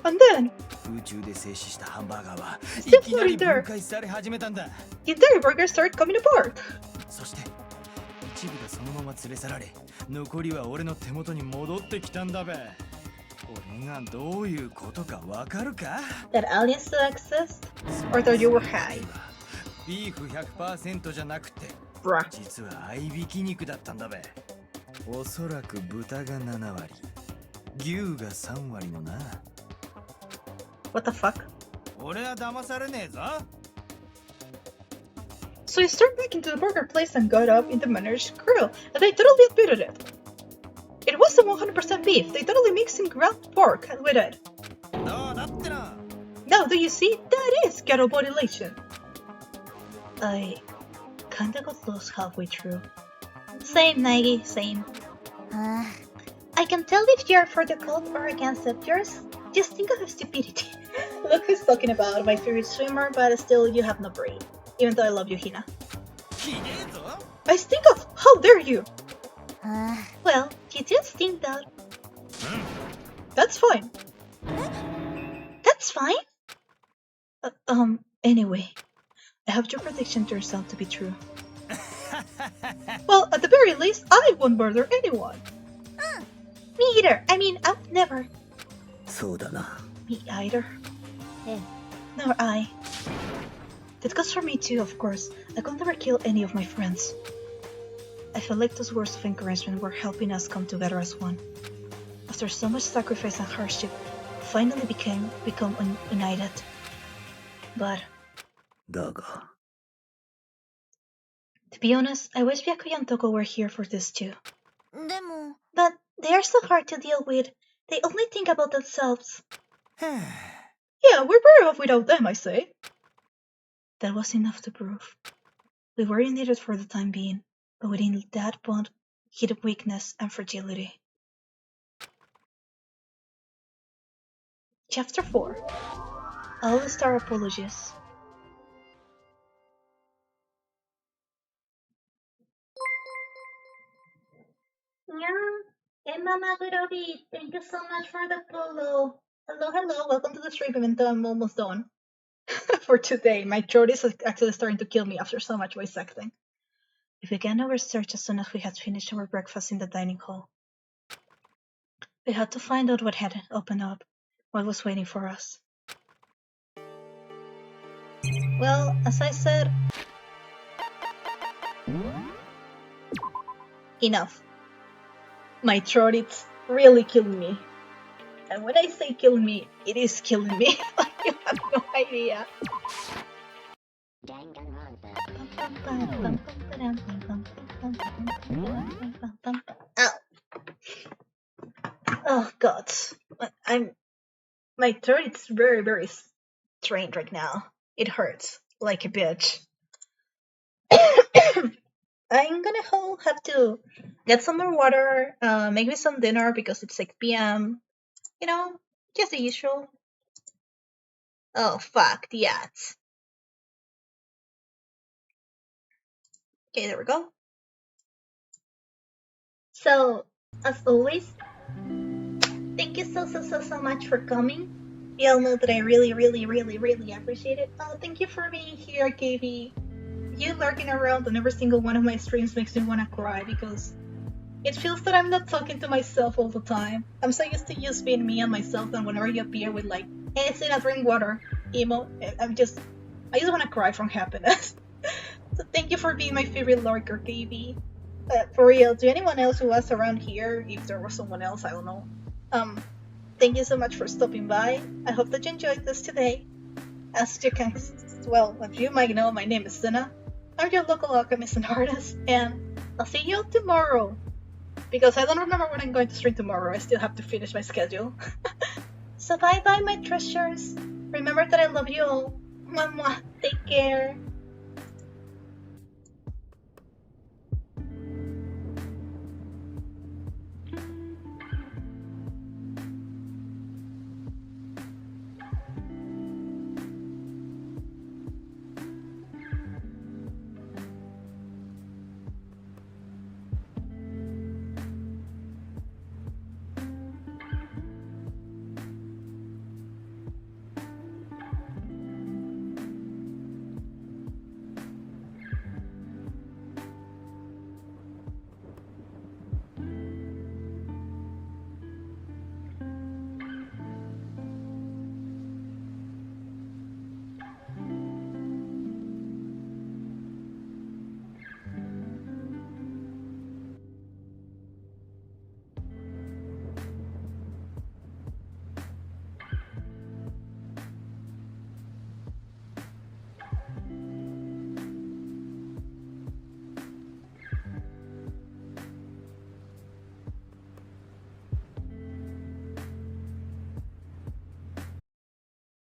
And then, 空中で静止したハンバーガーは Still いきなり floating there. 分解され始めたんだ the entire burger started coming apart. そして一部がそのまま連れ去られ残りは俺の手元に戻ってきたんだべ俺がどういうことかわかるか That aliens still exist? Or that you were high? ビーフ 100% じゃなくて Bruh. 実は合いびき肉だったんだべおそらく豚が7割牛が3割のな What the fuck? 俺は騙されねえぞ So I stormed back into the burger place and got up in the manager's grill, and they totally admitted it. It wasn't 100% beef, they totally mixed in ground pork with it. どうだってな Now, do you see? That is cattle mutilation. I kinda got lost halfway through. Same, Nagi, same. あ I can tell if you're for the cult or against it. Just think of stupidity. Look who's talking about my favorite swimmer, but still you have no brain. Even though I love you, Hina. ひでえぞ I stink of! How dare you! あ Well, you do stink that. That's fine. That's fine? Anyway. I hope your prediction turns out to be true. Well, at the very least, I won't murder anyone. Me either. I mean, I would never. そうだな Me either. Nor I. That goes for me too, of course. I could never kill any of my friends. I felt like those words of encouragement were helping us come together as one. After so much sacrifice and hardship, finally become united. But, だが to be honest, I wish Byakuya and Toko were here for this too. でも But they are so hard to deal with. They only think about themselves. Yeah, we're better off without them, I say. That was enough to prove. We weren't needed for the time being, but within that bond hid weakness and fragility. Chapter 4 All-Star Apologies. Emma Magurobi, thank you so much for the follow. Hello, welcome to the stream, even though I'm almost done. For today, my throat is actually starting to kill me after so much voice acting. We began our search as soon as we had finished our breakfast in the dining hall. We had to find out what had opened up, what was waiting for us. Well, as I said, enough. My throat is really killing me. And when I say killing me, it is killing me. Like, you have no idea. Ow. Oh god. My throat is very, very strained right now. It hurts like a bitch. I'm gonna have to get some more water, make me some dinner because it's 6 p.m. You know, just the usual. Oh fuck, the ads. Okay, there we go. So, as always, thank you so much for coming. You all know that I really appreciate it. Oh, thank you for being here, KB. You lurking around on every single one of my streams makes me wanna cry because it feels that I'm not talking to myself all the time. I'm so used to just being me and myself, and whenever you appear with like, hey, Sina, drink water, emo, I just wanna cry from happiness. So thank you for being my favorite lurker, KB. For real, to anyone else who was around here, if there was someone else, I don't know. Thank you so much for stopping by. I hope that you enjoyed this today. As you might know, my name is Sina. I'm your local alchemist and artist, and I'll see you all tomorrow. Because I don't remember when I'm going to stream tomorrow. I still have to finish my schedule. So bye bye, my treasures. Remember that I love you all. Mwah mwah. Take care.